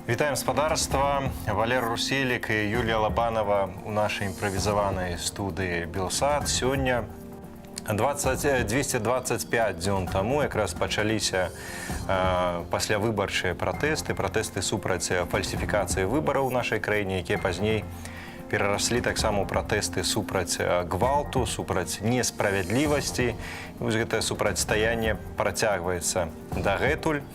Вітаем спадарства, Валер Руселік і Юлія Лабанова у нашай імправізаванай студыі Белсад. Сёння 225 дзён таму якраз пачаліся паслявыбарчыя пратэсты супраць фальсіфікацыі выбараў у нашай краіне, якія пазней перараслі таксама ў пратэсты супраць гвалту, супраць несправядлівасці. Вось гэтае супрацьстаянне працягваецца дагэтуль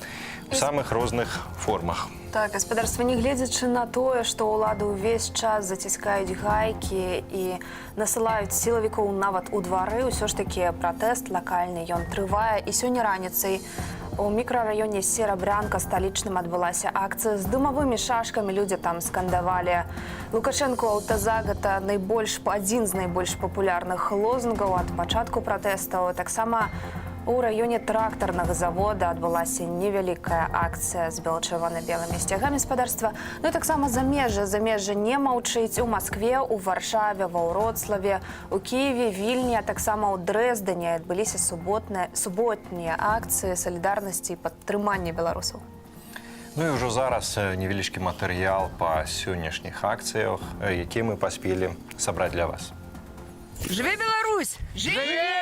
у самых розных формах. Так, гаспадарства, не гледзячы на тое, што ўлады ўвесь час заціскаюць гайкі і насылаюць сілавікоў нават у двары, усё ж такі пратэст лакальны, ён трывае. І сёння раніцай у мікрараёне Серабрянка сталічным адбылася акцыя з дымавымі шашкамі. Людзі там скандавалі Лукашэнку аўтазак. Гэта адзін з найбольш папулярных лозунгаў ад пачатку пратэстаў. Таксама у раёне трактарнага завода адбылася невялікая акцыя з бело-чырвона-белымі сцягамі спадарства. Ну і таксама замежжа не маўчыць. У Маскве, у Варшаве, ва Вроцлаве, у Кіеве, Вільні, а таксама ў Дрэздане адбыліся суботнія акцыі салідарнасці і падтрымання беларусаў. Ну і ўжо зараз невялічкі матэрыял па сённяшніх акцыях, які мы паспелі сабраць для вас. Жыве Беларусь! Жыве!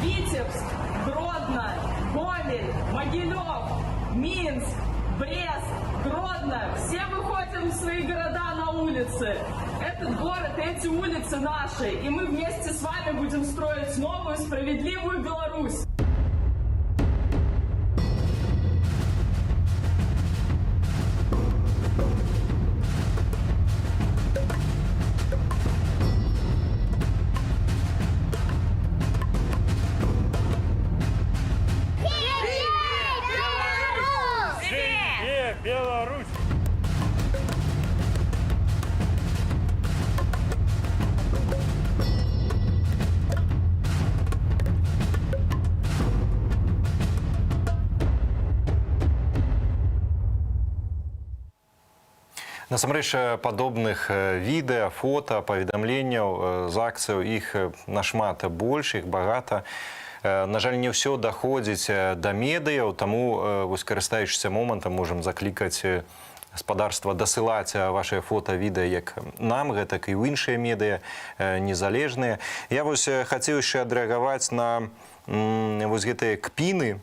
Витебск, Гродно, Гомель, Могилев, Минск, Брест, Гродно. Все выходим в свои города на улицы. Этот город, эти улицы наши. И мы вместе с вами будем строить новую справедливую Беларусь. Беларусь! Насамрэч, падобных відэа, фота, паведамленняў з акцыяў іх нашмат больш, іх багата. На жаль, не ўсё даходзіць да медыяў, таму, карыстаючыся момантам, можам заклікаць гаспадарства дасылаць вашыя фота, відэа як нам, гэтак і ў іншыя медыа незалежныя. Я хацеў яшчэ адрэагаваць на гэтыя кпіны,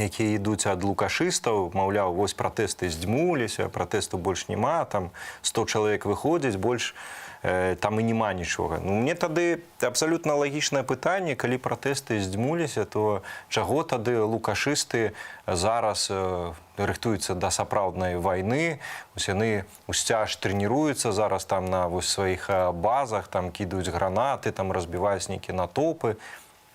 якія ідуць ад лукашыстаў, маўляў, вось пратэсты здзьмуліся, пратэсту больш няма, там 100 чалавек выходзіць, больш там і няма нічога. Ну, мне тады абсалютна лагічнае пытанне, калі пратэсты здзьмуліся, то чаго тады лукашысты зараз рыхтуюцца да сапраўднай вайны, яны ўсцяж трэніруюцца зараз там на сваіх базах, там кідаюць гранаты, там разбіваюць нейкія натоўпы.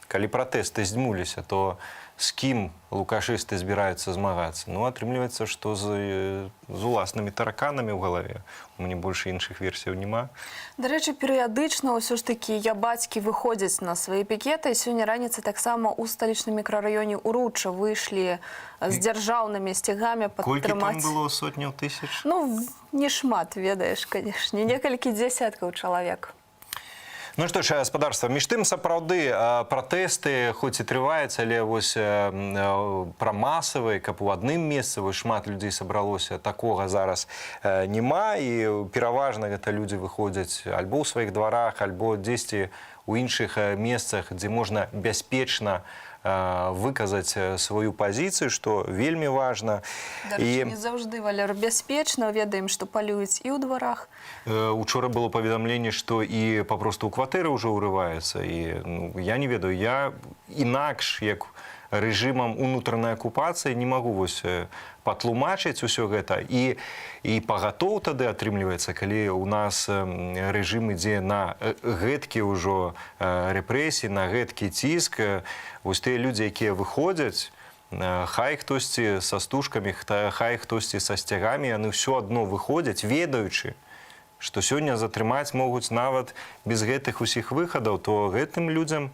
Калі пратэсты здзьмуліся, то з кім лукашысты збіраюцца змагацца? Ну, атрымліваецца, што з уласнымі тараканамі ў галаве. У мяне больш іншых версіяў няма. Дарэчы, перыядычна ўсё ж такі бацькі выходзяць на свае пікеты. Сёння раніцай таксама ў сталічным мікрараёне Уручча выйшлі з дзяржаўнымі сцягамі падтрымаць. Колькі там было, сотняў тысяч? Ну, не шмат, ведаеш, канешне, некалькі дзясяткаў чалавек. Ну што ж, гаспадарства, між тым сапраўды пратэсты хоць і трываюць, але вось пра масавыя, каб у адным месцы шмат людзей сабралося, такога зараз няма, і пераважна гэта людзі выходзяць альбо ў сваіх дварах, альбо дзесьці ў іншых месцах, дзе можна бяспечна выказаць сваю пазіцыю, што вельмі важна. Дарэчы, не заўжды, Валер, бяспечна. Ведаем, што палююць і ў дварах. Учора было паведамленне, што і папросту ў кватэры ўжо ўрываецца. І я не ведаю, я інакш, як рэжымам унутранай акупацыі, не магу патлумачыць усё гэта. І пагатоў тады атрымліваецца, калі ў нас рэжым ідзе на гэткі ўжо рэпрэсіі, на гэткі ціск. Вось тыя людзі, якія выходзяць, хай хтосьці са стужкамі, хай хтосьці са сцягамі, яны ўсё адно выходзяць, ведаючы, што сёння затрымаць могуць нават без гэтых усіх выхадаў, то гэтым людзям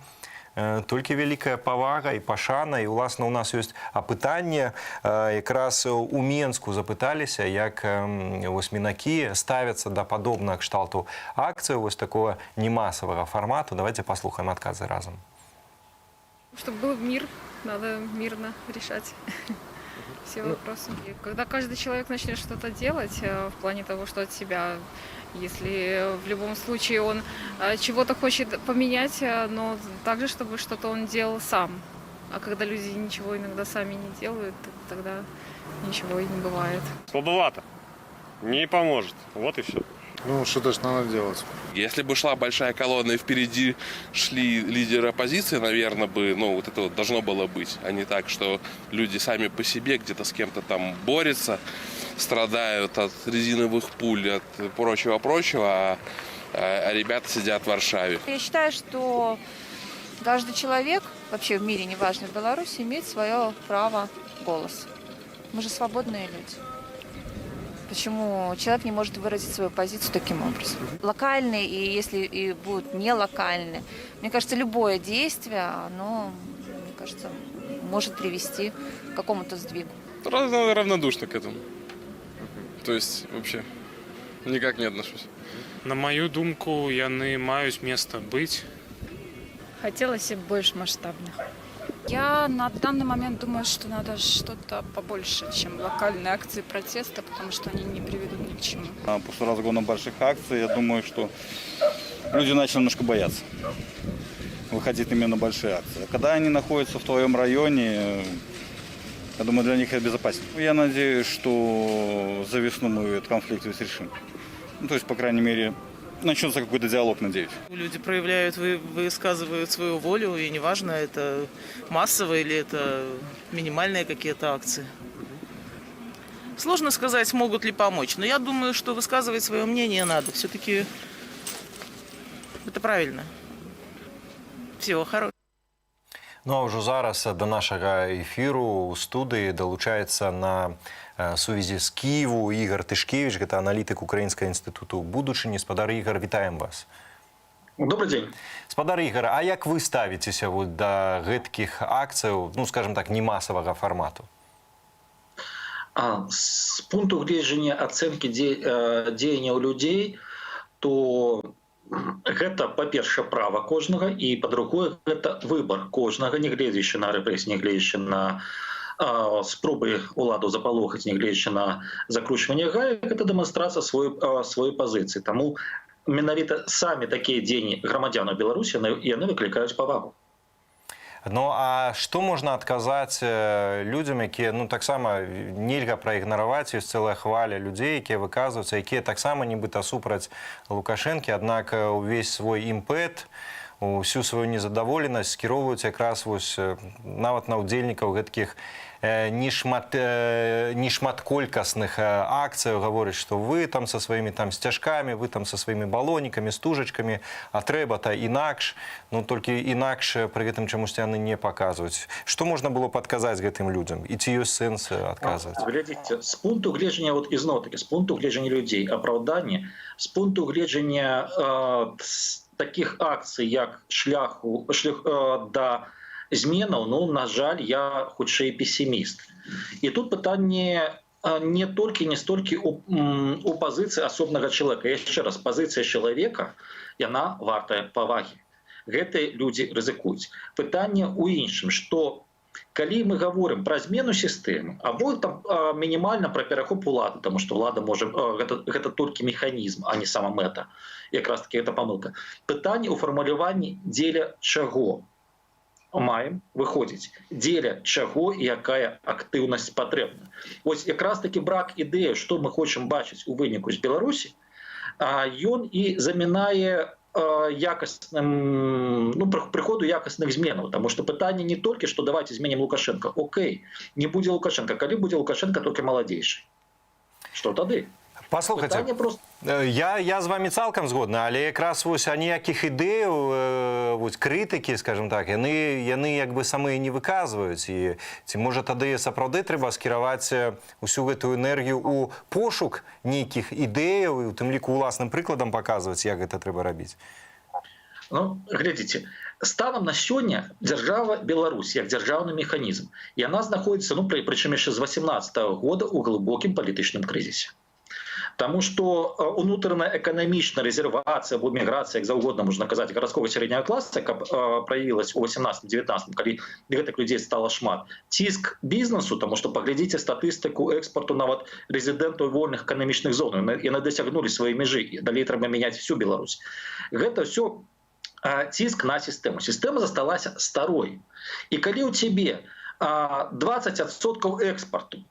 толькі вялікая павага і пашана. І, уласна, у нас ёсць апытанне. Якраз у Менску запыталіся, як вось мінакі ставяцца да падобнага кшталту акцыю, вось такого немасавага формату. Давайте послухаем адказы разом. Чтобы был мир, надо мирно решать все вопросы. И когда каждый человек начнет что-то делать в плане того, что от себя, если в любом случае он чего-то хочет поменять, но также, чтобы что-то он делал сам. А когда люди ничего иногда сами не делают, тогда ничего и не бывает. Слабовато. Не поможет. Вот и все. Ну, что-то ж надо делать. Если бы шла большая колонна и впереди шли лидеры оппозиции, наверное, бы, вот это вот должно было быть, а не так, что люди сами по себе где-то с кем-то там борются, страдают от резиновых пуль, от прочего-прочего, а ребята сидят в Варшаве. Я считаю, что каждый человек, вообще в мире, неважно, в Беларуси, имеет свое право голоса. Мы же свободные люди. Почему человек не может выразить свою позицию таким образом? Локальные, и если и будут не локальные, мне кажется, любое действие, оно, мне кажется, может привести к какому-то сдвигу. Равнодушно к этому. То есть вообще никак не отношусь. На мою думку, яны маюць место быть. Хотелось бы больше масштабных. Я на данный момент думаю, что надо что-то побольше, чем локальные акции протеста, потому что они не приведут ни к чему. После разгона больших акций, я думаю, что люди начали немножко бояться выходить именно на большие акции. А когда они находятся в твоем районе, я думаю, для них это безопаснее. Я надеюсь, что за весну мы этот конфликт весь решим. То есть, по крайней мере, начнется какой-то диалог, надеюсь. Люди проявляют, высказывают свою волю, и неважно, это массовые или это минимальные какие-то акции. Сложно сказать, смогут ли помочь, но я думаю, что высказывать свое мнение надо. Все-таки это правильно. Всего хорошего. Ну а ўжо зараз да нашага эфіру ў студыі далучаецца на сувязі з Кіеву Ігор Тышкевіч, гэта аналітык Украінскага інстытуту будучыні. Спадар Ігор, вітаем вас. Добрый день. Спадар Ігор, а як вы ставіцеся да гэткіх акцыяў, скажем так, немасавага формату? С пункту гледжання ацэнкі дзеянняў людзей, то гэта, па-першае, права кожнага, і, па-другое, гэта выбар кожнага, не гледзячы на рэпрэсіі, не гледзячы на спробы ўладу запалохаць, не гледзячы на закручванне гаек, гэта дэманстрацыя сваёй пазіцыі. Таму менавіта самі такія дзеянні грамадзянаў Беларусі, яны выклікаюць павагу. Ну, а што можна адказаць людзям, якія, таксама нельга праігнараваць, ёсць цэлая хваля людзей, якія выказваюцца, якія таксама нібыта супраць Лукашэнкі, аднак увесь свой імпэт, усю сваю незадаволенасць скіроўваюць якраз нават на ўдзельнікаў гэткіх нешматколькасных акцыяў, гавораць, што вы там са сваімі сцяжкамі, вы там са сваімі балонікамі, стужачкамі, а трэба-то інакш, толькі інакш пры гэтым чамусьці яны не паказваюць. Што можна было падказаць гэтым людзям? І ці ёсць сэнс адказваць? Глядзіце, з пункту гледжання, ізноў-такі, з пункту гледжання людзей, апраўданне, з пункту гледжання таких акцый, як шлях да зменаў, на жаль, я хутчэй пессіміст. І тут пытанне не столькі у пазіцыі асобнага чалавека. Яшчэ раз, пазіцыя чалавека, яна вартая павагі. Гэтыя людзі рызыкуюць. Пытанне ў іншым, што калі мы гаворым пра змену сістэмы, або мінімальна пра перахоп улады, таму што ўлада можа, гэта толькі механізм, а не сама мэта. Якраз таки гэта памылка. Пытанне ў фармуляванні дзеля чаго маем выходзіць, дзеля чаго і якая актыўнасць патрэбна. Вось якраз таки брак ідэі, што мы хочам бачыць у выніку з Беларусі, ён і замінае прыходу якасных зменаў. Таму што пытанне не толькі, што давайте зменім Лукашенко. Окей, не будзе Лукашенко. Калі будзе Лукашенко толькі маладзейшы? Што тады? Паслухайце, я з вами цалкам згодны, але якраз аніякіх ідэяў, крытыкі, скажем так, яны як бы самыя не выказваюць. І ці можа тады сапраўды трэба скіраваць усю гэтую энергію ў пошук нейкіх ідэяў і у тым ліку уласным прыкладам паказваць, як гэта трэба рабіць? Глядзіце, станом на сёння дзяржава Беларусь як дзяржаўны механізм, яна знаходзіцца, прычым яшчэ з 18-го года у глыбокім палітычным крызісе. Таму што унутраная эканамічная рэзервацыя або міграцыя, як заўгодна можна казаць, гарадскога сярэдняга класа, каб праявілась у 18-19, калі гэтых людзей стала шмат. Ціск бізнесу, таму што паглядзіце статыстыку экспарту нават рэзідэнтаў вольных эканамічных зон. Яны дасягнулі свае мяжы, і далей трэба мяняць всю Беларусь. Гэта ўсё ціск на сістэму. Сістэма засталася старой. І калі ў цябе 20% экспарту,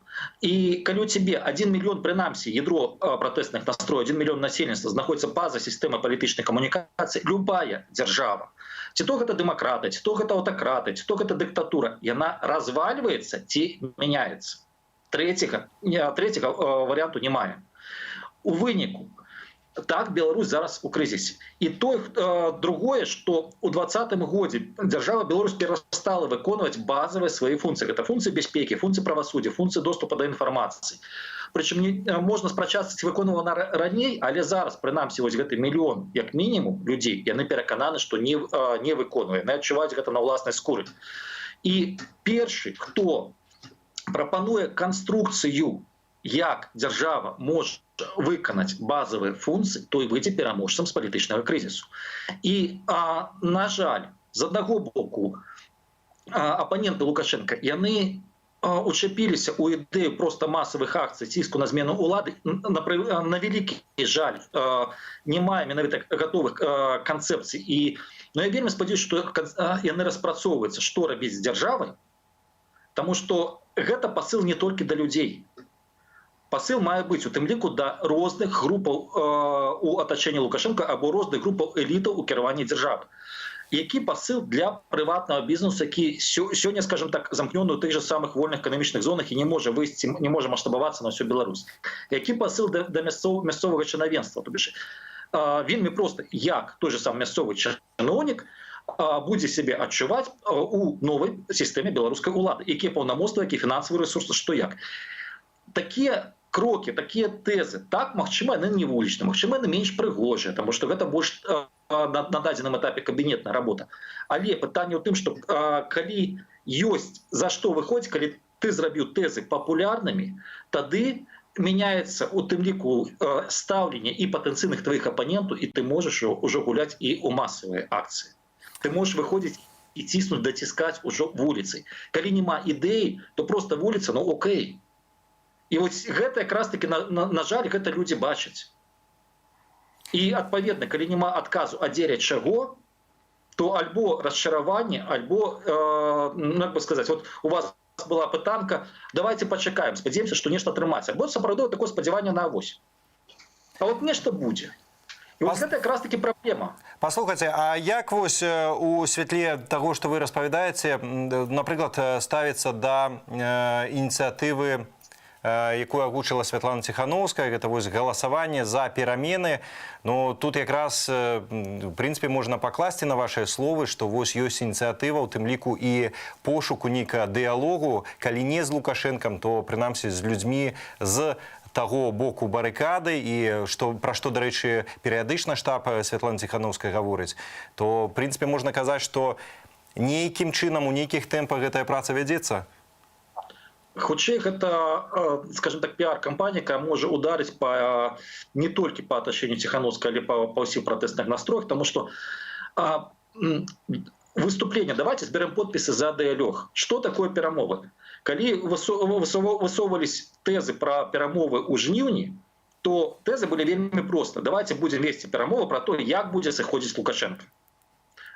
і калі у цябе 1 мільён, прынамсі, ядро пратэстных настрояў, 1 мільён насельніцтва знаходзіцца па-за сістэмай палітычнай камунікацыі, любая дзяржава, ці то гэта дэмакраты, ці то гэта аўтакраты, ці то гэта дыктатура, яна развальваецца ці мяняецца. Трэцяга варыянту не мае. У выніку, так, Беларусь зараз у крызісе. І другое, што ў 2020 годзе дзяржава Беларусь перастала выконваць базавыя свае функцыі. Гэта функцыі бяспекі, функцыі правасуддзя, функцыі доступа да інфармацыі. Прычым можна спрачацца, ці выконвала раней, але зараз, прынамсі, вось гэты мільён, як мінімум, людзей, яны перакананы, што не выконвае. Яны адчуваюць гэта на ўласнай скуры. І першы, хто прапануе канструкцыю, як дзяржава можа выканаць базавыя функцыі, той выйдзе пераможцам з палітычнага крызісу. І, на жаль, з аднаго боку, апаненты Лукашенка, яны учапіліся ў ідэю проста масавых акцый ціску на змену ўлады. На вялікі жаль, не мае менавіта гатовых канцэпцый. І я вельмі спадзяюся, што яны распрацоўваюцца, што рабіць з дзяржавай, таму што гэта пасыл не толькі да людзей. Пасыл мае быць у тым ліку да розных групаў у атачэнні Лукашенка або розных групаў элітаў у кіраванні дзяржавы. Які пасыл для прыватнага бізнесу, які сёння, скажем так, замкнёны ў тых же самых вольных эканамічных зонах і не можа выйсці, не можа маштабавацца на ўсю Беларусь. Які пасыл да мясцовага чынавенства? То бишь, вельмі проста, як той же самы мясцовы чыноўнік будзе сябе адчуваць у новай сістэме беларускай улады, якія паўнамоцтвы, які фінансавы рэсурсы, што як. Такія крокі, такія тэзы, так, магчыма, яны не вулічныя, магчыма, яны менш прыгожыя, таму што гэта больш на дадзеным этапе кабінетная работа. Але пытанне ў тым, што калі ёсць за што выходзіць, калі ты зрабіў тэзы папулярнымі, тады мяняецца у тым ліку стаўленне і патэнцыйных тваіх апанентаў, і ты можаш ужо гуляць і ў масавыя акцыі. Ты можаш выходзіць і ціснуць, даціскаць ужо вуліцай. Калі няма ідэі, то проста вуліца, окей. І вось гэта якраз таки, на жаль, гэта людзі бачаць. І, адпаведна, калі няма адказу, а дзеля чаго, то альбо расчараванне, альбо, як бы сказаць, вот у вас была пытанка, давайте пачакаем, спадзяемся, што нешта атрымаецца. Альбо сапраўдовае такое спадзяванне на авось. А вот нешта будзе. І вось гэта якраз таки праблема. Паслухайце, а як вось у святле таго, што вы распавядаеце, напрыклад, ставіцца да ініцыятывы, якую агучыла Святлана Ціхановская, гэта вось галасаванне за перамены. Ну, тут якраз, в прынцыпе, можна пакласці на вашыя словы, што вось ёсць ініцыятыва, у тым ліку і пошуку нейкага дыялогу, калі не з Лукашэнкам, то, прынамсі, з людзьмі з таго боку барыкады, і пра што, дарэчы, перыядычна штаб Святланы Ціхановскай гаворыць, то, в прынцыпе, можна казаць, што нейкім чынам, у нейкіх тэмпах гэтая праца вядзецца? Хутчэй гэта, скажем так, піар-кампанія, якая можа ударыць не толькі па атачэнню Ціхановскай, але па ўсіх пратэстных настроях, таму што выступленне, давайте зберем подпісы за дыялог. Што такое перамовы? Калі высоўвались тэзы пра перамовы ў жніўні, то тэзы былі вельмі проста. Давайте будзем весці перамовы пра то, як будзе сыходзіць Лукашенко.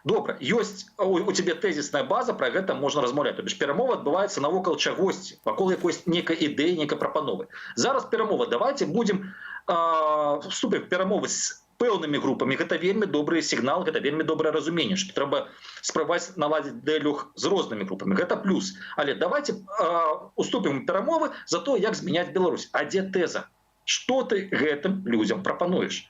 Добра, ёсць у цябе тэзісная база, пра гэта можна размаўляць. То бишь перамова адбываецца навокал чагосьці, вакол якойсь нейкай ідэі, нейкай прапановы. Зараз перамова, давайте будзем вступіць перамовы з пэўнымі групамі. Гэта вельмі добры сігнал, гэта вельмі добрае разуменне, што трэба спрабаваць наладзіць дыялог з рознымі групамі. Гэта плюс. Але давайте уступім перамовы за то, як змяняць Беларусь. А дзе тэза? Што ты гэтым людзям прапануеш?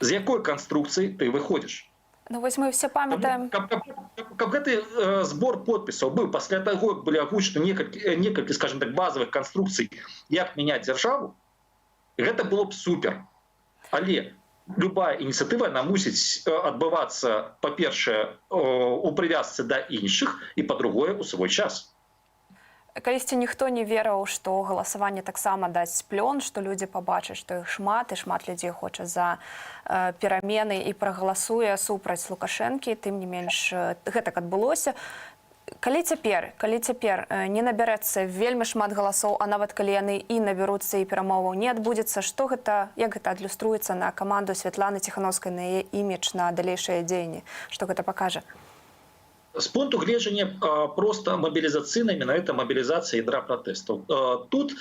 З якой канструкцыі ты выходзіш? Ну вось мы все памятаем. Каб гэты збор подпісаў быў пасля таго, як былі агучаны некалькі, скажем так, базавых канструкцый, як мяняць дзяржаву, гэта было б супер. Але любая ініцыятыва она мусіць адбывацца, па-першае, у прывязцы да іншых і па-другое у свой час. Калісьці ніхто не верыў, што галасаванне таксама дасць плён, што людзі пабачаць, што іх шмат, і шмат людзей хоча за перамены і прагаласуе супраць Лукашэнкі, тым не менш гэтак адбылося. Калі цяпер не набярэцца вельмі шмат галасоў, а нават калі яны і набяруцца і перамоваў не адбудзецца, як гэта адлюструецца на каманду Святланы Ціхановскай, на яе імідж, на далейшыя дзеянні? Што гэта пакажа? З пункту гледжання просто мобілізацыйнай, менавіта мобілізацыя ядра пратэстаў. Тут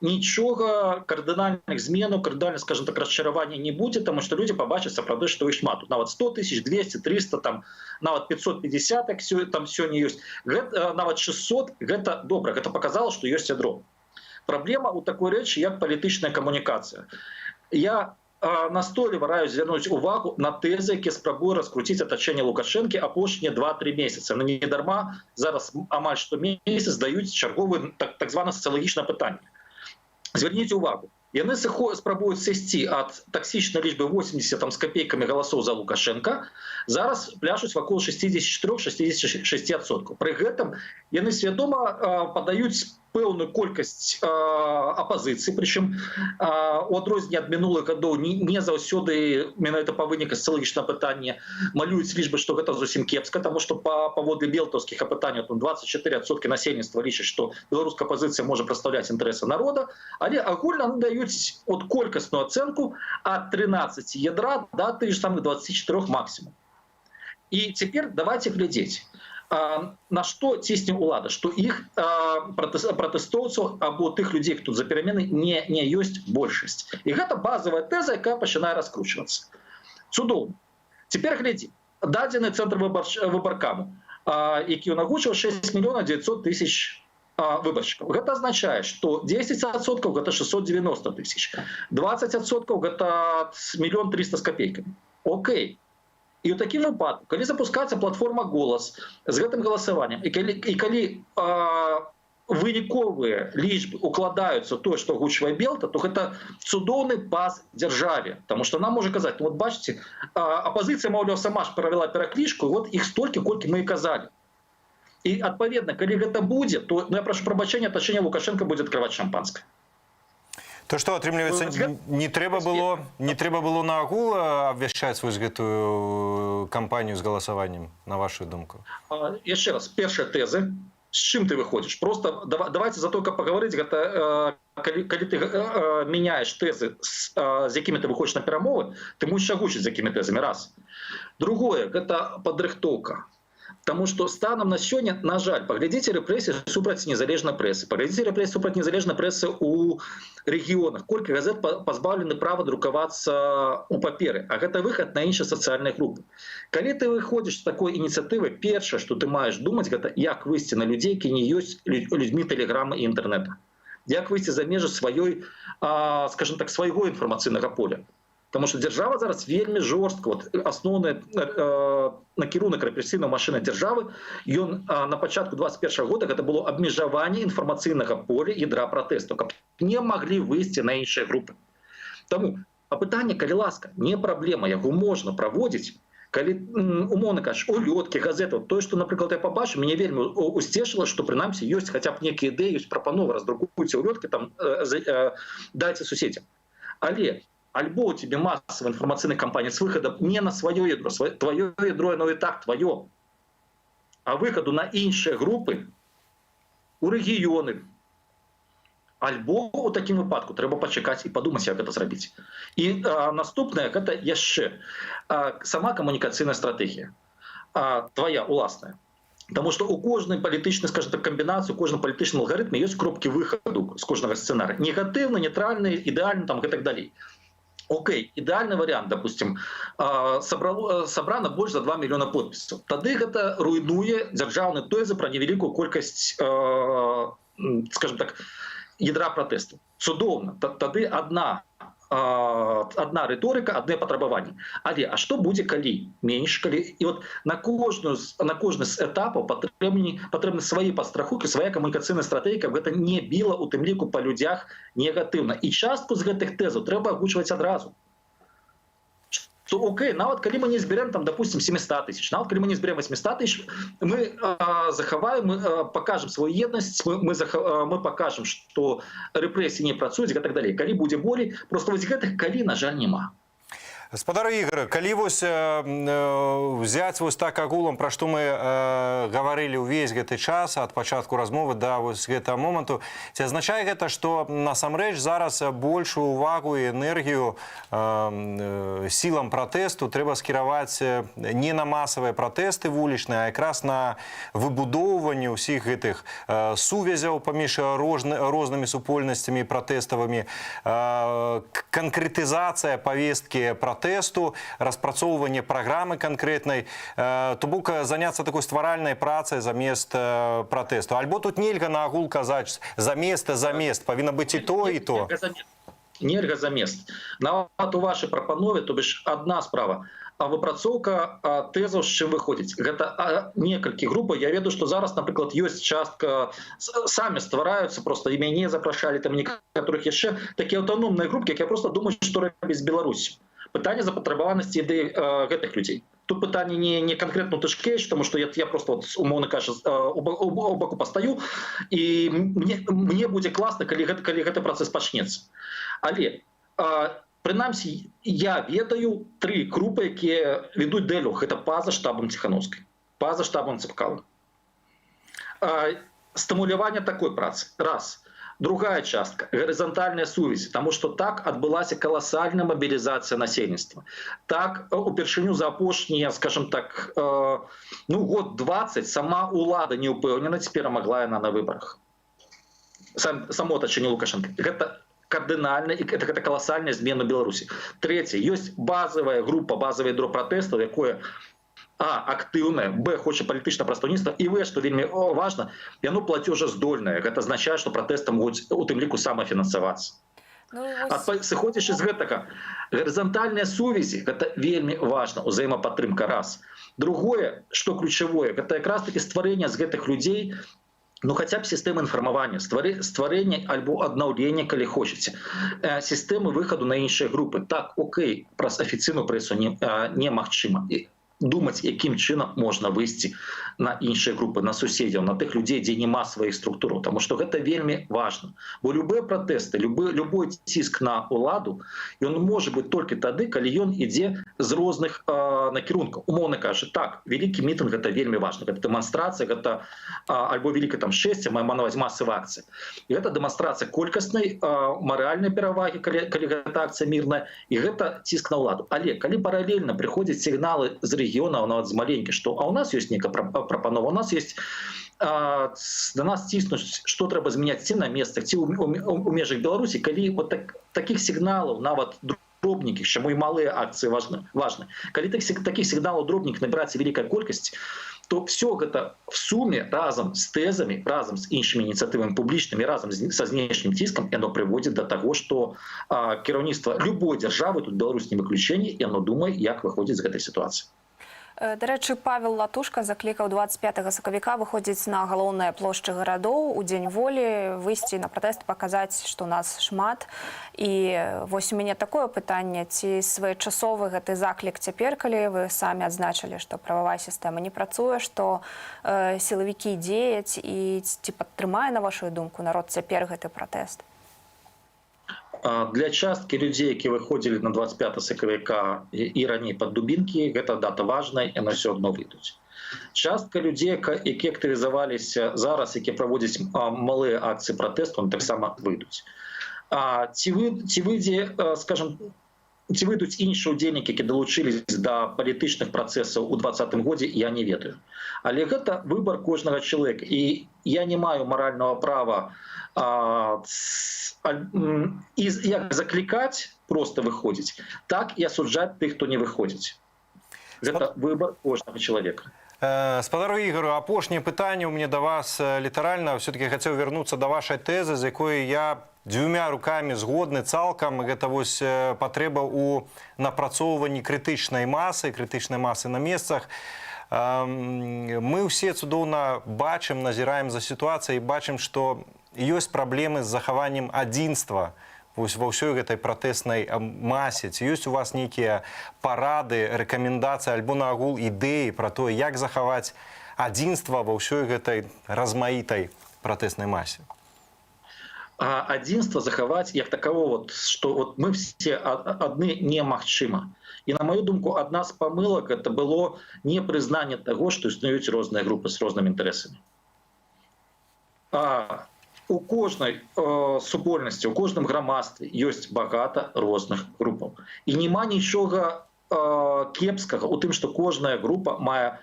нічога кардынальных зменаў, кардынальных, скажем так, расчаравання не будзе, тому што людзі пабачаць сапраўды, што іх шмат. Тут нават 100 тысяч, 200, 300, там, нават 550, як там сёння ёсць. Нават 600, гэта добра, гэта паказала, што ёсць ядро. Праблема ў такой рэчы, як палітычная камунікацыя. Я настойліва раю звярнуць увагу на тэзы, які спрабуе раскруціць атачэнне Лукашэнкі апошнія 2-3 месяцы. Не дарма зараз амаль штомесяц даюць чарговы так звана сацыялагічнае пытанне. Зверніце увагу, яны спрабуюць сысці ад таксічнай лічбы 80 там, з капейкамі галасоў за Лукашенка, зараз пляшуць вакол 64-66%. Пры гэтым яны свядома падаюць пэўную колькасць апазіцыі, прычым у адрозненне ад мінулых гадоў не заўсёды менавіта па выніках сацыялагічнага пытання малююць лічбы, што гэта зусім кепска, таму што паводле белтаўскіх апытанняў 24% насельніцтва лічаць, што беларуская апазіцыя можа прадстаўляць інтарэсы народа, але агульна даюць колькасную ацэнку ад 13 ядра да тых ж самых 24 максімум. І цяпер давайте глядзець, на што цісне ўлада, што іх пратэстоўцаў або тых людзей, хто за перамены, не ёсць большасць. І гэта базавая тэза, якая пачынае раскручвацца. Цудоўна. Цяпер глядзі. Дадзены цэнтр выбаркаму, які ён агучыў 6 900 000 выбаршчыкаў. Гэта азначае, што 10% гэта 690 000, 20% гэта 1 300 000 з капейкамі. Окей. І ў такім выпадку, калі запускаецца платформа «Голас» з гэтым галасаваннем, і калі выніковыя лічбы укладаюцца тое, што агучвае Белта, то гэта цудоўны пас дзяржаве. Таму што нам можа казаць, ну, вот бачыце, апазіцыя, маўляў, сама ж правяла пераклічку, і вот іх столькі, колькі мы і казалі. І, адпаведна, калі гэта будзе, то, я прашу прабачэння, атачэнне Лукашенка будзе адкрываць шампанскае. То што, атрымліваецца, не трэба было наагул абвяшчаць вось гэтую кампанію з галасаваннем, на вашу думку? Яшчэ раз, першая тэза. З чым ты выходзіш? Просто давайте за толькі паговорыць, гэта калі ты мяняеш тэзы, з якімі ты выходзіш на перамовы, ты мусіш агучыць з якімі тэзамі, раз. Другое, гэта падрыхтоўка. Таму што станам на сёння, на жаль, паглядзіце рэпрэсіі супраць незалежнай прэсы, паглядзіце рэпрэсіі супраць незалежнай прэсы ў рэгіёнах, колькі газет пазбаўлены права друкавацца ў паперы, а гэта выхад на іншыя сацыяльныя групы. Калі ты выходзіш з такой ініцыятывы, першае, што ты маеш думаць, гэта як выйсці на людзей, які не ёсць людзьмі тэлеграма і інтэрнэта. Як выйсці за межы сваёй, скажем так, свайго інфармацыйнага поля. Таму што дзяржава зараз вельмі жорстка. Асноўны накірунак рэпрэсійнай машыны дзяржавы, ён на пачатку 2021 года гэта было абмежаванне інфармацыйнага поля ядра пратэсту, каб не маглі выйсці на іншыя групы. Таму апытанне, калі ласка, не праблема, яго можна праводзіць, калі, умоўна кажучы, улёткі, газеты, тое, што, напрыклад, я пабачыў, мяне вельмі усцешыла, што, прынамсі, ёсць хаця б нейкія ідэі, ёсць прапановы, раздрукуйце улёткі, там, дайце суседзям. Але альбо у тебе массовая информационная кампания с выходом не на свое ядро, твое ядро, оно и так твое, а выходу на іншыя групы, у рэгіёны. Альбо у такім выпадку трэба пачакаць і падумаць, як гэта зрабіць. І наступнае, гэта яшчэ сама камунікацыйная стратэгія, твоя уласная. Таму што у кожнай палітычнай, скажем так, камбінацыі, у кожным палітычным алгарытме ёсць кропкі выхаду з кожнага сцэнарыя. Негатыўны, нейтральны, ідэальны там, і так далей. Окей, ідэальны варыянт, допустим, сабрана больш за 2 мільёна подпісаў. Тады гэта руйнуе дзяржаўны тэзы пра невялікую колькасць, скажем так, ядра пратэсту. Цудоўна. Тады адна рыторыка, адны патрабаванні. Але, а што будзе, калі менш, калі... І от на кожны з этапаў патрэбны свае падстрахуўкі, свая камунікацыйная стратэгія, каб гэта не біла, у тым ліку, па людзях негатыўна. І частку з гэтых тэзаў трэба агучваць адразу. то окей, нават калі мы не зберем там, допустим, 700 тысяч, нават калі мы не зберем 800 тысяч, мы захаваем, мы покажем свою еднасць, мы покажем, что рэпрэсіі не працуюць и так далее. Калі будзе болей, просто вось гэтых калі, на жаль, няма. Гаспадар Ігор, калі вось взять вось так агулам, пра што мы гаварылі ўвесь гэты час ад пачатку размовы да вось гэтага моманту, ці азначае гэта, што насамрэч зараз большую увагу і энергію сілам пратэсту трэба скіраваць не на масавыя пратэсты вулічныя, а якраз на выбудоўванне ўсіх гэтых сувязяў паміж рознымі супольнасцямі пратэставымі, канкрэтызацыя павесткі пратэсту, распрацоўванне праграмы канкрэтнай, то бок заняцца такой стваральнай працай замест пратэсту. Альбо тут нельга на агул казаць замест, павінна быць і то, і то. Нельга замест. Нават у вашай прапанове, то бишь адна справа, а выпрацоўка тэзаў, з чым выходзіць. Гэта некалькі групаў. Я ведаю, што зараз, напрыклад, ёсць частка, самі ствараюцца, просто і мяне запрашалі, там некаторых яшчэ, такія аўтаномныя групкі, якія просто думаюць, што рабіць з Беларусю. Пытанне запатрабаванасці ідэі гэтых людзей. Тут пытанне не конкретно Тышкевич, потому что я просто, вот, умовно кажучи, у боку постаю, и мне будет классно, коли гэты процесс пачнецца. Але, прынамсі, я ведаю 3 групы, якія ведуць дыялог. Это па-за штабам Ціхановскай, па-за штабам Цыпкала. Стымуляванне такой працы. Раз. Другая частка – горизонтальная сувязь, потому что так отбылася колоссальная мобилизация насельніцтва. Так, упершыню за апошнія, скажем так, год 20 сама улада не упэўнена, ці перамагла яна на выборах. Само отачэнне Лукашенко. Гэта кардынальна, і гэта колоссальная змена Беларусі. Третье, ёсць базовая група, базовый ядро пратэстаў, якое актыўнае, б, хоча палітычнае прадстаўніцтва, і в, што вельмі важна, яно плацежаздольнае. Гэта азначае, што пратэсты могуць у тым ліку самафінансавацца. Сыходзячы з гэтага, гарызантальныя сувязі, гэта вельмі важна, узаемападтрымка, раз. Другое, што ключавое, гэта якраз таки стварэнне з гэтых людзей, хаця б сістэмы інфармавання, стварэнне альбо аднаўлення, калі хочаце, сістэмы выхаду на іншыя групы. Так, окей, праз афіцыйную прэсу немагчыма. Думаць, якім чынам можна выйсці на іншыя групы, на суседзяў, на тых людзей, дзе няма сваіх структураў. Таму што гэта вельмі важна. Бо любыя пратэсты, любой ціск на ўладу, ён можа быць толькі тады, калі ён ідзе з розных накірункаў. Умоўна кажучы, так, вялікі мітынг — гэта вельмі важна. Гэта дэманстрацыя, гэта альбо вялікае там шэсце, масавая акцыя. І гэта дэманстрацыя колькаснай, маральнай перавагі, калі гэта акцыя мірная, і гэта ціск на ўладу. Але калі паралельна прыходзяць сігналы з регионов, нават з маленькіх, што у нас ёсць нейкая прапанова, у нас ёсць да нас ціснуць, што трэба змяняць ці на месцах, ці ў межах Беларусі, калі вот такіх сігналаў, нават дробненькіх, чаму і малыя акцыі важны, калі такіх сігналаў дробненькіх набіраецца вялікая колькасць, то все гэта в суме разам з тэзамі, разам з іншымі ініцыятывамі публічнымі, разам са знешнім ціскам, яно прыводзіць да таго, што кіраўніцтва любой дзяржавы, тут Беларусь не выключэнне, яно думае, як выходзіць з гэтай сітуацыі. До речі, Павел Латушка закликав 25 сакавіка выходзіць на галоўныя плошчы гарадоў у Дзень волі, выйсці на пратэст, паказаць, што нас шмат. І вось у мяне такое пытанне, ці своечасовы гэты заклік цяпер, калі вы самі адзначылі, што прававая сістэма не працуе, што сілавікі дзеяць, і ці падтрымае, на вашу думку, народ цяпер гэты пратэст? Для часткі людзей, якія выходзілі на 25 сакавіка і раней пад дубінкі, гэта дата важная, яны ўсё адно выйдуць. Частка людзей, якія актывізаваліся зараз, якія праводзяць малыя акцыі пратэсту, таксама выйдуць. Ці выйдзе, скажем, ці выйдуць іншыя ўдзельнікі, якія далучыліся да палітычных працэсаў у 2020 годзе, я не ведаю. Але гэта выбар кожнага чалавека. І я не маю маральнага права як заклікаць просто выходзіць, так і асуджаць тых, хто не выходзіць. Гэта выбор кожнага чалавека. Спадару Ігору, апошняе пытанне ў мяне да вас літаральна. Все-таки хацеў вярнуцца да вашай тэзы, з якой я дзвюмя рукамі згодны цалкам. Гэта вось патрэба ў напрацоўванні крытычнай масы на месцах. Мы ўсе цудоўна бачым, назіраем за сітуацыяй, бачым, што ёсць праблемы з захаваннем адзінства вось ва ўсёй гэтай пратэснай масе? Ці ёсць у вас нейкія парады, рэкамендацыі альбо наогул ідэі пра тое, як захаваць адзінства ва ўсёй гэтай размаітай пратэснай масе? А адзінства захаваць як такого, што мы все адны немагчыма. І на маю думку, адна з памылак это было непрызнанне таго, што існуюць розныя групы з рознымі інтарэсамі. У кожнай супольнасці, у кожным грамадстве ёсць багата розных групаў. І няма нічога кепскага у тым, што кожная група мае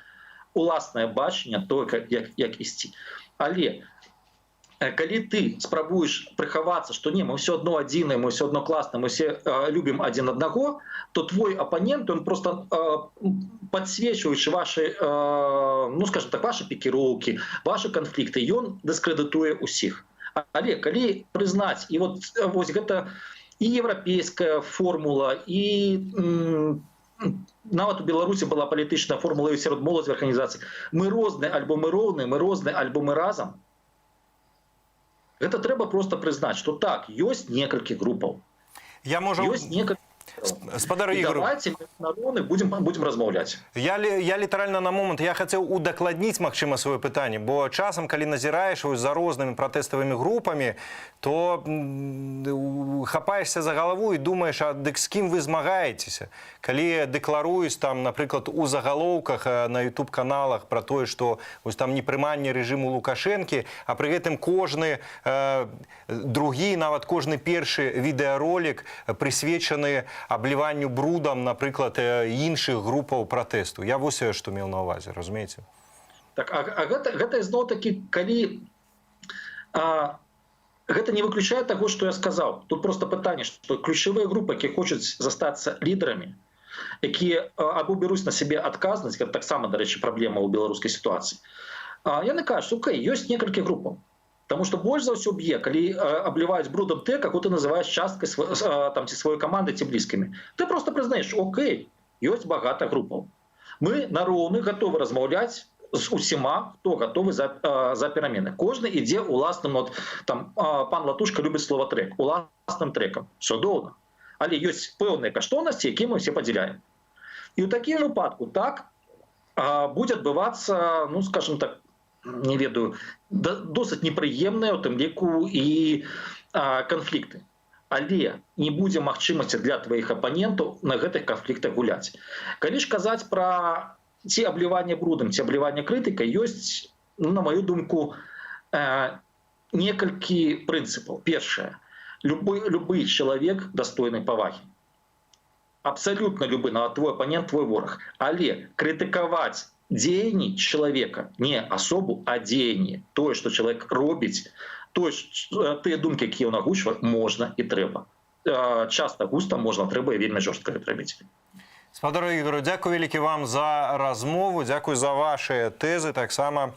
уласнае бачанне того, як ісці. Але калі ты спрабуеш прыхавацца, што не, мы ўсё адно адзіныя, мы ўсё адно класныя, мы все любім адзін аднаго, то твой апанент, он просто падсвечваючы ваши, ну скажем так, ваши пікіроўкі, ваши канфлікты, ён дыскрэдытуе ўсіх. Але калі прызнаць, і вось гэта і еўрапейская формула, і нават у Беларусі была палітычная формула і сярод моладзевых арганізацый. Мы розныя, альбо мы роўныя, мы розныя, альбо мы разам. Гэта трэба просто прызнаць, што так, ёсць некалькі групаў. Ёсць некалькі. Спадар Ігор, давайте мы будем размаўляць. Я літаральна на момант, я хацеў удакладніць, магчыма, сваё пытанне, бо часам, калі назіраеш за рознымі пратэставымі групамі, то хапаешся за галаву і думаеш, а дык з кім вы змагаецеся? Калі дэкларуюсь там, напрыклад, у загалоўках на YouTube-каналах пра тое, што вось там непрыманне рэжыму Лукашэнкі, а пры гэтым кожны другі, нават кожны першы відэаролік прысвечаны абліванню брудам, напрыклад, іншых групаў пратэсту. Я вось што меў на ўвазе, разумееце? Так, а гэта зноў-такі, калі гэта не выключае таго, што я сказаў. Тут просто пытанне, што ключавыя групы, якія хочуць застацца лідарамі, якія або бяруць на сябе адказнасць, гэта таксама, дарэчы, праблема ў беларускай сітуацыі, яны кажуць, окей, ёсць некалькі групаў. Таму што больш за ўсё б'е, калі абліваюць брудам те, каго ты называеш часткай ці сваёй каманды ці блізкімі. Ты просто прызнаеш, окей, ёсць багата групаў. Мы на роўных гатовы размаўляць з усіма, хто гатовы за перамены. Кожны ідзе уласным, там пан Латушка любіць слова трэк, уласным трэкам. Всё доўна. Але ёсць пэўныя каштоўнасці, якія мы ўсе падзяляем. І ў такім выпадку так будзе адбывацца, ну, скажем так, не ведаю, досыць непрыемныя, у тым ліку і канфлікты. Але не будзе магчымасці для тваіх апанентаў на гэтых канфліктах гуляць. Калі ж казаць пра ці абліванне брудам, ці абліванне крытыкай, ёсць, на маю думку, некалькі прынцыпаў. Першае. Любы чалавек дастойны павагі. Абсалютна любы, нават твой апанент, твой вораг. Але крытыкаваць дзеянні чалавека, не асобу, а дзеянні. Тое, што чалавек робіць, тыя думкі, якія ён агучвае, можна і трэба. Часта густа можна, трэба і вельмі жорстка гэта рабіць. Спадар Ігор, дзякуй вялікі вам за размову, дзякуй за вашыя тэзы таксама.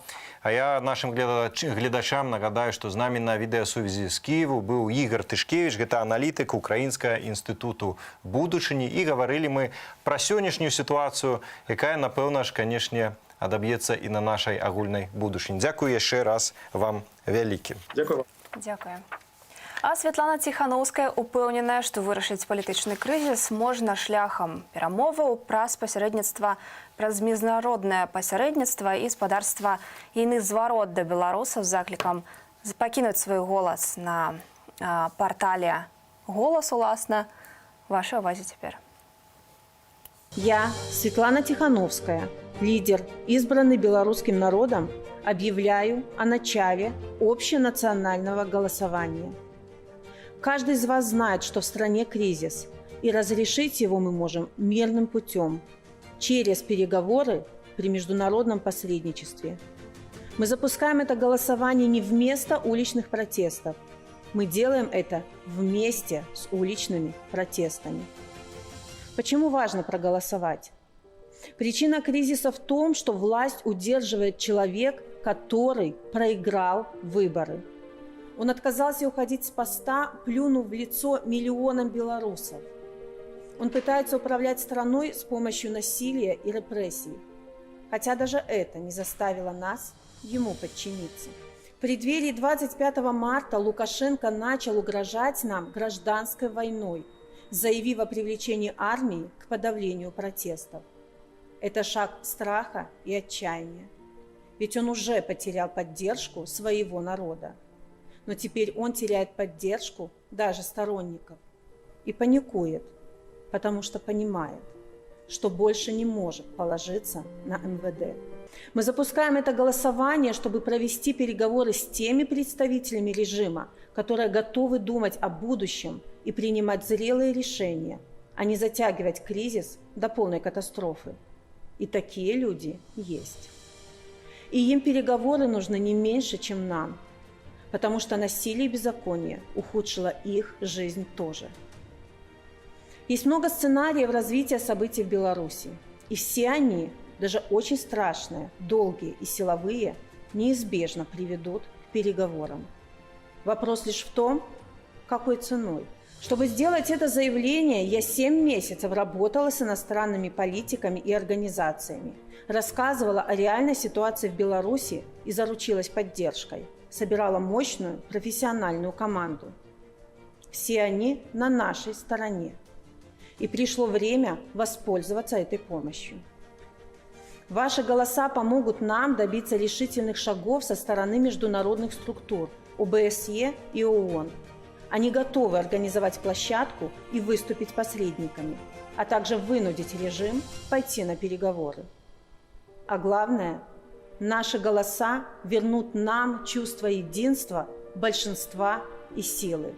А я нашим гледачам нагадаю, што з намі на відэасувязі з Кіеву быў Ігор Тышкевіч, гэта аналітык Украінскага інстытуту будучыні. І гаварылі мы пра сённяшнюю сітуацыю, якая, напэўна ж, канешне, адаб'ецца і на нашай агульнай будучыні. Дзякуй яшчэ раз вам вялікі. Дзякуй. Дзякуй. А Святлана Ціханаўская упэўненая, што вырашыць палітычны крызіс можна шляхам перамоваў праз міжнароднае пасярэдніцтва і спадарства іны зварот да беларусаў з заклікам пакінуць свой голас на портале «Голос», уласна. Ваша увазе цяпер. Я, Светлана Тихановская, лидер, избранный белорусским народом, объявляю о начале общенационального голосования. Каждый из вас знает, что в стране кризис, и разрешить его мы можем мирным путем, через переговоры при международном посредничестве. Мы запускаем это голосование не вместо уличных протестов. Мы делаем это вместе с уличными протестами. Почему важно проголосовать? Причина кризиса в том, что власть удерживает человек, который проиграл выборы. Он отказался уходить с поста, плюнув в лицо миллионам белорусов. Он пытается управлять страной с помощью насилия и репрессий. Хотя даже это не заставило нас ему подчиниться. преддверии 25 марта Лукашенко начал угрожать нам гражданской войной, заявив о привлечении армии к подавлению протестов. Это шаг страха и отчаяния. Ведь он уже потерял поддержку своего народа. Но теперь он теряет поддержку даже сторонников. И паникует, потому что понимает, что больше не может положиться на МВД. Мы запускаем это голосование, чтобы провести переговоры с теми представителями режима, которые готовы думать о будущем и принимать зрелые решения, а не затягивать кризис до полной катастрофы. И такие люди есть. И им переговоры нужны не меньше, чем нам, потому что насилие и беззаконие ухудшило их жизнь тоже. Есть много сценариев развития событий в Беларуси, и все они, даже очень страшные, долгие и силовые, неизбежно приведут к переговорам. Вопрос лишь в том, какой ценой. Чтобы сделать это заявление, я 7 месяцев работала с иностранными политиками и организациями, рассказывала о реальной ситуации в Беларуси и заручилась поддержкой, собирала мощную профессиональную команду. Все они на нашей стороне. И пришло время воспользоваться этой помощью. Ваши голоса помогут нам добиться решительных шагов со стороны международных структур ОБСЕ и ООН. Они готовы организовать площадку и выступить посредниками, а также вынудить режим пойти на переговоры. А главное, наши голоса вернут нам чувство единства, большинства и силы.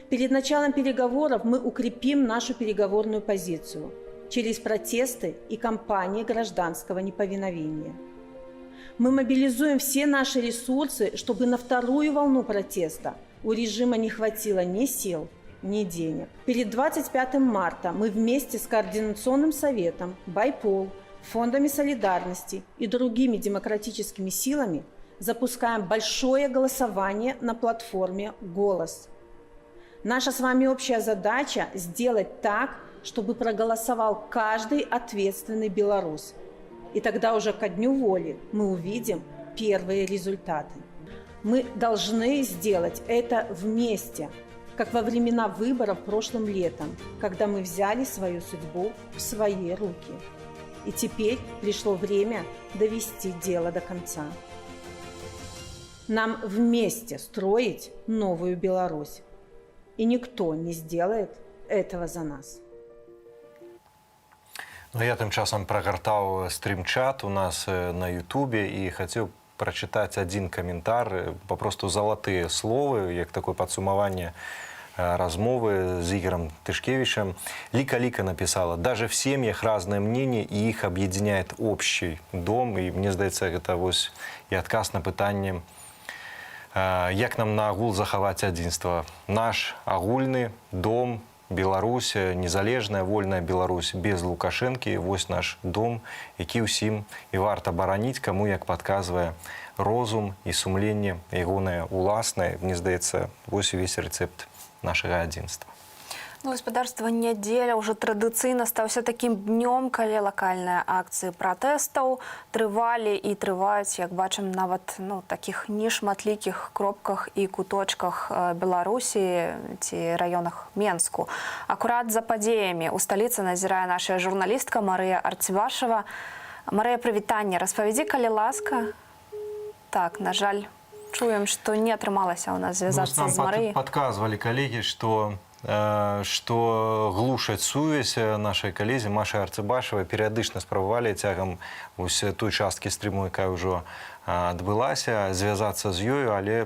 Перед началом переговоров мы укрепим нашу переговорную позицию через протесты и кампании гражданского неповиновения. Мы мобилизуем все наши ресурсы, чтобы на вторую волну протеста у режима не хватило ни сил, ни денег. Перед 25 марта мы вместе с Координационным советом, Байпол, фондами солидарности и другими демократическими силами запускаем большое голосование на платформе «Голос». Наша с вами общая задача – сделать так, чтобы проголосовал каждый ответственный белорус. И тогда уже ко Дню воли мы увидим первые результаты. Мы должны сделать это вместе, как во времена выборов прошлым летом, когда мы взяли свою судьбу в свои руки. И теперь пришло время довести дело до конца. Нам вместе строить новую Беларусь. И никто не сделает этого за нас. Ну, я тым часам прагартаў стрим-чат у нас на Ютубе і хацеў прачытаць адзін каментар, папросту залатыя словы, як такое падсумаванне размовы с Игорем Тышкевичем. Лика написала: даже в семьях разное мнение, и их объединяет общий дом. И мне здаецца, это вось и отказ на пытанне, як нам на агул захаваць адзінства. Наш агульны дом, Беларусь, незалежная, вольная Беларусь без Лукашэнкі, вось наш дом, які ўсім і варта бараніць, каму як падказвае розум і сумленне ягонае уласнае. Мне здаецца, вось увесь рэцэпт нашага адзінства. Ну, гаспадарства нядзеля ўжо традыцыйна стаўся такім днём, калі лакальныя акцыі пратэстаў трывалі і трываюць, як бачым, нават такіх нешматлікіх кропках і куточках Беларусі ці раёнах Менску. Акурат за падзеямі ў сталіцы назірае наша журналістка Марыя Арцівашева. Марыя, прывітанне, распавядзі, калі ласка. Так, на жаль, чуем, што не атрымалася ў нас звязацца з Марыяй. Подказывали коллеги, что глушаць сувязь нашай калезе Машай Арцыбашавай перыядычна спрабавалі цягам той часткі стрыму, якая ўжо адбылася, звязацца з ёю, але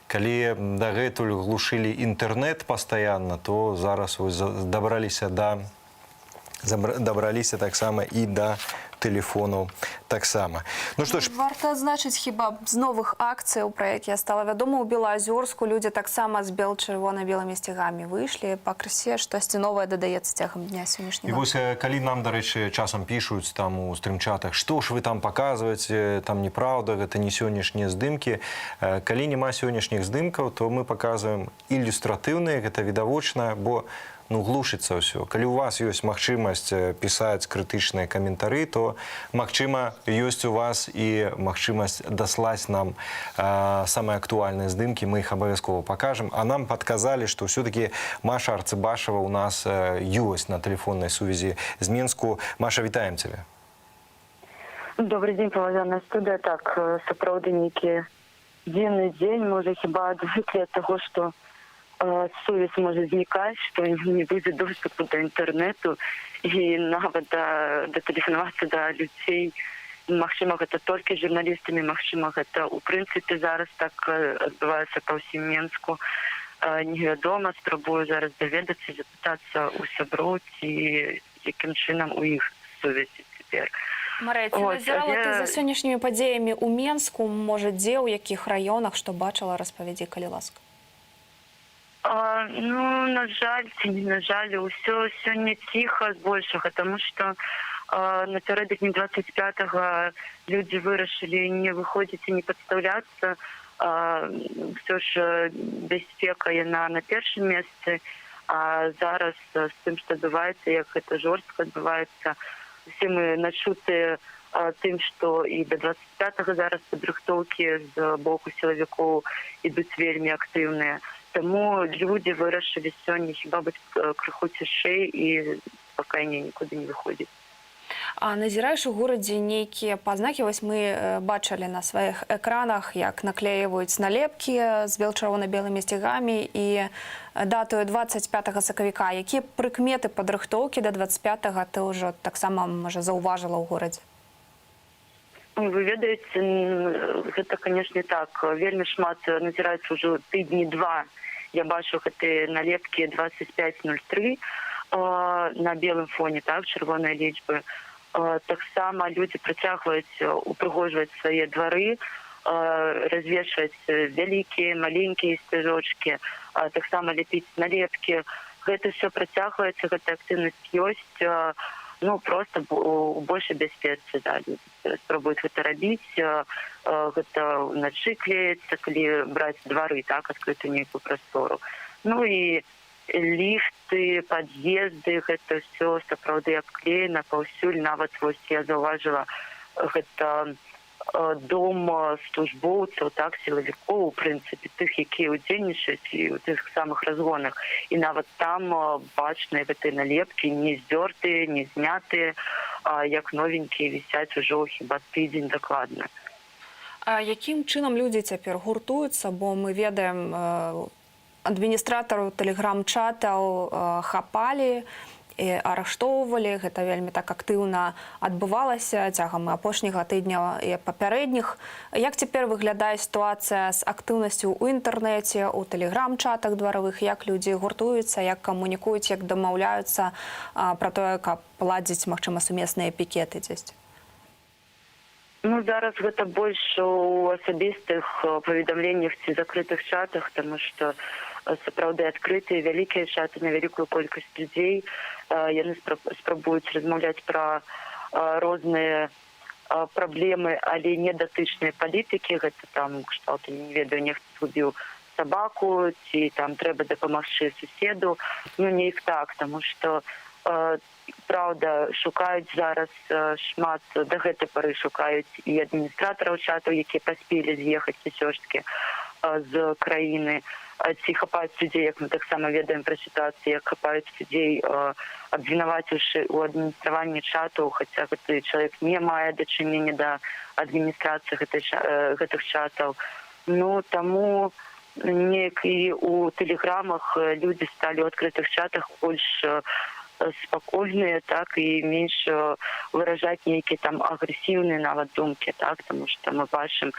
калі дагэтуль глушылі інтэрнэт пастаянна, то зараз дабраліся таксама і да тэлефонаў таксама. Ну што ж, варта адзначыць хіба з новых акцыяў, пра якія стала вядома, у Белаазёрску людзі таксама з чырвона-белымі сцягамі выйшлі, пакрысе штосьці новае дадаецца цягам дня сённяшняга. І вось калі нам, дарэчы, часам пішуць там у стрым-чатах, што ж вы там паказваеце, там неправда, гэта не сённяшнія здымкі. Калі няма сённяшніх здымкаў, то мы паказваем ілюстратыўныя, гэта відавочна, бо глушыцца ўсё. Калі у вас ёсць магчымасць пісаць крытычныя каментары, то, магчыма, ёсць у вас і магчымасць даслаць нам самыя актуальныя здымкі, мы іх абавязкова пакажам. А нам падказалі, што ўсё-такі Маша Арцыбашева у нас ёсць на тэлефоннай сувязі з Мінску. Маша, вітаем цябе. Добрый день, паважаная студыя. Так, сапраўды нейкі дзіўны дзень, можа хіба адвыклі ад таго, што сувязь можа знікаць, што не будзе доступу да інтэрнэту і нават датэлефанавацца да людзей. Магчыма, гэта толькі журналістамі, магчыма, гэта ў прынцыпе зараз так адбываецца па ўсім Мінску. Невядома, спрабую зараз даведацца, запытацца ў сяброў, ці якім чынам у іх сувязі цяпер. Марыя, ці назірала ты за сённяшнімі падзеямі ў Менску, можа, дзе, ў якіх раёнах, што бачыла, распавядзі, калі ласка? Ну, на жаль, ці не на жаль, усё сёння ціха збольшага, таму што напярэдадні 25-го людзі вырашылі не выходзіць і не падстаўляцца. Ўсё ж бяспека яна на першым месцы, а зараз з тым, што адбываецца, як гэта жорстка адбываецца, усе мы начутыя тым, што і да 25-го зараз падрыхтоўкі з боку сілавікоў ідуць вельмі актыўныя. Таму людзі вырашылі сёння хіба быць крыху цішэй і спакайней нікуды не выходзіць. А назіраеш у горадзе нейкія пазнакі? Вось мы бачылі на сваіх экранах, як наклеіваюць налепкі з чырвона-белымі сцягамі і датою 25 сакавіка. Якія прыкметы падрыхтоўкі да 25-го ты ўжо таксама, можа, заўважыла ў горадзе? Вы ведаеце, гэта, канешне, так. Вельмі шмат назіраецца ўжо тыдні-два. Я бачу гэтыя налепкі 2503 на белым фоне, так, чырвоныя лічбы. Таксама людзі працягваюць упрыгожваць свае двары, развешваць вялікія, маленькія сцяжочкі, таксама ляпіць налепкі. Гэта ўсё працягваецца, гэта актыўнасць ёсць, ну, проста у большай бяспецы, да, людзі спрабуюць гэта рабіць, гэта ўначы клеіцца, калі браць двары, так, адкрытую нейкую прастору. Ну і ліфты, пад'езды, гэта ўсё сапраўды абклеена паўсюль. Нават вось я заўважыла, гэта дом службоўцаў, так, сілавікоў, у прынцыпе, тых, якія ўдзельнічаюць і ў тых самых разгонах. І нават там бачныя гэтыя налепкі не здзёртыя, не знятыя, як новенькія вісяць ужо хіба тыдзень дакладна. А якім чынам людзі цяпер гуртуюцца? Бо мы ведаем, адміністратараў тэлеграм-чатаў хапалі, арыштоўвалі, гэта вельмі так актыўна адбывалася цягам апошняга тыдня і папярэдніх. Як цяпер выглядае сітуацыя з актыўнасцю ў інтэрнэце, у тэлеграм-чатах дваравых, як людзі гуртуюцца, як камунікуюць, як дамаўляюцца пра тое, каб ладзіць, магчыма, сумесныя пікеты дзесьці? Ну, зараз гэта больш у асабістых паведамленнях ці закрытых чатах, таму што сапраўды адкрытыя вялікія чаты на вялікую колькасць людзей. Яны спрабуюць размаўляць пра розныя праблемы, але не датычныя палітыкі. Гэта там, кшталту, не ведаю, нехта згубіў сабаку, ці там трэба дапамагчы суседу. Ну, не іх так, таму што праўда, шукаюць зараз шмат, да гэтай пары шукаюць і адміністратараў чатаў, якія паспелі з'ехаць усё ж такі з краіны. Ці хапаюць людзей, як мы таксама ведаем пра сітуацыю, як хапаюць людзей, абвінаваціўшы ў адміністраванні чатаў, хаця гэты чалавек не мае дачынення да адміністрацыі гэтых чатаў. Ну, таму неяк і ў тэлеграмах людзі сталі ў адкрытых чатах больш спакойныя, так, і менш выражаць нейкія там агрэсіўныя нават думкі, так, таму што мы бачым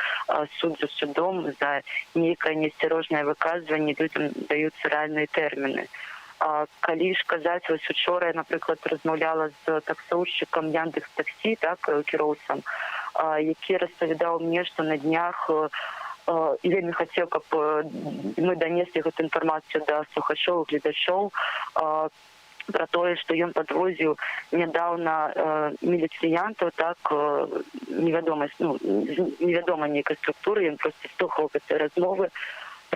суд за судом, за нейкае неасцярожнае выказванне людзям даюцца рэальныя тэрміны. Калі ж казаць, вось учора я, напрыклад, размаўляла з таксоўшчыкам Яндекс.Таксі, так, кіроўцам, які распавядаў мне, што на днях і вельмі хацеў, каб мы данеслі гэту інфармацыю да слухачоў, гледачоў, пра тое, што ён падвозіў нядаўна міліцыянтаў, так, невядомай нейкай структуры, ён проста слухаў гэтыя размовы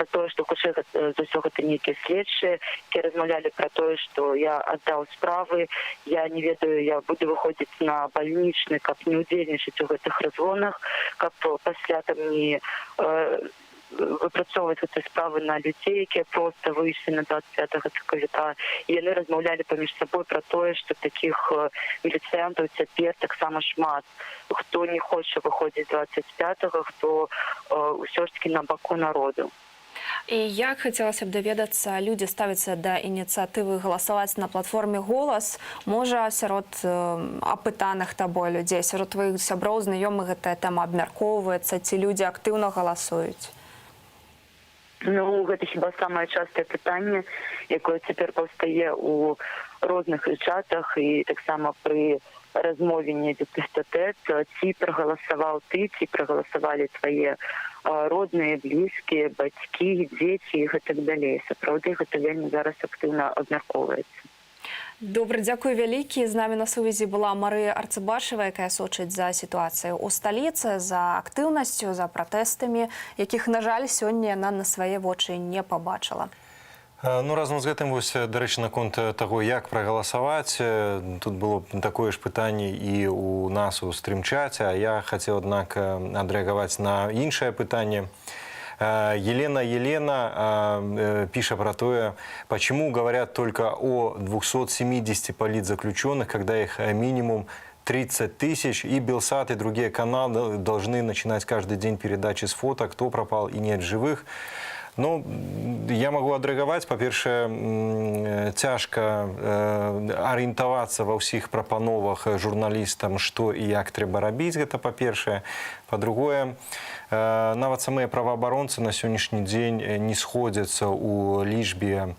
про то, что хутчэй за ўсё гэта нейкія следчыя, якія размаўлялі про тое, што я аддаў справы, я не ведаю, я буду выходзіць на бальнічны, каб не удзельнічаць у гэтых разгонах, каб пасля там не выпрацоўваць гэтыя справы на людзей, якія проста выйшлі на 25 сакавіка. І яны размаўлялі паміж сабой про тое, што такіх міліцыянтаў цяпер таксама шмат. Хто не хоча выходзіць 25-го, хто ўсё ж таки на баку народу. І як хацелася б даведацца, людзі ставяцца да ініцыятывы галасаваць на платформе «Голас». Можа, сярод апытаных табой людзей, сярод тваіх сяброў, знаёмых гэтая тэма абмяркоўваецца, ці людзі актыўна галасуюць? Ну, гэта хіба самае частае пытанне, якое цяпер паўстае ў розных чатах і таксама пры размове недзе тет-а-тет, ці прагаласаваў ты, ці прагаласавалі твае родныя, блізкія, бацькі, дзеці і гэтак далей. Сапраўды, гэта вельмі зараз актыўна абмяркоўваецца. Добра, дзякуй вялікі. З намі на сувязі была Марыя Арцыбашева, якая сочыць за сітуацыяй у сталіцы, за актыўнасцю, за пратэстамі, якіх, на жаль, сёння яна на свае вочы не пабачыла. Ну, разом з гэтым, вось, дарэчы, наконт таго, як прагаласаваць, тут было такое ж пытанне і ў нас у стрім-чаце, а я хацеў, аднак, адрэагаваць на іншае пытанне. Елена пишет про то, почему говорят только о 270 политзаключенных, когда их минимум 30 тысяч, и Белсат, и другие каналы должны начинать каждый день передачи с фото, кто пропал и нет живых. Ну, я могу адрэагаваць. Па-першае, цяжка арыентавацца ва ўсіх прапановах журналістам, што і як трэба рабіць, гэта па-першае. Па-другое, нават самыя праваабаронцы на сённяшні дзень не сходзяцца ў лічбе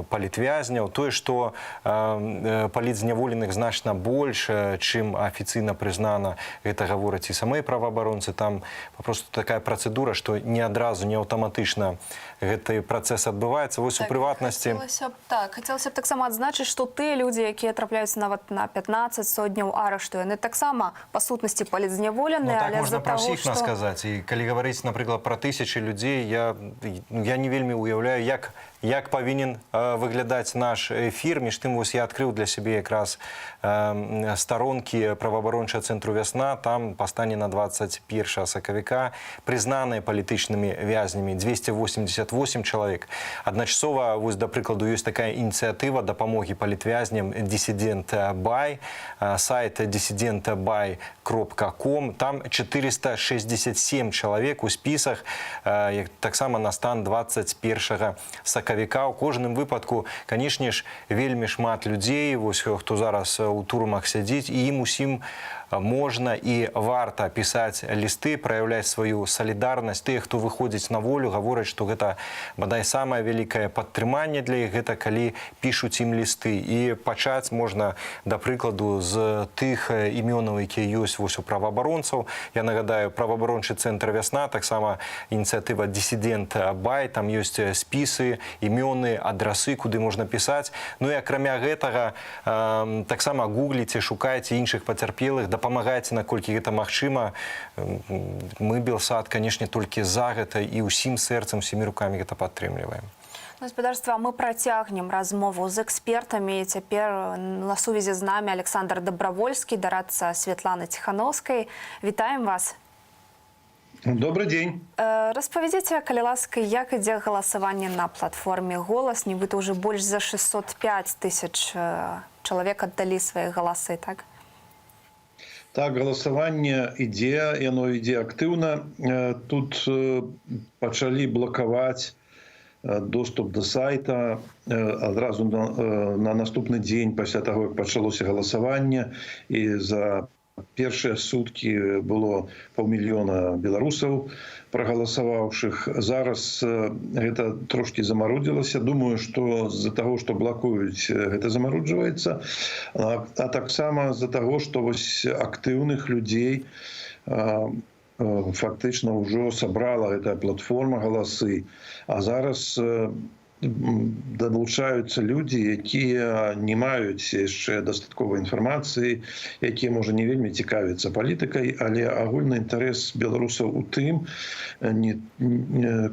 палітвязняў. Тое, што палітзняволеных значна больш, чым афіцыйна прызнана, гэта гавораць і самыя праваабаронцы. Там папросту такая працэдура, што не адразу, не аўтаматычна гэты працэс адбываецца. Вось у прыватнасці... Хацелася б таксама адзначыць, што тыя людзі, якія трапляюць нават на 15-100 дняў арышту, яны таксама, па сутнасці, палітзняволеныя, але можна пра ўсіх сказаць. І калі гаварыць, напрыклад, пра тысячы людзей, я не вельмі уяўляю, як павінен выглядаць наш эфір. Між тым, вось я адкрыў для сябе якраз старонкі праваабарончага цэнтру «Вясна». Там па стане на 21 сакавіка прызнаныя палітычнымі вязнямі 288 чалавек. Адначасова, вось, да прыкладу, ёсць такая ініцыятыва дапамогі палітвязням «Дисsident Buy», сайт dissidentbuy.com. Там 467 чалавек у спісах, таксама на стан 21 сакавіка. У кожным выпадку, канешне ж, вельмі шмат людзей, вось, хто зараз у турмах сядзіць, і ім усім можна і варта пісаць лісты, праяўляць сваю салідарнасць. Тыя, хто выходзіць на волю, гавораць, што гэта, бадай, самае вялікае падтрыманне для іх, гэта калі пішуць ім лісты. І пачаць можна, да прыкладу, з тых імёнаў, якія ёсць вось у праваабаронцаў. Я нагадаю, праваабарончы цэнтр «Вясна», таксама ініцыятыва «Dissident Buy», там ёсць спісы, імёны, адрасы, куды можна пісаць. Ну і акрамя гэтага, таксама гугліце, шукайце іншых пацярпелых, дапамагайце, наколькі гэта магчыма. Мы, Белсат, канешне, толькі за гэта і ўсім сэрцам, усімі рукамі гэта падтрымліваем. Гаспадарства, мы працягнем размову з экспертамі. Цяпер на сувязі з намі Александр Добравольскі, дарадца Святланы Ціхановскай. Вітаем вас. Добрый день. Распавядзіце, калі ласка, як ідзе галасаванне на платформе «Голас». Нібыта ўжо больш за 605 тысяч чалавек аддалі свае галасы, так? Так, галасаванне ідзе, яно ідзе актыўна. Тут пачалі блакаваць доступ до сайта адразу на наступны дзень пасля таго, як пачалося галасаванне, і за першыя суткі было 500 000 беларусаў прагаласаваўшых. Зараз гэта трошкі замарудзілася. Думаю, што з-за таго, што блакуюць, гэта замаруджваецца. А таксама з-за таго, што вось актыўных людзей фактычна ўжо сабрала гэтая платформа «Галасы». А зараз далучаюцца людзі, якія не маюць яшчэ дастатковай інфармацыі, якія, можа, не вельмі цікавяцца палітыкай, але агульны інтарэс беларусаў у тым,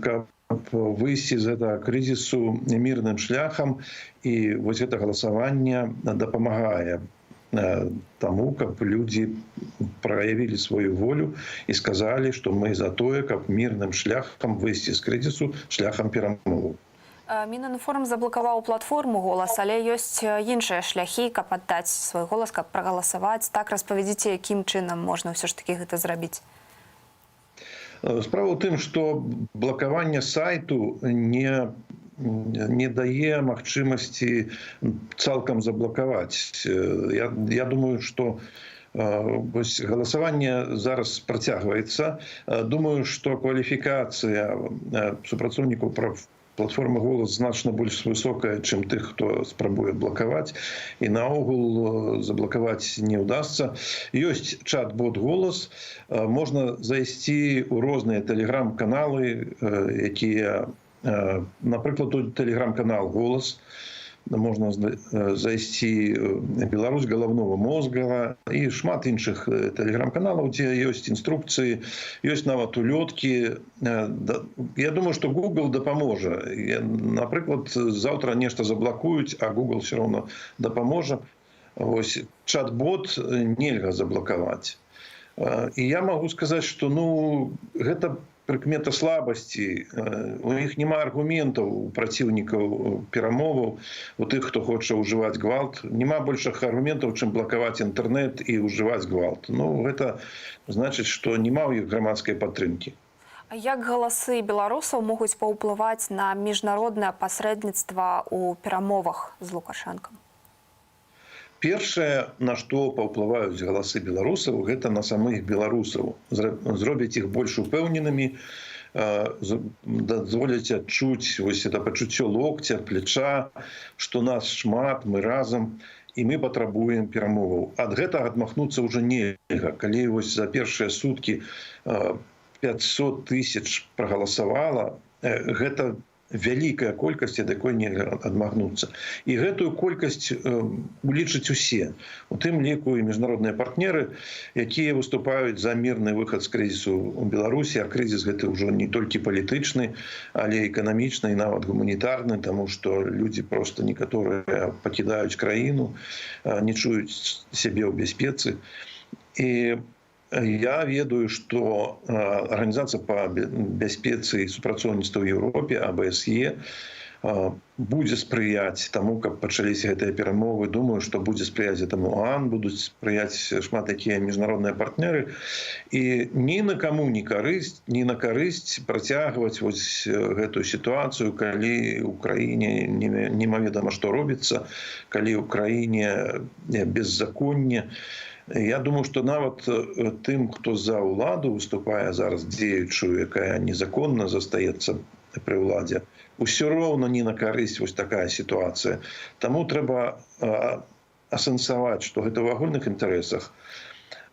каб выйсці з гэтага крызісу мірным шляхам, і вось гэта галасаванне дапамагае таму, каб людзі праявілі сваю волю і сказалі, што мы за тое, каб мірным шляхам выйсці з крызісу шляхам перамоваў. Мінінформ заблакаваў платформу «Голас», але ёсць іншыя шляхі, каб аддаць свой голас, каб прагаласаваць. Так, распавядзіце, якім чынам можна ўсё ж такі гэта зрабіць? Справа ў тым, што блакаванне сайту не дае магчымасці цалкам заблакаваць. Я думаю, што галасаванне зараз працягваецца. Думаю, што кваліфікацыя супрацоўнікаў платформы «Голас» значна больш высокая, чым тых, хто спрабуе блакаваць. І наогул заблакаваць не ўдасца. Ёсць чат-бот «Голас». Можна зайсці ў розныя тэлеграм-каналы, якія, напрыклад, у тэлеграм-канал «Голас». Можна зайсці «Беларусь галаўнога мозга» і шмат іншых тэлеграм-каналаў, дзе ёсць інструкцыі, ёсць нават улёткі. Я думаю, што Google дапаможа. Напрыклад, заўтра нешта заблакуюць, а Google все равно дапаможа. Вось чат-бот нельга заблакаваць. І я магу сказаць, што гэта прыкмета слабасці. У іх няма аргументаў у праціўнікаў перамоваў, у тых, хто хоча ўжываць гвалт. Няма большых аргументаў, чым блакаваць інтэрнэт і ўжываць гвалт. Гэта значыць, што няма ў іх грамадскай падтрымкі. А як галасы беларусаў могуць паўплываць на міжнароднае пасрэдніцтва ў перамовах з Лукашэнкам? Першае, на што паўплываюць галасы беларусаў, гэта на самых беларусаў. Зробяць іх больш упэўненымі, дазволяць адчуць вось это пачуццё локця, плеча, што нас шмат, мы разам, і мы патрабуем перамоваў. Ад гэтага адмахнуцца ўжо нельга. Калі вось за першыя суткі 500 тысяч прагаласавала, гэта вялікая колькасць, ад якой нельга адмахнуцца. І гэтую колькасць улічаць усе. У тым ліку і міжнародныя партнеры, якія выступаюць за мірны выхад з крызісу ў Беларусі, а крызіс гэты ўжо не толькі палітычны, але эканамічны і нават гуманітарны, таму што людзі проста некаторыя пакідаюць краіну, не чуюць сябе ў бяспецы. І я ведаю, што Арганізацыя па бяспецы і супрацоўніцтву ў Еўропе, АБСЕ, будзе спрыяць таму, каб пачаліся гэтыя перамовы. Думаю, што будзе спрыяць гэтаму ОАН, будуць спрыяць шмат якія міжнародныя партнеры. І ні на каму не карысць працягваць вось гэтую сітуацыю, калі ў краіне немаведама што робіцца, калі ў краіне беззаконне. Я думаю, што нават тым, хто за ўладу выступае зараз дзеючую, якая незаконна застаецца пры ўладзе, усё роўна не на карысць вось такая сітуацыя. Таму трэба асэнсаваць, што гэта ў агульных інтарэсах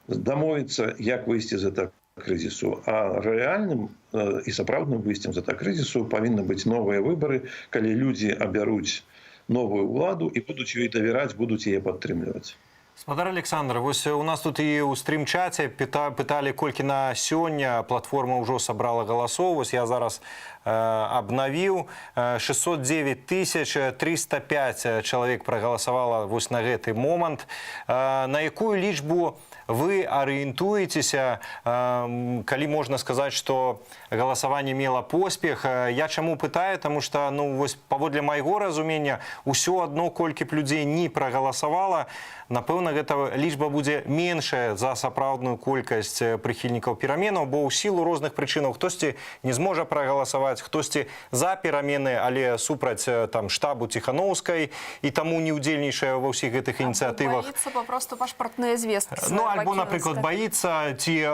дамовіцца, як выйсці з гэтага крызісу. А рэальным і сапраўдным выйсцем з гэтага крызісу павінны быць новыя выбары, калі людзі абяруць новую ўладу і будуць ёй давяраць, будуць яе падтрымліваць. Спадар Александр, вось у нас тут і ў стрім-чаце пыталі, колькі на сёння платформа ўжо сабрала галасоў. Вось я зараз абнавіў. 609 305 чалавек прагаласавала вось на гэты момант. На якую лічбу вы арыентуецеся, калі можна сказаць, што галасаванне мела поспех? Я чаму пытаю, таму што вось паводле майго разумення ўсё адно, колькі б людзей не прагаласавала, напэўна, гэта лічба будзе меншая за сапраўдную колькасць прыхільнікаў пераменаў, бо ў сілу розных прычынаў хтосьці не зможа прагаласаваць, хтосьці за перамены, але супраць штабу Ціхановскай і таму не ўдзельнічае ва ўсіх гэтых ініцыятывах. Боіцца папросту пашпартныя звесткі. Альбо, напрыклад, боіцца ці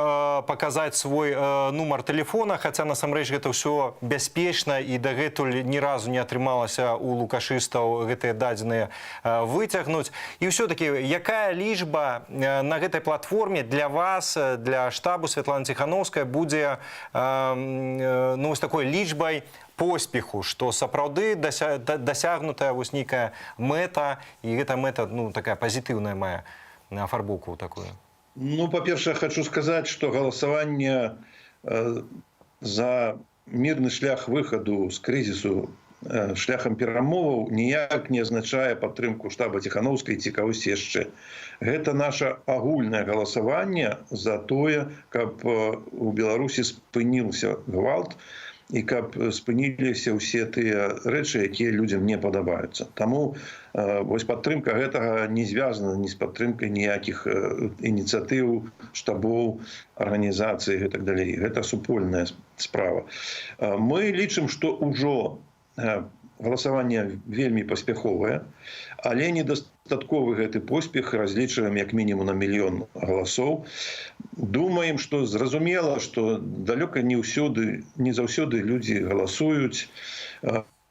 паказаць свой нумар тэлефона, хаця насамрэч гэта ўсё бяспечна і дагэтуль ні разу не атрымалася у лукашыстаў гэтыя дадзеныя выцягнуць. І ўсё-такі, якая лічба на гэтай платформе для вас, для штабу Святланы Ціхановскай будзе з такой лічбай поспеху, што сапраўды дасягнутая вось нейкая мэта, і гэта мэта такая пазітыўная мае афарбоўку такую? Па-першае, хочу сказаць, што галасаванне за мирны шлях выхаду з крызісу шляхам перамоваў ніяк не азначае падтрымку штаба Ціхановскай ці кагосьці яшчэ. Гэта наша агульнае галасаванне за тое, каб у Беларусі спыніўся гвалт і каб спыніліся ўсе тыя рэчы, якія людзям не падабаюцца. Таму вось падтрымка гэтага не звязана ні з падтрымкай ніякіх ініцыятыў, штабоў, арганізацый і так далей. Гэта супольная справа. Мы лічым, што ўжо галасаванне вельмі паспяховае, але недастатковы гэты поспех разлічваем як мінімум на 1 мільён галасоў. Думаем, што зразумела, што далёка не заўсёды людзі галасуюць.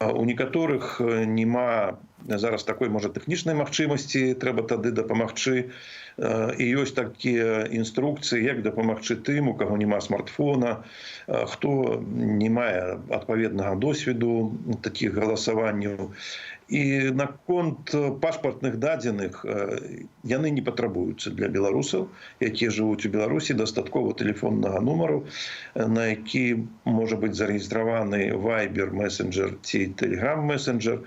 У некаторых няма зараз такой, можа, тэхнічнай магчымасці, трэба тады дапамагчы. І ёсць такія інструкцыі, як дапамагчы тым, у каго няма смартфона, хто не мае адпаведнага досведу такіх галасаванняў. І наконт пашпартных дадзеных яны не патрабуюцца для беларусаў, якія жывуць у Беларусі. Дастаткова тэлефоннага нумару, на які можа быць зарэгістраваны Viber месенджер ці Telegram месенджер.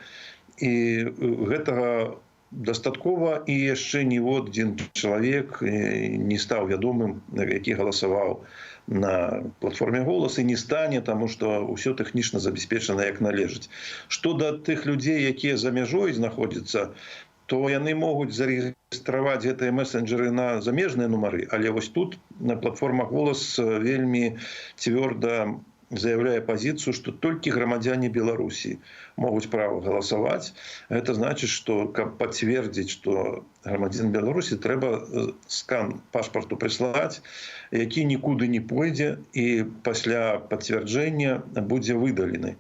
І гэтага дастаткова, і яшчэ ніводзін чалавек не стаў вядомым, які галасаваў на платформе «Голас», і не стане, таму што ўсё тэхнічна забяспечана як належыць. Што да тых людзей, якія за мяжой знаходзяцца, то яны могуць зарэгістраваць гэтыя месенджеры на замежныя нумары, але вось тут на платформа «Голас» вельмі цвёрда заявляе пазіцыю, што толькі грамадзяне Беларусі могуць права галасаваць. Гэта значыць, што каб пацвердзіць, што грамадзян Беларусі, трэба скан пашпарту прыслаць, які нікуды не пойдзе і пасля пацвярджэння будзе выдалены.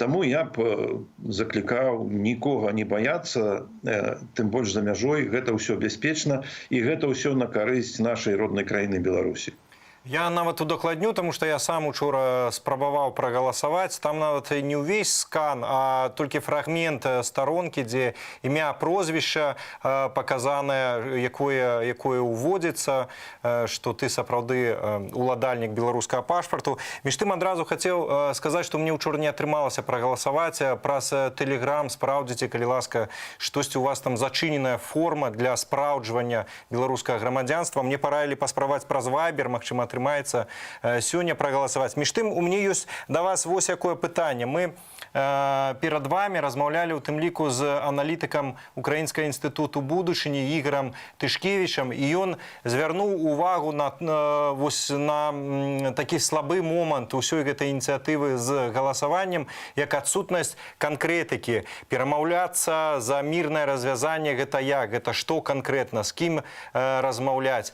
Таму я б заклікаў нікога не баяцца, тым больш за мяжой. Гэта ўсё бяспечна, і гэта ўсё на карысць нашай роднай краіны Беларусі. Я нават удакладню, тому што я сам учора спрабаваў прагаласаваць. Там нават не ўвесь скан, а толькі фрагмент старонкі, дзе імя, прозвішча паказанае, якое ўводзіцца, што ты сапраўды уладальнік беларускага пашпарту. Між тым адразу хацеў сказаць, што мне ўчора не атрымалася прагаласаваць праз Telegram. Спраўдзіце, калі ласка, штосьці у вас там зачыненая форма для спраўджвання беларускага грамадзянства. Мне параілі паспрабаваць праз Viber, магчыма, атрымаецца сёння прагаласаваць. Між тым, у мне ёсць да вас вось якое пытанне. Мы перад вами размаўлялі ў тым ліку з аналітыкам Украінскага інстытуту будучыні Ігорам Тышкевічам, і ён звярнуў увагу на такі слабы момант усёй гэтай ініцыятывы з галасаваннем, як адсутнасць канкрэтыкі. Перамаўляцца за мірнае развязанне — гэта як? Гэта што канкрэтна? З кім размаўляць?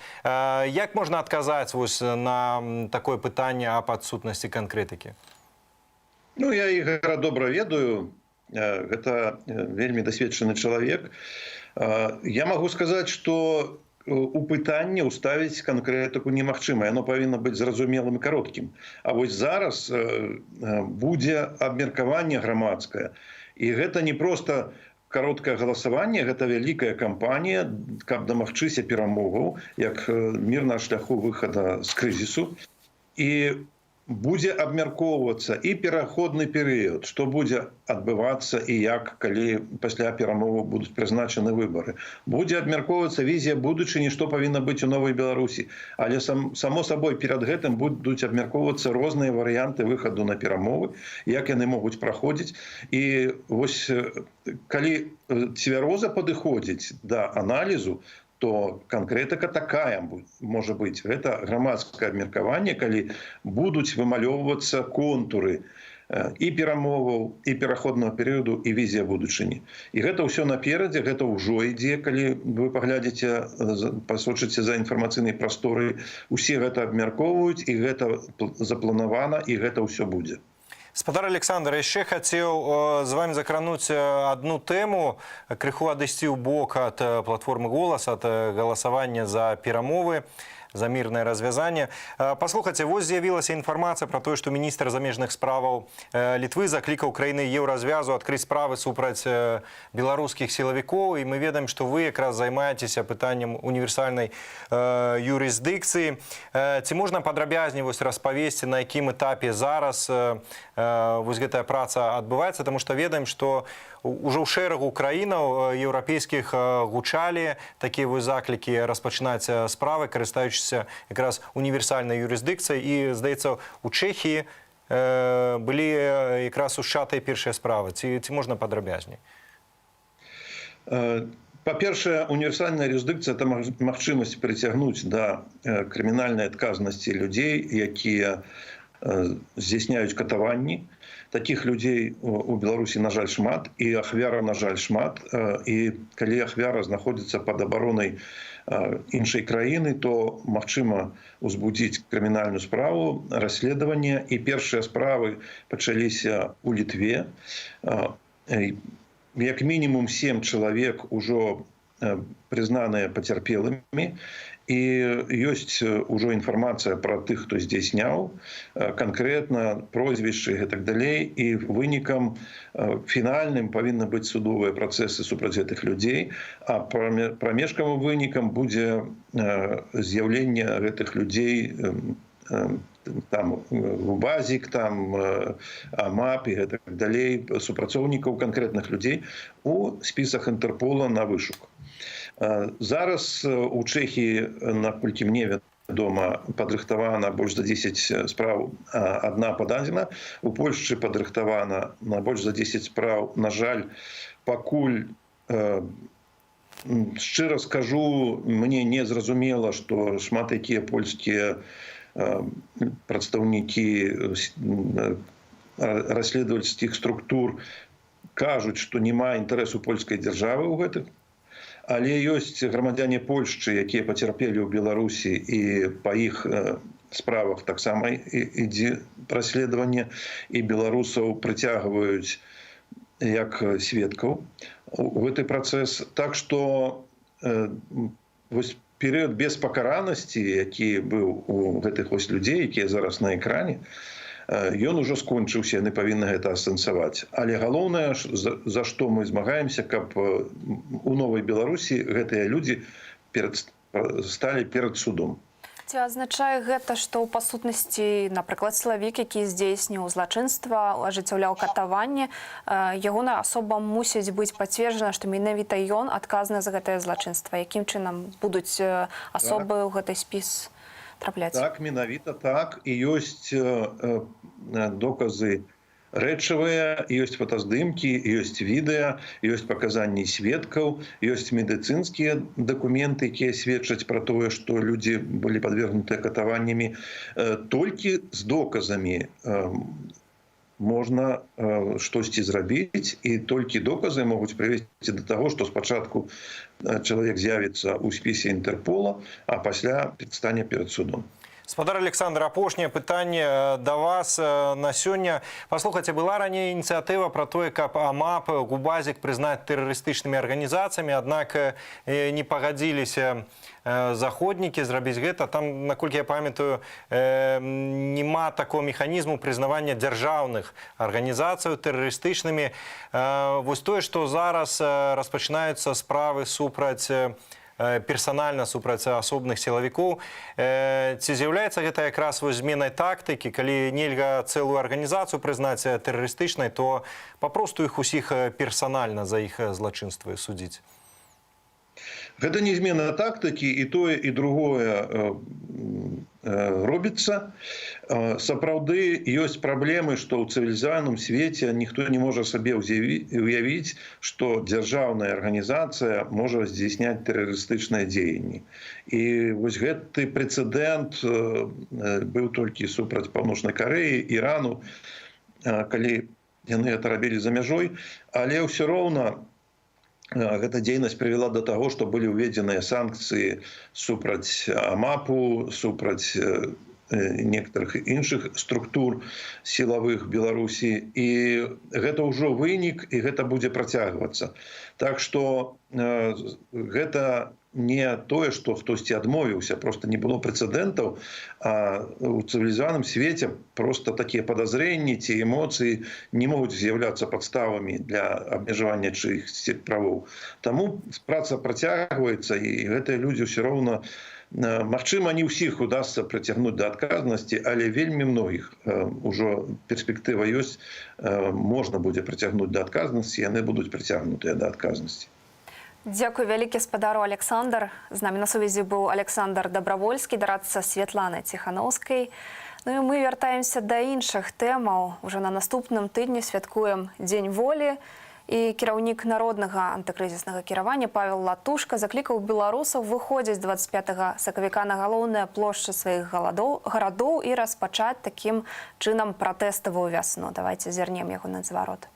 Як можна адказаць на такое пытанне аб адсутнасці канкрэтыкі? Ну, я Ігора добра ведаю. Гэта вельмі дасведчаны чалавек. Я магу сказаць, што у пытанне ўставіць канкрэтыку немагчыма. Яно павінна быць зразумелым і кароткім. А вось зараз будзе абмеркаванне грамадскае. І гэта не проста кароткае галасаванне, гэта вялікая кампанія, каб дамагчыся перамогаў, як мірнага шляху выхада з крызісу. І будзе абмяркоўвацца і пераходны перыяд, што будзе адбывацца і як, калі пасля перамоваў будуць прызначаны выбары. Будзе абмяркоўвацца візія будучыні, што павінна быць у Новай Беларусі. Але само сабой перад гэтым будуць абмяркоўвацца розныя варыянты выхаду на перамовы, як яны могуць праходзіць. І вось калі цвяроза падыходзіць да аналізу, то канкрэтыка такая можа быць. Гэта грамадскае абмеркаванне, калі будуць вымалёўвацца контуры і перамоваў, і пераходнага перыяду, і візія будучыні. І гэта ўсё наперадзе, гэта ўжо ідзе, калі вы паглядзіце, пасочыце за інфармацыйнай прасторай. Усе гэта абмяркоўваюць, і гэта запланавана, і гэта ўсё будзе. Спадар Александр, яшчэ хацеў з вами закрануць адну тэму, крыху адысці ў бок ад платформы «Голас», ад галасавання за перамовы. за мирное развязание. Послухайте, вот з'явилася информация про то, что министр замежных справаў Литвы закликал краіны Еўразвязу открыть справы супраць белорусских силовиков, и мы ведаем, что вы как раз займаетесь пытанием универсальной юрисдикции. Ці можна падрабязней распавесці, на якім этапе зараз гэтая праца адбываецца, потому что ведаем, что уже ў шэрагу краінаў еўрапейскіх гучалі такія заклікі распачынаць справы, карыстаючыся якраз універсальнай юрысдыкцыяй, і, здаецца, у Чэхіі былі якраз ушчатыя першыя справы. Ці можна падрабязней? Па-першае, універсальная юрысдыкцыя – это магчымасць прыцягнуць да крымінальнай адказнасці людзей, якія здзяйсняюць катаванні. Таких людей у Беларусі, на жаль, шмат, і ахвяраў, на жаль, шмат. І калі ахвяра знаходзіцца пад абаронай іншай краіны, то магчыма узбудзіць крымінальную справу, расследаванне. І першыя справы пачаліся у Літве. Як мінімум 7 чалавек ужо прызнаныя пацярпелымі. І ёсць ужо інфармацыя пра тых, хто здзяйсняў, канкрэтна прозвішчы і так далей. І вынікам фінальным павінны быць судовыя працэсы супраць гэтых людзей, а прамежкавым вынікам будзе з'яўленне гэтых людзей там УБАЗік, там АМАП і так далей, супрацоўнікаў канкрэтных людзей у спісах Інтэрпола на вышук. Зараз у Чэхіі, наколькі мне вядома, падрыхтавана больш за 10 справ, адна пададзена. У Польшчы падрыхтавана на больш за 10 справ. На жаль, пакуль, шчыра скажу, мне не зразумела, што шмат якія польскія прадстаўнікі расследавальскіх структур кажуць, што няма інтарэсу польскай дзяржавы ў гэтых. Але ёсць грамадзяне Польшчы, якія пацярпелі ў Беларусі, і па іх справах таксама ідзе расследаванне, і беларусаў прыцягваюць як сведкаў у гэты працэс. Так што перыяд беспакаранасці, які быў у гэтых людзей, якія зараз на экране, ён ужо скончыўся, яны павінны гэта асэнсаваць. Але галоўнае, за што мы змагаемся, каб у новай Беларусі гэтыя людзі сталі перад судом. Ці азначае гэта, што па сутнасці, напрыклад, сілавік, які здзейсніў злачынства, ажыццяўляў катаванне, ягоная асоба мусіць быць пацверджана, што менавіта ён адказны за гэтае злачынства. Якім чынам будуць асобы ў гэты спіс трапляць? Так, менавіта так. І ёсць доказы рэчавыя, ёсць фотаздымкі, ёсць відэа, ёсць паказанні сведкаў, ёсць медыцынскія дакументы, якія сведчаць пра тое, што людзі былі падвергнутыя катаваннямі. Толькі з доказамі можна штосьці зрабіць, і толькі доказы могуць прывесці да таго, што спачатку чалавек з'явіцца ў спісе Інтэрпола, а пасля стане перад судом. Спадар Александр, апошняе пытанне да вас на сёння. Паслухайце, была раней ініцыятыва пра тое, каб АМАП, УБАЗік прызнаць тэрарыстычнымі арганізацыямі, аднак не пагадзіліся заходнікі зрабіць гэта. Там, наколькі я памятаю, няма такого механізму прызнавання дзяржаўных арганізацый тэрарыстычнымі. Вось тое, што зараз распачынаюцца справы супраць персанальна супраць асобных сілавікоў. Ці з'яўляецца гэта якраз зменай тактыкі, калі нельга цэлую арганізацыю прызнаць тэрарыстычнай, то папросту іх усіх персанальна за іх злачынствы судзіць? Гэта не змена тактыкі, і тое, і другое робіцца. Сапраўды ёсць праблемы, што ў цывілізаваным свеце ніхто не можа сабе уявіць, што дзяржаўная арганізацыя можа здзейсняць тэрарыстычныя дзеянні. І вось гэты прэцэдэнт быў толькі супраць Паўночнай Карэі, Ірану, калі яны гэта рабілі за мяжой, але ўсё роўна гэта дзейнасць прывяла да таго, што былі ўведзеныя санкцыі супраць АМАПу, супраць некоторых іншых структур сілавых Беларусі. І гэта ўжо вынік, і гэта будзе працягвацца. Так што гэта не тое, што хтосьці адмовіўся, просто не было прэцэдэнтаў, а у цывілізаваным свеце просто такія падазрэнні ці эмоцыі не могуць з'яўляцца падставамі для абмежавання чыихсьці правоў. Таму праца працягваецца, і гэтыя людзі ўсё роўна, магчыма, не ўсіх удасца прыцягнуць да адказнасці, але вельмі многіх ужо перспектыва ёсць, можна будзе прыцягнуць да адказнасці, яны будуць прыцягнутыя да адказнасці. Дзякуй вялікі спадару Александр. З намі на сувязі быў Александр Дабравольскі, дарадца Святланы Ціханаўскай. Ну і мы вяртаемся да іншых тэмаў. Уже на наступным тыдні святкуем Дзень волі. І кіраўнік народнага антыкрызіснага кіравання Павел Латушка заклікаў беларусаў выходзіць 25 сакавіка на галоўныя плошчы сваіх гарадоў і распачаць такім чынам пратэставую вясну. Давайте зірнем яго на зварот.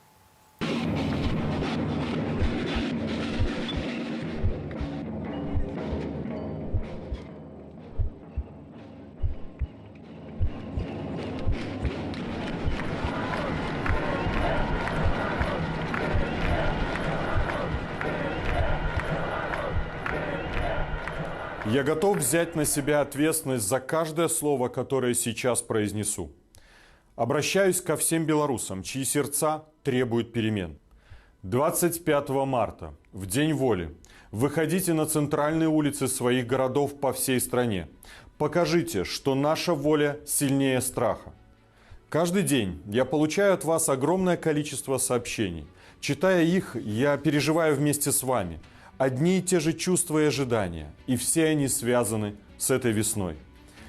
Я готов взять на себя ответственность за каждое слово, которое сейчас произнесу. Обращаюсь ко всем белорусам, чьи сердца требуют перемен. 25 марта, в День воли, выходите на центральные улицы своих городов по всей стране. Покажите, что наша воля сильнее страха. Каждый день я получаю от вас огромное количество сообщений. Читая их, я переживаю вместе с вами. Одни и те же чувства и ожидания, и все они связаны с этой весной.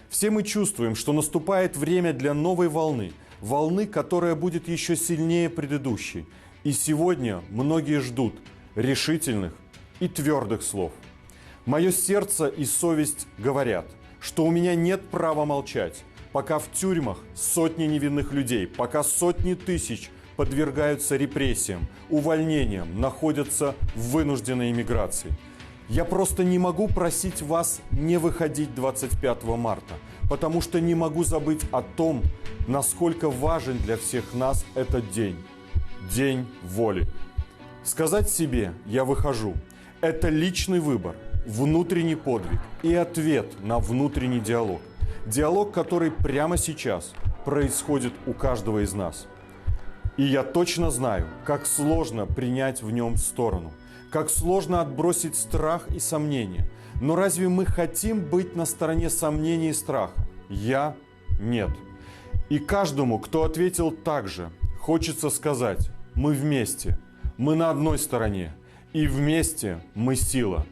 Все мы чувствуем, что наступает время для новой волны, волны, которая будет еще сильнее предыдущей. И сегодня многие ждут решительных и твердых слов. Мое сердце и совесть говорят, что у меня нет права молчать, пока в тюрьмах сотни невинных людей, пока сотни тысяч подвергаются репрессиям, увольнениям, находятся в вынужденной эмиграции. Я просто не могу просить вас не выходить 25 марта, потому что не могу забыть о том, насколько важен для всех нас этот день. День воли. Сказать себе «я выхожу» – это личный выбор, внутренний подвиг и ответ на внутренний диалог. Диалог, который прямо сейчас происходит у каждого из нас. И я точно знаю, как сложно принять в нем сторону, как сложно отбросить страх и сомнения. Но разве мы хотим быть на стороне сомнений и страха? Я – нет. И каждому, кто ответил так же, хочется сказать: мы вместе, мы на одной стороне, и вместе мы сила.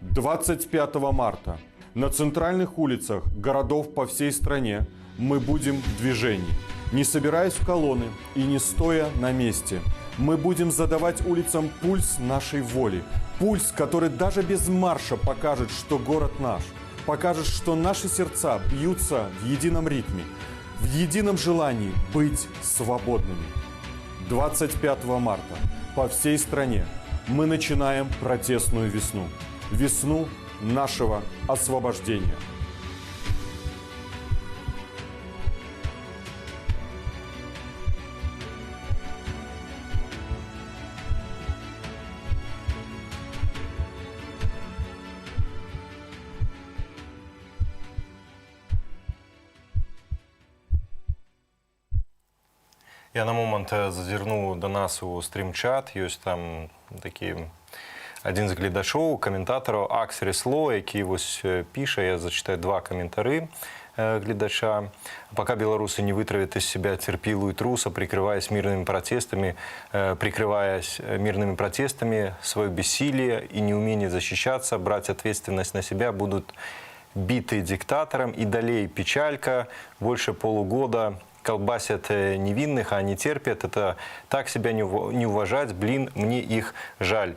25 марта на центральных улицах городов по всей стране мы будем в движении. Не собираясь в колонны и не стоя на месте, мы будем задавать улицам пульс нашей воли. Пульс, который даже без марша покажет, что город наш. Покажет, что наши сердца бьются в едином ритме, в едином желании быть свободными. 25 марта по всей стране мы начинаем протестную весну. Весну нашего освобождения. Я на момент зазірнуў до нас у стрім-чат, ёсць там такі адзін з гледачоў, каментатараў Аксерис Ло, які вось піша, я зачитаю два каментары гледача. Пока белорусы не вытравят из себя терпилу и труса, прикрываясь мирными протестами свое бессилие и неумение защищаться, брать ответственность на себя, будут биты диктатором, и далее печалька, больше полугода колбасят невинных, а они терпят. Это так себя не уважать, блин, мне их жаль.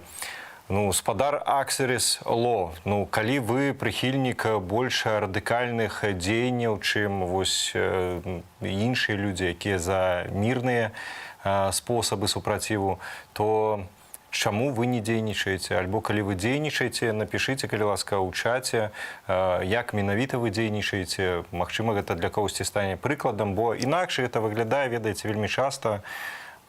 Ну, спадар Аксерис Ло, ну, калі вы прыхільнік больш радыкальных дзеянняў, чым вось іншыя людзі, якія за мірныя спосабы супраціву, то чаму вы не дзейнічаеце, альбо калі вы дзейнічаеце, напішыце, калі ласка, ў чаце, як менавіта вы дзейнічаеце. Магчыма, гэта для кагосьці стане прыкладам, бо інакш гэта выглядае, ведаеце, вельмі часта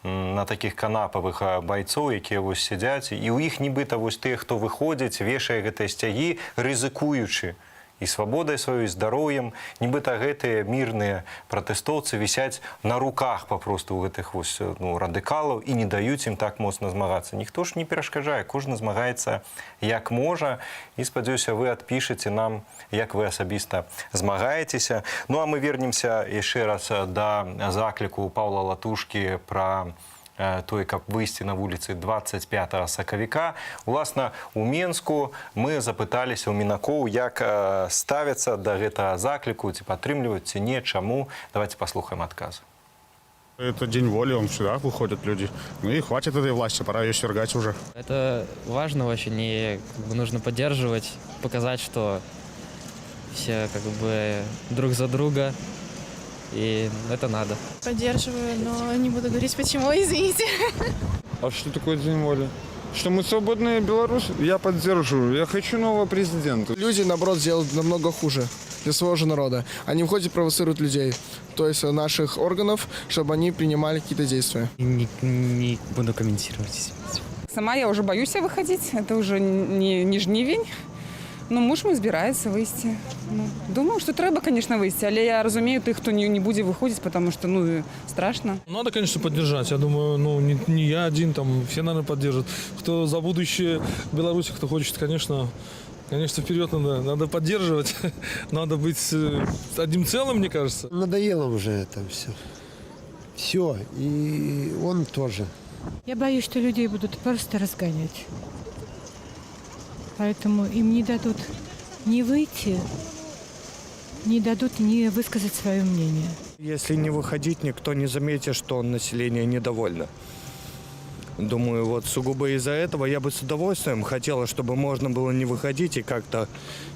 на такіх канапавых байцоў, якія вось сядзяць, і ў іх нібыта вось тыя, хто выходзіць, вешае гэтыя сцягі, рызыкуючы і свабодай сваёй, і здароўем. Нібыта гэтыя мірныя пратэстоўцы вісяць на руках папросту ў гэтых вось, радыкалаў і не даюць ім так моцна змагацца. Ніхто ж не перашкаджае, кожны змагаецца як можа. І спадзяюся, вы адпішаце нам, як вы асабіста змагаецеся. Ну а мы вернемся яшчэ раз да закліку Паўла Латушкі пра той, каб выйсці на вуліцы 25 сакавіка. Уласна, у Менску мы запыталіся ў мінакоў, як ставяцца да гэтага закліку, ці падтрымліваюць, ці не, чаму. Давайте паслухаем адказ. Это день воли, он сюда выходят люди. Ну и хватит этой власти, пора ее свергать уже. Это важно очень, и нужно поддерживать, показать, что все как бы друг за друга. И это надо. Поддерживаю, но не буду говорить почему, извините. А что такое день воли? Что мы свободные белорусы? Я поддерживаю. Я хочу нового президента. Люди, наоборот, делают намного хуже для своего же народа. Они входят, провоцируют людей, то есть наших органов, чтобы они принимали какие-то действия. Не буду комментировать. Сама я уже боюсь выходить. Это уже не жнивень. Ну, муж мой збирається вийти. Ну, думаю, що треба, звісно, вийти, але я розумію тих, хто не буде виходити, тому що, страшно. Надо, конечно, поддержать. Я думаю, не я один, там, все, наверное, поддержат. Кто за будущее Беларуси, кто хочет, конечно, вперед надо поддерживать. Надо быть одним целым, мне кажется. Надоело уже это все. Все, и он тоже. Я боюсь, что людей будут просто разгонять. Поэтому им не дадут ни выйти, не дадут ни высказать свое мнение. Если не выходить, никто не заметит, что население недовольно. Думаю, вот сугубо из-за этого я бы с удовольствием хотела, чтобы можно было не выходить и как-то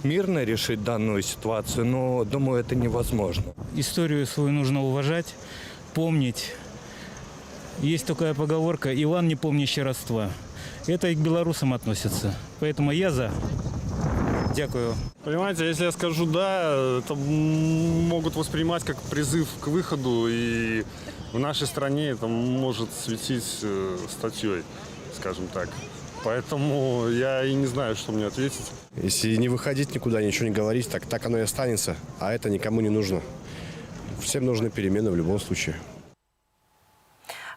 мирно решить данную ситуацию, но думаю, это невозможно. Историю свою нужно уважать, помнить. Есть такая поговорка «Иван, не помнящий родства». Это и к белорусам относится. Поэтому я за. Дякую. Понимаете, если я скажу «да», это могут воспринимать как призыв к выходу, и в нашей стране это может светить статьей, скажем так. Поэтому я и не знаю, что мне ответить. Если не выходить никуда, ничего не говорить, так оно и останется, а это никому не нужно. Всем нужны перемены в любом случае.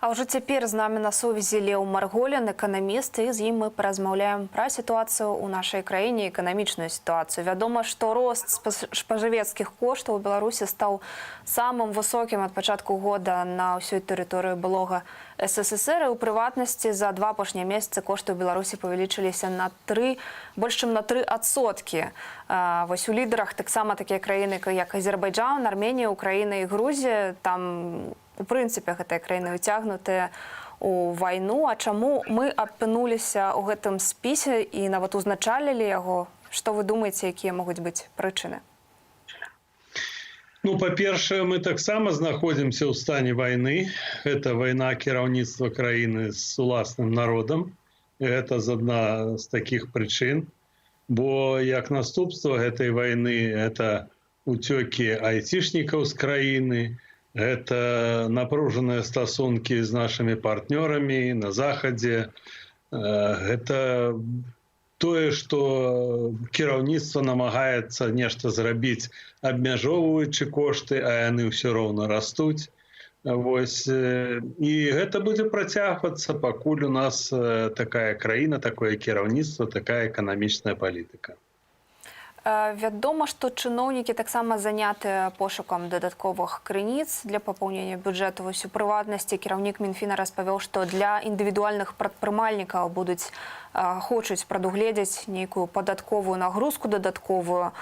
А ўжо цяпер з намі на сувязі Леў Марголін, эканаміст, і з ім мы паразмаўляем пра сітуацыю ў нашай краіне, эканамічную сітуацыю. Вядома, што рост спажывецкіх коштаў у Беларусі стаў самым высокім ад пачатку года на ўсёй тэрыторыі былога СССР. І ў прыватнасці за 2 апошнія месяцы кошты ў Беларусі павялічыліся на больш чым на 3%. Вось у лідарах таксама такія краіны, як Азербайджан, Арменія, Украіна і Грузія. Там у прынцыпе гэтыя краіны ўцягнутыя у вайну. А чаму мы апынуліся ў гэтым спісе і нават узначалілі яго? Што вы думаеце, якія могуць быць прычыны? Ну, па-першае, мы таксама знаходзімся ў стане вайны. Гэта вайна кіраўніцтва краіны з уласным народам. Гэта адна з такіх прычын. Бо як наступства гэтай вайны гэта уцёкі айцішнікаў з краіны, это напружаныя стасункі з нашымі партнёрамі на захадзе. Гэта тое, што кіраўніцтва намагаецца нешта зрабіць, абмяжоўваючы кошты, а яны ўсё роўна растуць. Вось. І гэта будзе працягвацца, пакуль у нас такая краіна, такое кіраўніцтва, такая эканамічная палітыка. Вядома, што чыноўнікі таксама занятыя пошукам дадатковых крыніц для папаўнення бюджэту. Вось у прыватнасці кіраўнік Мінфіна распавёў, што для індывідуальных прадпрымальнікаў хочуць прадугледзець нейкую падатковую нагрузку дадатковую.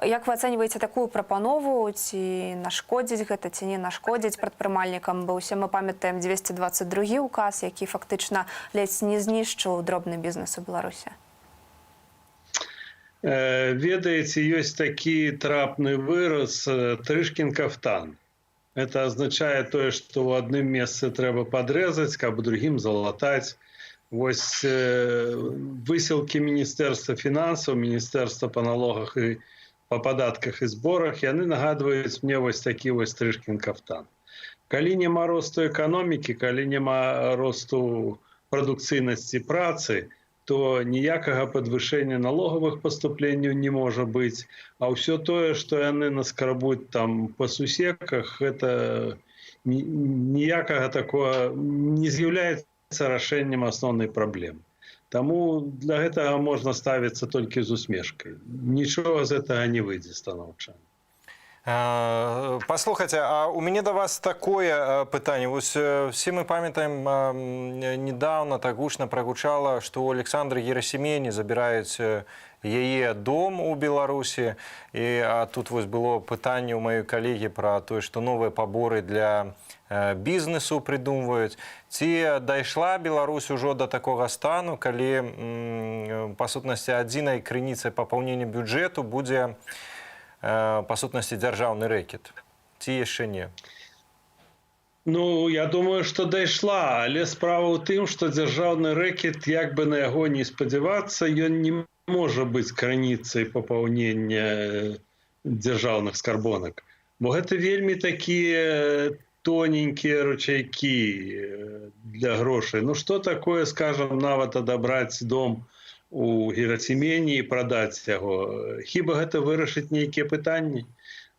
Як вы ацэньваеце такую прапанову? Ці нашкодзіць гэта, ці не нашкодзіць прадпрымальнікам? Бо ўсе мы памятаем 222 указ, які фактычна ледзь не знішчыў дробны бізнес у Беларусі. Ведаеце, ёсць такі трапны выраз «трышкін кафтан». Это азначае тое, што ў адным месцы трэба падрэзаць, каб у другім залатаць. Вось высілкі міністэрства фінансаў, міністэрства па налогах і па падатках і зборах, яны нагадваюць мне вось такі вось Стрыжкін кафтан. Калі няма росту эканомікі, калі няма росту прадукцыйнасці працы, то ніякага падвышэння налогавых паступленняў не можа быць. А ўсё тое, што яны наскрабуць там па сусеках, гэта ніякага такого не з'яўляецца рашэннем асноўнай праблемы. Таму для гэтага можна ставіцца толькі з усмешкай. Нічога з гэтага не выйдзе станоўча. Послухайте, а у меня до вас такое питание. Все мы памятаем, недавно так гучно прогучало, что у Александры Герасимени забирают яе дом у Беларуси. А тут было питание у моей коллеги про то, что новые поборы для бізнесу придумывают. Ці дайшла Беларусь уже до такого стану, калі, по сутнасці, адзінай крыніцай папаўнення бюджэту будзе па сутнасці дзяржаўны рэкет. Ці яшчэ не? Ну, я думаю, што дайшла, але справа ў тым, што дзяржаўны рэкет, як бы на яго не спадзявацца, ён не можа быць крыніцай папаўнення дзяржаўных скарбонак. Бо гэта вельмі такія тоненькія ручайкі для грошай. Ну, што такое, скажам, нават адабраць дом у Герасимені і прадаць яго? Хіба гэта вырашыць нейкія пытанні?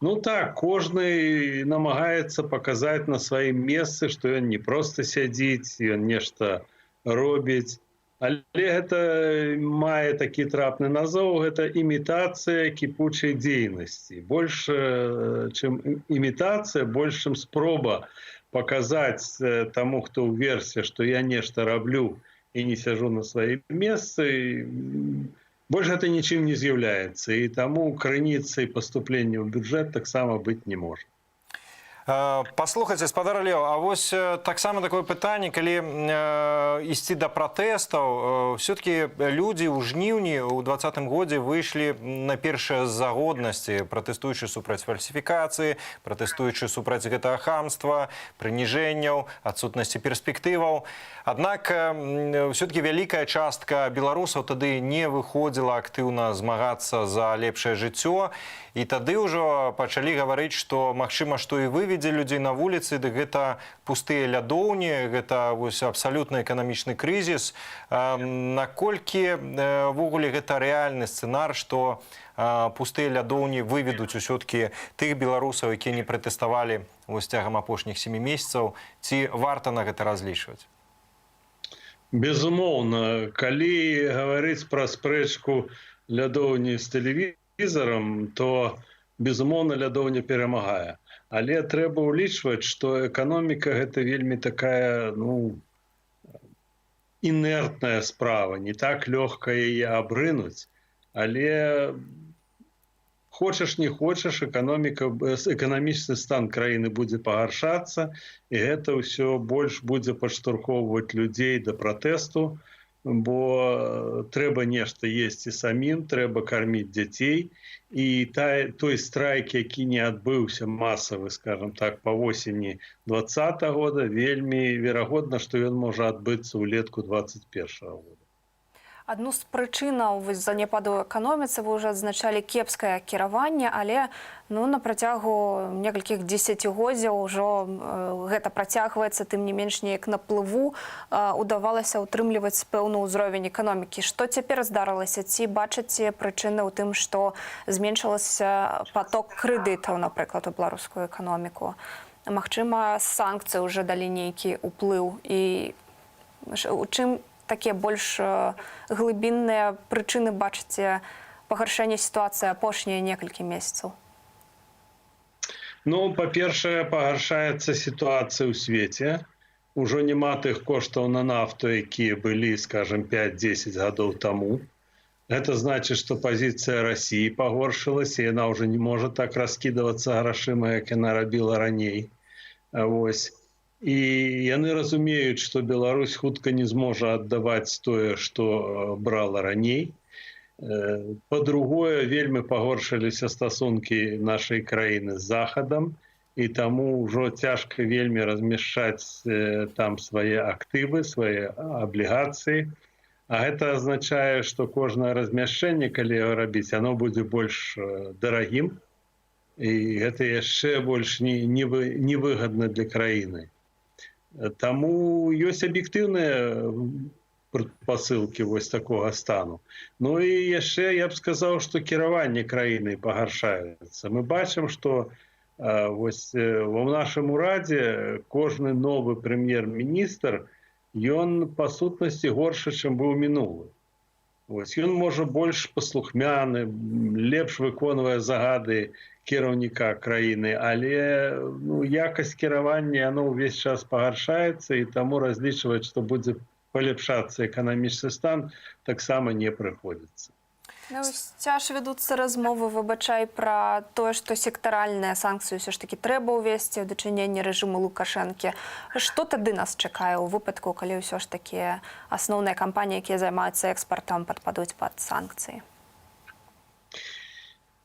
Ну так, кожны намагаецца паказаць на сваім месцы, што ён не проста сядзіць, ён нешта робіць. Але гэта мае такі трапны назоў, гэта імітацыя кіпучай дзейнасці. Больш, чым імітацыя, больш, чым спроба паказаць таму, хто ўверсе, што я нешта раблю, і не сяжу на сваім месцы, больш гэта нічым не з'яўляецца. І таму крыніцай паступлення ў бюджэт таксама быць не можа. Паслухайце, спадар Леў, а вось таксама такое пытанне, калі ісці да пратэстаў, все-таки людзі ў жніўні ў 2020 годзе выйшлі на першыя за годнасці, пратэстуючы супраць фальсіфікацыі, пратэстуючы супраць гэтага хамства, прыніжэнняў, адсутнасці перспектываў. Аднак все-таки вялікая частка беларусаў тады не выходзіла актыўна змагацца за лепшае жыццё, і тады ўжо пачалі гаварыць, што магчыма, што і выведзе людзей на вуліцы, дык гэта пустыя лядоўні, гэта абсалютны эканамічны крызіс. Наколькі ввогуле гэта рэальны сцэнар, што пустыя лядоўні выведуць усё-таки тых беларусаў, якія не пратэставалі цягам апошніх 7 месяцаў, ці варта на гэта разлічваць? Безумоўна, калі гаварыць пра спрэчку лядоўні з тэлевізарам, то, безумоўна, лядоўня перамагае. Але трэба ўлічваць, што эканоміка – гэта вельмі такая, інертная справа. Не так лёгка яе абрынуць. Але хочаш, не хочаш, эканамічны стан краіны будзе пагаршацца, і гэта ўсё больш будзе падштурхоўваць людзей да пратэсту, бо трэба нешта есці самім, трэба карміць дзяцей. І той страйк, які не адбыўся масавы, скажам так, па восені 2020 года, вельмі верагодна, што ён можа адбыцца ўлетку 2021 года. Адну з прычынаў заняпаду эканоміцы вы ўжо адзначалі кепскае кіраванне, але на працягу некалькіх дзесяцігоддзяў ўжо гэта працягваецца, тым не менш неяк на плыву удавалася ўтрымліваць пэўны ўзровень эканомікі. Што цяпер здарылася? Ці бачыце прычыны ў тым, што зменшылася поток крэдытаў, напрыклад, у беларускую эканоміку? Магчыма, санкцыі ўжо далі нейкі ўплыў? І у чым такія больш глыбінныя прычыны бачыце пагаршэння сітуацыі апошнія некалькі месяцаў? Ну, па-першае, пагаршаецца сітуацыя ў свеце. Ужо няма тых коштаў на нафту, якія былі, скажем, 5-10 гадоў таму. Гэта значыць, што пазіцыя Расіі пагоршылася, яна ўжо не можа так раскідавацца грашыма, як яна рабіла раней. Вось. І яны разумеюць, што Беларусь хутка не зможа аддаваць тое, што брала раней. Па-другое, вельмі пагоршыліся стасункі нашай краіны з Захадам, і таму ўжо цяжка вельмі размяшчаць там свае актывы, свае аблігацыі. А гэта азначае, што кожнае размяшчэнне, калі яго рабіць, оно будзе больш дарагім, і гэта яшчэ больш невыгадна для краіны. Таму ёсць аб'ектыўныя прадпасылкі вось такога стану. Ну і яшчэ я б сказаў, што кіраванне краінай пагаршаецца. Мы бачым, што вось у нашым урадзе кожны новы прэм'ер-міністр, ён па сутнасці горшы, чым быў мінулы. Вось ён можа больш паслухмяны, лепш выконвае загады кіраўніка краіны, але якасць кіравання яно ўвесь час пагаршаецца, і таму разлічваць, што будзе палепшацца эканамічны стан, таксама не прыходзіцца. Цяж вядуцца размовы, выбачай, пра тое, што сектаральныя санкцыі ўсё ж такі трэба ўвесці ў дачыненні рэжыму Лукашэнкі. Што тады нас чакае ў выпадку, калі ўсё ж такі асноўныя кампаніі, якія займаюцца экспартам, падпадуць пад санкцыі?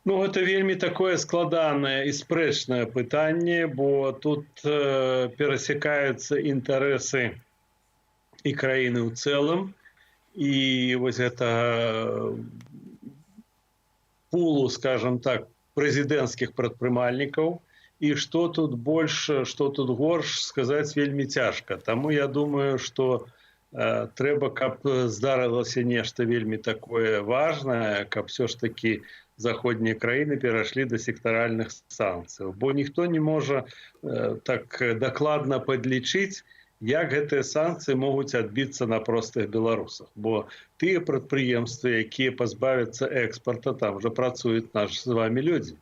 Ну, гэта вельмі такое складанае і спрэчнае пытанне, бо тут перасякаюцца інтарэсы і краіны ў цэлым, і вось гэта пулу, скажем так, прэзідэнцкіх прадпрымальнікаў, і што тут больш, што тут горш, сказаць вельмі цяжка. Таму я думаю, што трэба, каб здарылася нешта вельмі такое важнае, каб все ж такі заходнія краіны перайшлі да сектаральных санкцыяў. Бо ніхто не можа так дакладна падлічыць, як гэтыя санкцыі могуць адбіцца на простых беларусах. Бо тыя прадпрыемствы, якія пазбавяцца экспарта, там жа працуюць нашы з вамі людзі.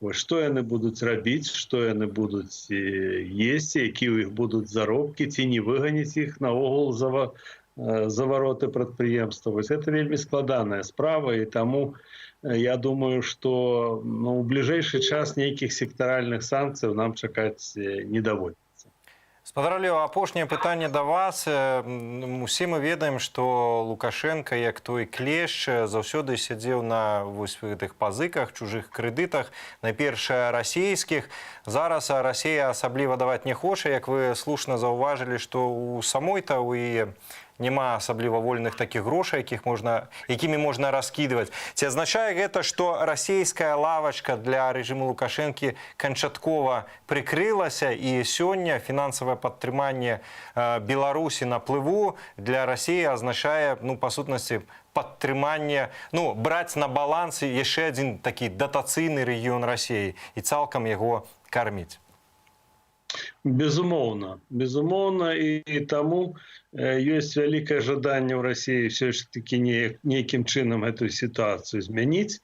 Вось што яны будуць рабіць, што яны будуць есці, якія ў іх будуць заробкі, ці не выганіць іх наогул за вароты прадпрыемства. Вось гэта вельмі складаная справа, і таму я думаю, што ў бліжэйшы час нейкіх сектаральных санкцыяў нам чакаць не даводзіцца. Спадар Леў, апошняе пытанне да вас. Усе мы ведаем, што Лукашенка, як той клешч, заўсёды сядзеў на гэтых пазыках, чужых крэдытах, найперш расійскіх. Зараз Расія асабліва даваць не хоча, як вы слушна заўважылі, што ў самой-то ў яе няма асабліва вольных такіх грошай, якімі можна раскідваць. Ці азначае гэта, што расійская лавачка для рэжыму Лукашэнкі канчаткова прыкрылася, і сёння фінансавае падтрыманне Беларусі на плыву для Расіі азначае, па сутнасці, падтрыманне, браць на баланс яшчэ адзін такі датацыйны рэгіён Расіі і цалкам яго карміць? Безумоўна, і таму ёсць вялікае жаданне ў Расіі все ж таки нейкім чынам гэтую сітуацыю змяніць.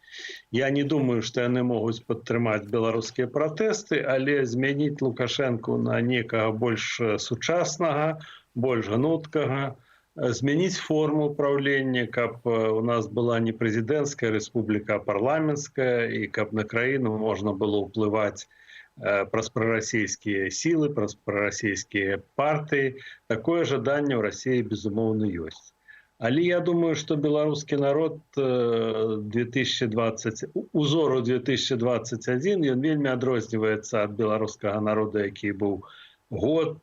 Я не думаю, што яны могуць падтрымаць беларускія пратэсты, але змяніць Лукашэнку на некага больш сучаснага, больш гнуткага, змяніць форму ўпраўлення, каб у нас была не прэзідэнцкая рэспубліка, а парламенцкая, і каб на краіну можна было ўплываць праз прарасійскія сілы, праз прарасійскія партыі. Такое жаданне ў Расіі, безумоўна, ёсць. Але я думаю, што беларускі народ узору 2021, ён вельмі адрозніваецца ад беларускага народа, які быў год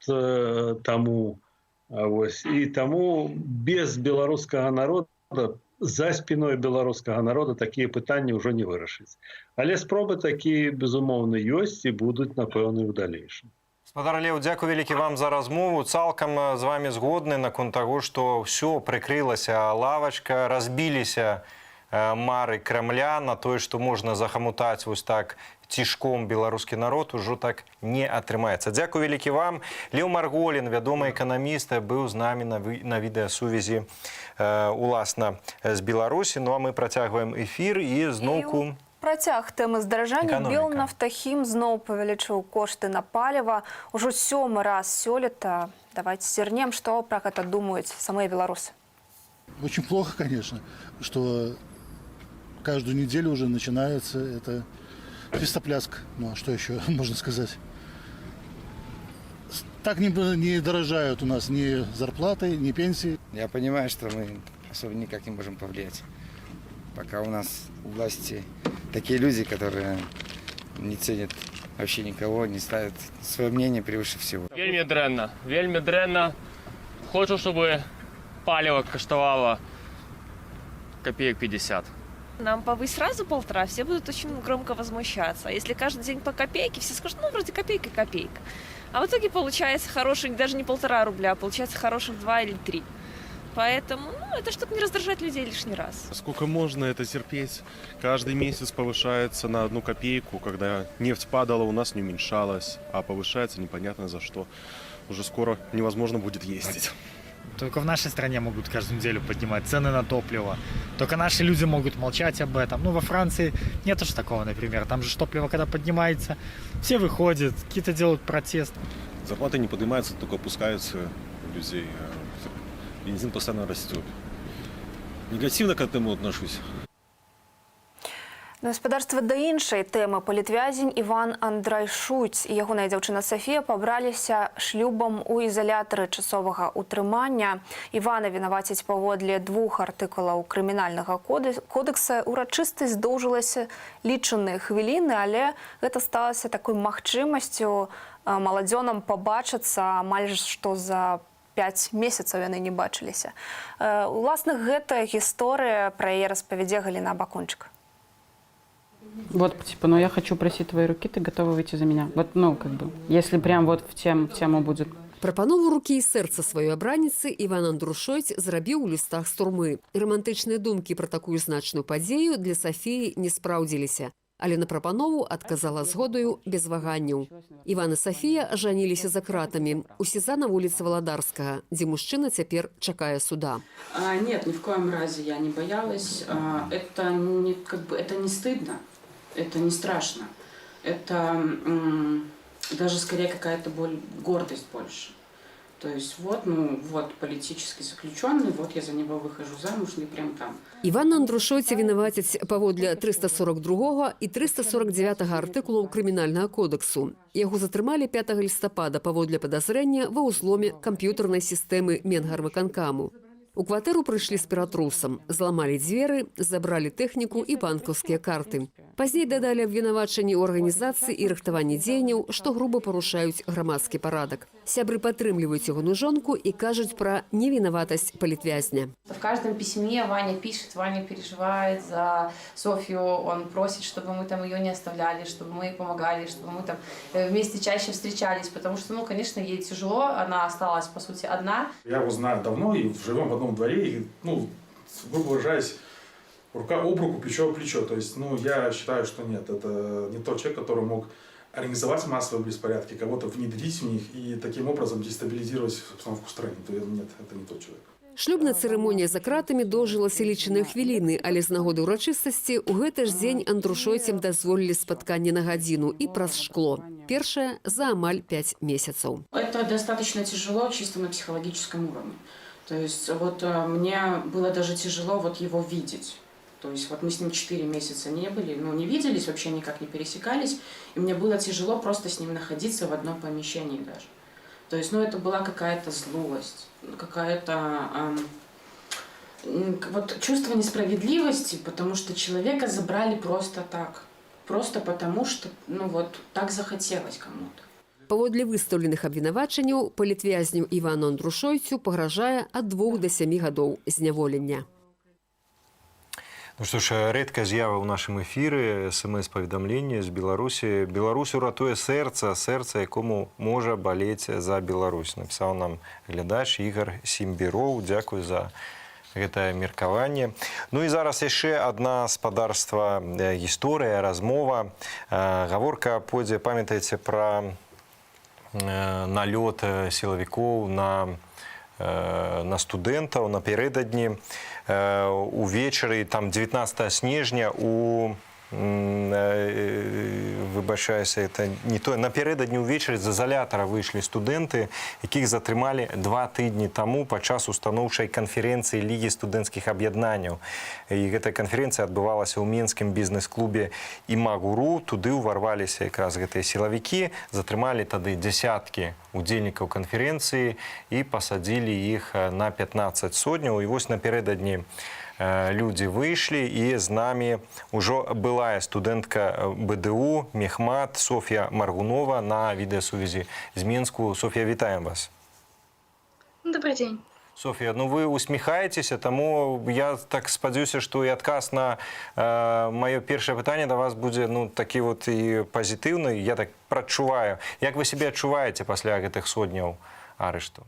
таму. І таму без беларускага народа, за спиной беларускага народа такія пытанні ўжо не вырашыць. Але спробы такія, безумоўна, ёсць і будуць, напэўна, ў далейшым. Спадар Леў, дзякуй вялікі вам за размову. Цалкам з вамі згодны наконт таго, што ўсё прыкрылася лавачка, разбіліся мары Крамля на тое, што можна захамутаць вось так цішком беларускі народ, ужо так не атрымаецца. Дзякуй вялікі вам. Леў Марголін, вядомы эканаміст, быў з намі на відэасувязі уласна з Беларусі. Ну а мы працягваем эфір і зноўку... Працяг тэмы здаражання. Белнафтахім зноў павялічыў кошты на паліва. Ужо 7-й раз сёлета. Давайте зірнем, што пра гэта думаюць самыя беларусы. Очень плохо, конечно, что каждую неделю уже начинается это фестопляск. Ну а что еще можно сказать? Так не дорожают у нас ни зарплаты, ни пенсии. Я понимаю, что мы особо никак не можем повлиять. Пока у нас у власти такие люди, которые не ценят вообще никого, не ставят свое мнение превыше всего. Вельми дрэнна. Хочу, чтобы палево коштовало копеек 50. Нам повысь сразу 1,5, все будут очень громко возмущаться. А если каждый день по копейке, все скажут, ну, вроде копейка. А в итоге получается хороший, даже не 1,5 рубля, а получается хороших 2 или 3. Поэтому, ну, это чтобы не раздражать людей лишний раз. Сколько можно это терпеть? Каждый месяц повышается на 1 копейку, когда нефть падала, у нас не уменьшалась, а повышается непонятно за что. Уже скоро невозможно будет ездить. Только в нашей стране могут каждую неделю поднимать цены на топливо. Только наши люди могут молчать об этом. Ну, во Франции нет уж такого, например. Там же топливо, когда поднимается, все выходят, какие-то делают протест. Зарплаты не поднимаются, только опускаются у людей. Бензин постоянно растет. Негативно к этому отношусь. На гаспадарства да іншай тэмы. Палітвязень Іван Андрайшуць і ягоная дзяўчына Сафія пабраліся шлюбам у ізалятары часовага ўтрымання. Івана вінавацяць паводле 2 артыкулаў крымінальнага кодекса. Урачыстасць доўжылася лічаныя хвіліны, але гэта сталася такой магчымасцю маладзёнам пабачыцца амаль што за 5 месяцаў яны не бачыліся. Уласна, гэта гісторыя, пра яе распавядзе Галіна Бакунчык. Вот, типа, ну я хочу просить твоей руки, ты готова выйти за меня? Вот, ну, как бы, если прям вот в тему будет. Прапанову рукі і сэрца сваёй абраніцы Іван Андрушойць зрабіў у лістах з турмы. Романтычныя думкі пра такую значную падзею для Сафіі не спраўдзіліся, але на прапанову адказала згодаю без ваганняў. Іван і Сафія ажаніліся за кратамі у СІЗА на вуліцы Валадарскага, дзе мужчына цяпер чакае суда. Нет, ни в коем разе я не боялась. Это не, как бы, это не стыдно, это не страшно. Это даже скорее какая-то гордость больше. То есть вот, ну, вот политический заключенный, вот я за него выхожу замуж, и прям там. Івана Андрушойца вінавацяць паводле 342 і 349 артыкулаў крымінальнага кодексу. Яго затрымалі 5 лістапада паводле падазрэння ва ўзломе камп'ютарнай сістэмы Менгарвыканкаму. У кватэру прыйшлі з піратрусам, зламалі дзверы, забралі тэхніку і банкаўскія карты. Пазней дадалі абвінавачанні ў арганізацыі і рыхтаванні дзеянняў, што груба парушаюць грамадскі парадак. Сябры падтрымліваюць ягоную жонку і кажуць пра невінаватасць палітвязня. В каждом письме Ваня пишет, Ваня переживает за Софью, он просит, чтобы мы там ее не оставляли, чтобы мы ей помогали, чтобы мы там вместе чаще встречались, потому что, ну, конечно, ей тяжело, она осталась, по сути, одна. Я его знаю давно, и живем в одном дворе, и, ну, грубо выражаясь, рука об руку, плечо об плечо. То есть, ну, я считаю, что нет, это не тот человек, который мог организовать массовые беспорядки, кого-то внедрить в них и таким образом дестабилизировать обстановку в стране. То нет, это не тот человек. Шлюбная цырымонія за кратамі доўжылася лічаныя хвіліны, але з нагоды ўрачыстасці ў гэты ж дзень Андрушойцам дазволілі спатканне на гадзіну і праз шкло. Першае за амаль 5 месяцаў. Это достаточно тяжело чисто на психологическом уровне. То есть вот мне было даже тяжело вот его видеть. То есть вот мы с ним 4 месяца не были, ну, не виделись, вообще никак не пересекались. И мне было тяжело просто с ним находиться в одном помещении даже. То есть, ну, это была какая-то злость, какая-то вот чувство несправедливости, потому что человека забрали просто так. Просто потому что, ну, вот так захотелось кому-то. Паводле выстаўленых абвінавачанняў палітвязню Івану Андрушойцу пагражае ад 2 до 7 гадоў зняволення. Ну что ж, редкая з'ява ў нашым эфіры, смс-паведамленне з Беларусі. Беларусь уратуе сэрца, якому можа балець за Беларусь. Напісаў нам глядач Ігор Сімбіроў. Дзякуй за гэтае меркаванне. Ну і зараз яшчэ адна спадарства гісторыя, размова. Гаворка пойдзе, памятаеце, пра налёт сілавікоў на студэнтаў напярэдадні. Увечары, там 19 снежня, выбачаюся, это не то, напярэдадні ўвечары з изолятора выйшлі студэнты, якіх затрымалі 2 тыдні таму падчас устаноўчай канферэнцыі Лігі студэнцкіх аб'яднанняў. І гэтая канферэнцыя адбывалася ў менскім бізнес-клубе «Імагуру». Туды ўварваліся якраз гэтыя сілавікі, затрымалі тады дзясяткі удзельнікаў канферэнцыі і пасадзілі іх на 15 сотняў. І вось напярэдадні людзі выйшлі, і з намі ўжо былая студэнтка БДУ Мехмат Софья Маргунова на відэасувязі з Мінску. Софья, вітаем вас. Добрый день. Софья, ну вы усміхаецеся, таму я так спадзяюся, што і адказ на маё першае пытанне да вас будзе такі вот і пазітыўны, я так прачуваю. Як вы себе адчуваеце пасля гэтых сотняў арышту?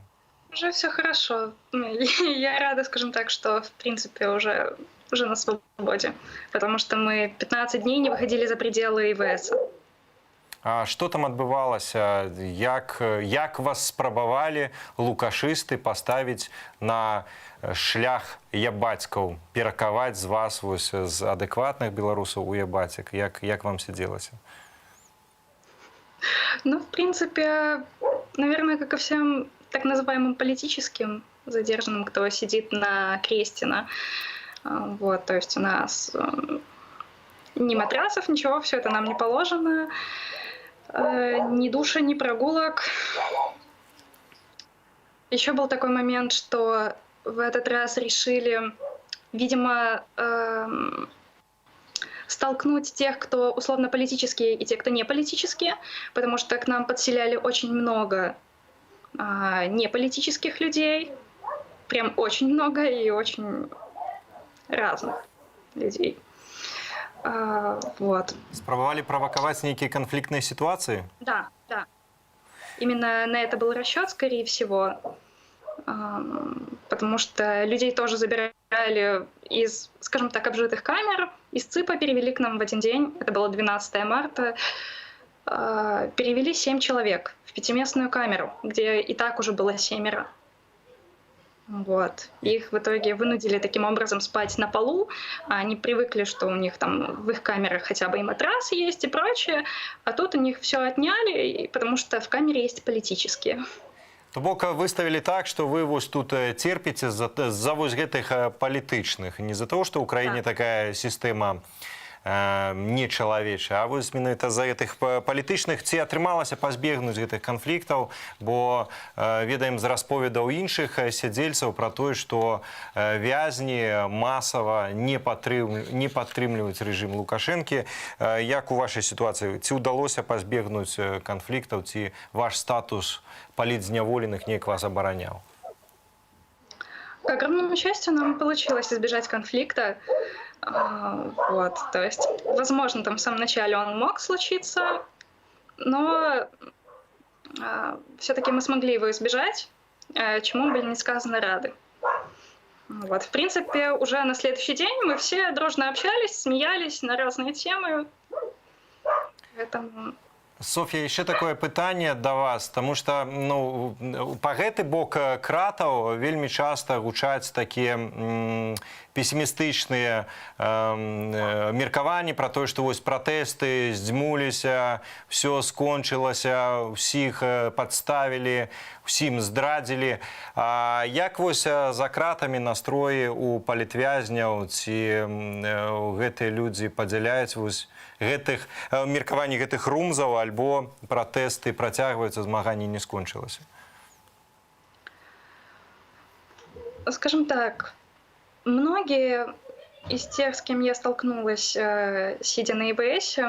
Уже все хорошо. Я рада, скажем так, что в принципе уже на свободе, потому что мы 15 дней не выходили за пределы ИВС. А што там адбывалася? Як вас спрабавалі лукашысты паставіць на шлях ябацькаў, перакаваць з вас вось з адэкватных беларусаў у ябацік? Як вам сидзелася? Ну, в принципе, наверное, как и всем так называемым политическим задержанным, кто сидит на Крестина. Вот, то есть у нас ни матрасов, ничего, все это нам не положено. Ни душа, ни прогулок. Еще был такой момент, что в этот раз решили, видимо, столкнуть тех, кто условно политические, и тех, кто не политические, потому что к нам подселяли очень много неполитических людей, прям очень много и очень разных людей. Вот. Спробовали провоковать некие конфликтные ситуации? Да. Именно на это был расчет, скорее всего, потому что людей тоже забирали из, скажем так, обжитых камер, из ЦИПа перевели к нам в один день, это было 12 марта, перевели 7 человек в 5-местную камеру, где и так уже было 7. Вот. Их в итоге вынудили таким образом спать на полу. Они привыкли, что у них там в их камерах хотя бы и матрас есть и прочее, а тут у них все отняли, потому что в камере есть политические. То бок выставили так, что вы вот тут терпите за вот этих политичных, не за того, что в Украине такая система нечалавечая, а вось менавіта за гэтых палітычных. Ці атрымалася пазбегнуць гэтых канфліктаў, бо ведаем з расповедаў іншых сядзельцаў пра тое, што вязні масава не падтрымліваюць рэжым Лукашэнкі. Як у вашай сітуацыі? Ці ўдалося пазбегнуць канфліктаў, ці ваш статус палітзняволеных неяк вас абараняў? К огромному счастью, нам получилось избежать конфликта. Вот, то есть, возможно, там в самом начале он мог случиться, но все-таки мы смогли его избежать, чему были несказанно рады. Вот, в принципе, уже на следующий день мы все дружно общались, смеялись на разные темы. Поэтому... Софья, еще такое пытанне да вас, потому что по гэты бок кратаў вельмі часта гучаць такія пессімістычныя меркаванні пра тое, што вось пратэсты здзьмуліся, все скончылася, усіх падставілі, усім здрадзілі. Як вось за кратамі настроі у палітвязняў, ці гэтыя людзі падзяляюць вось гэтых меркаванні гэтых румзаў, альбо пратэсты працягваюцца, змаганне не скончылася? Скажем так, многие из тех, с кем я столкнулась, сидя на ИБС,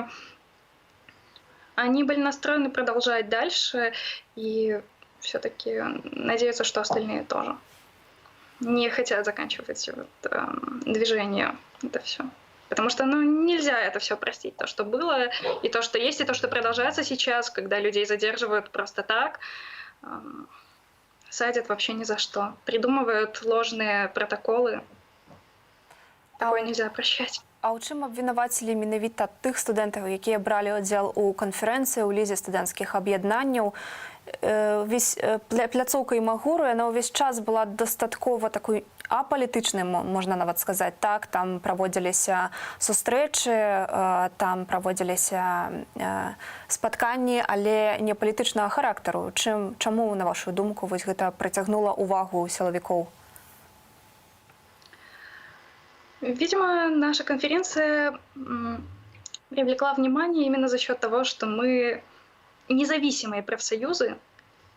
они были настроены продолжать дальше и все-таки надеются, что остальные тоже не хотят заканчивать движение. Это все. Потому что нельзя это все простить, то, что было, и то, что есть, и то, что продолжается сейчас, когда людей задерживают просто так, садят вообще ни за что, придумывают ложные протоколы. Такое нельзя прощать. А у чым абвінавацілі менавіта тых студэнтаў, якія бралі ўдзел у канферэнцыі ў лізе студэнцкіх аб'яднанняў? Пляцоўка Імагуру, яна ўвесь час была дастаткова такой апалітычнай, можна нават сказаць так. Там праводзіліся сустрэчы, там праводзіліся спатканні, але не палітычнага характару. Чаму, на вашу думку, вось гэта прыцягнула увагу сілавікоў? Видимо, наша конференция привлекла внимание именно за счет того, что мы независимые профсоюзы,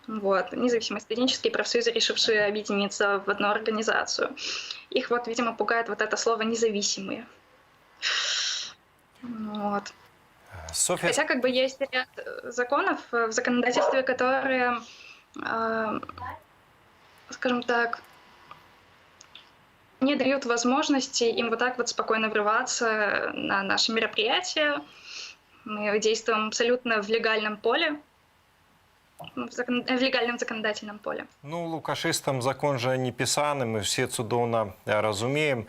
Вот, независимые студенческие профсоюзы, решившие объединиться в одну организацию. Их вот, видимо, пугает вот это слово «независимые». Вот. Софья... Хотя как бы есть ряд законов в законодательстве, которые, скажем так, не дают возможности им вот так вот спокойно врываться на наши мероприятия. Мы действуем абсолютно в легальном поле, в легальном законодательном поле. Ну, лукашыстам закон же не пісаны, мы все цудоўна разумеем.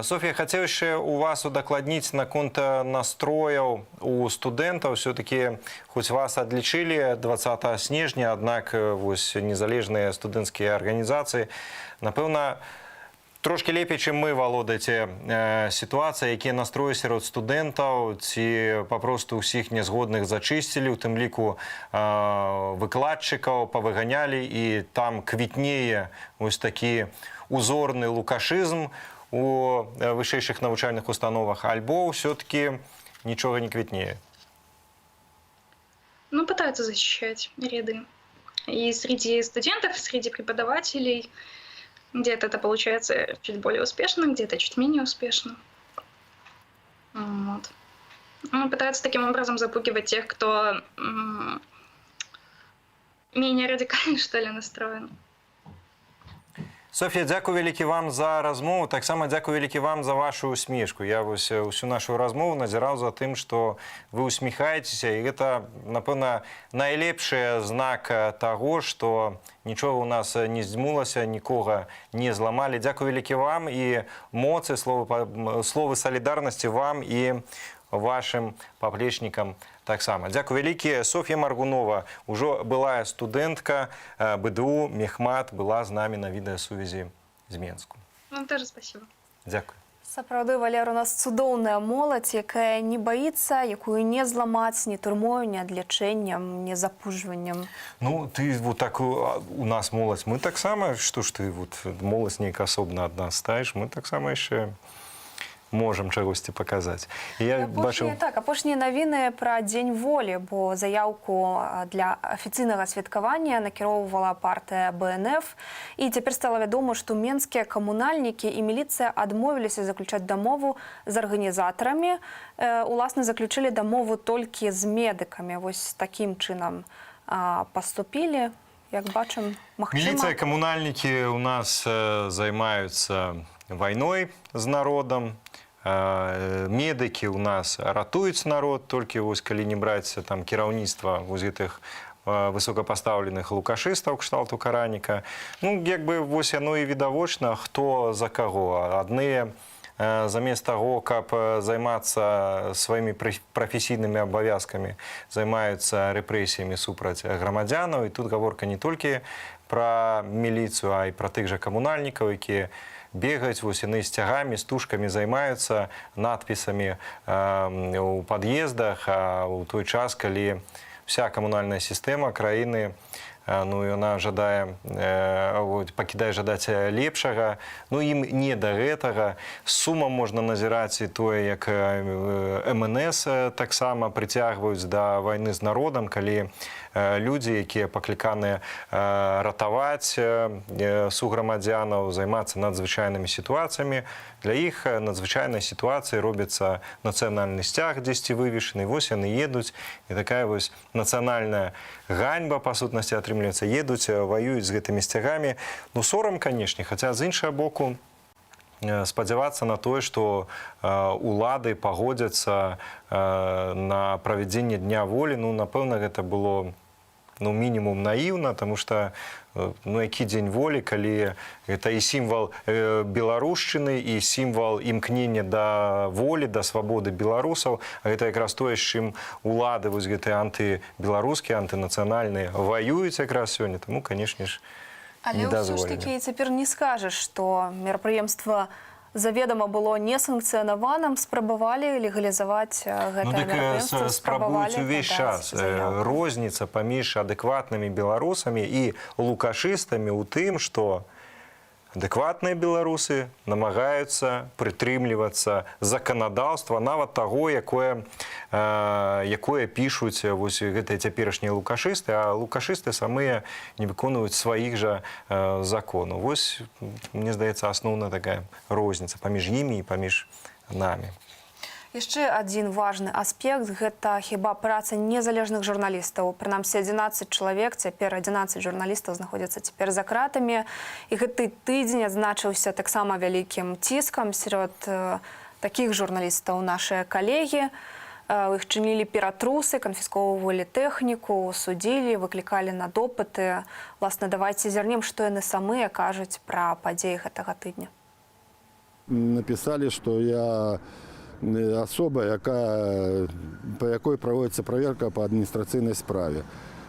Софья, хотел еще у вас удакладніць наконт настрояў у студэнтаў. Все-таки хоть вас отличили 20 снежня, аднак вось незалежныя студэнцкія арганізацыі, напэўна, трошки лепей, чым мы валодаеце сітуацыя, якія настроі сярод студэнтаў, ці папросту ўсіх нязгодных зачысцілі, у тым ліку выкладчыкаў павыганялі, і там квітнее вось такі узорны лукашызм у вышэйшых навучальных установах, альбо ўсё-таки нічога не квітнее? Ну, пытаются защищать ряды. И среди студентов, и среди преподавателей. Где-то это получается чуть более успешно, где-то чуть менее успешно. Вот. Ну, пытаются таким образом запугивать тех, кто менее радикально, что ли, настроен. Софья, дзякуй вялікі вам за размову. Таксама дзякуй вялікі вам за вашу усмешку. Я вось усю нашу размову назіраў за тым, што вы усміхаецеся, і гэта, напэўна, найлепшы знак таго, што нічога ў нас не здзьмулася, нікога не зламалі. Дзякуй вялікі вам і моцы, словы салідарнасці вам і вашим паплечнікам таксама. Дзякуй вялікі. Софья Маргунова, ужо былая студэнтка БДУ Мехмат, была з намі на відэасувязі з Менску. Вам тоже спасибо. Дзякуй. Сапраўды, Валер, у нас цудоўная моладзь, якая не баіцца, якую не зламаць ні турмою, ні адлячэннем, ні запужваннем. Ну, ты вот так, у нас моладзь, мы таксама, што ж ты вот моладзь неяк асобна ад нас стаеш, мы таксама яшчэ можам чагосьці паказаць. Апошнія навіны пра Дзень волі, бо заяўку для афіцыйнага святкавання накіроўвала партыя БНФ, і цяпер стала вядома, што менскія камунальнікі і міліцыя адмовіліся заключаць дамову з арганізатарамі. Уласна, заключылі дамову толькі з медыкамі. Вось такім чынам паступілі. Як бачым, магчыма... Міліцыя, камунальнікі у нас займаюцца вайной з народам, медыкі у нас ратуюць народ, толькі вось калі не браць там кіраўніцтва вось гэтых высокапастаўленых лукашыстаў кшталту Караніка. Ну, як бы вось яно і відавочна, хто за каго. Адныя замест таго, каб займацца сваімі прафесійнымі абавязкамі, займаюцца рэпрэсіямі супраць грамадзянаў. І тут гаворка не толькі пра міліцыю, а і пра тых жа камунальнікаў, якія бегаюць, вось яны з цягамі, з тушкамі займаюцца, надпісамі у пад'ездах, а ў той час, калі вся камунальная сістэма краіны, ну, яна жадае, пакідае жадаць лепшага, ну, ім не да гэтага. З сумам можна назіраць і тое, як МНС таксама прыцягваюць да вайны з народам, калі людзі, якія пакліканыя ратаваць суграмадзянаў, займацца надзвычайнымі сітуацыямі, для іх надзвычайнай сітуацыі робіцца нацыянальны сцяг дзесьці вывешаны, вось яны едуць, і такая вось нацыянальная ганьба, па сутнасці, атрымліваецца, едуць, ваююць з гэтымі сцягамі. Ну, сорам, канешне, хаця з іншага боку, спадзявацца на тое, што улады пагодзяцца на правядзенне Дня волі, ну, напэўна, гэта было, ну, мінімум наіўна, таму што, ну, які дзень волі, калі гэта і сімвал беларушчыны, і сімвал імкнення да волі, да свабоды беларусаў, а гэта якраз тое, з чым улады вось гэтыя антыбеларускія, антынацыянальныя ваююць якраз сёння, таму, канешне ж, але ўсё ж такі цяпер не скажаш, што мерапрыемства заведома было несанкцыянаваным, спрабавалі легалізаваць гэтае мерапрыемства, спрабаваць увесь час. Розніца паміж адэкватнымі беларусамі і лукашыстамі ў тым, што адэкватныя беларусы намагаюцца прытрымлівацца заканадаўства нават таго, якое пішуць вось гэтыя цяперашнія лукашысты, а лукашысты самыя не выконваюць сваіх жа законаў. Вось, мне здаецца, асноўная такая розніца паміж імі і паміж нами. Яшчэ адзін важны аспект – гэта хіба праца незалежных журналістаў. Прынамсі 11 чалавек, цяпер 11 журналістаў знаходзяцца цяпер за кратамі. І гэты тыдзень адзначыўся таксама вялікім ціскам сярод такіх журналістаў нашыя калегі. Іх чынілі ператрусы, канфіскоўвалі тэхніку, судзілі, выклікалі на допыты. Власна, давайце зірнем, што яны самыя кажуць пра падзеі гэтага тыдня. Написали, что я особа, по якой проводится проверка по административной справе.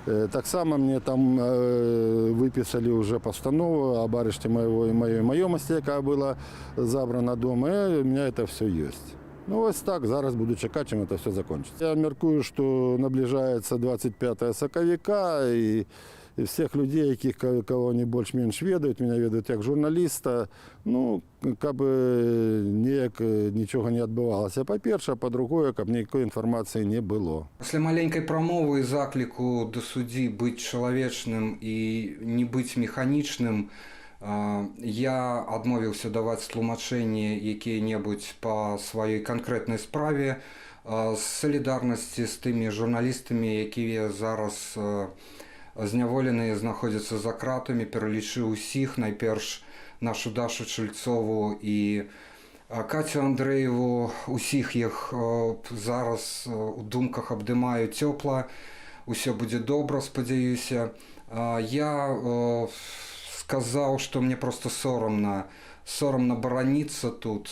Так само мне там выписали уже постанову об ареште моей маёмости, яка была забрана дома, и у меня это все есть. Ну, вот так, зараз буду чекать, чем это все закончится. Я меркую, что наближается 25 сакавіка, и всех людей, кого они больше-меньше ведают, меня ведают как журналиста, ну, как бы ничего не отбывалось. По-перше, а по-другое, как никакой информации не было. После маленькой промовы и заклику до судьи быть человечным и не быть механичным, я адмовіўся даваць тлумачэнні якія-небудзь па сваёй канкрэтнай справе з салідарнасці з тымі журналістамі, якія зараз зняволеныя, знаходзяцца за кратамі, пералічыў усіх, найперш нашу Дашу Чальцову і Катю Андрэеву, усіх іх зараз у думках абдымаю цёпла, усё будзе добра, спадзяюся. Я сказаў, што мне просто сорамна бараніцца тут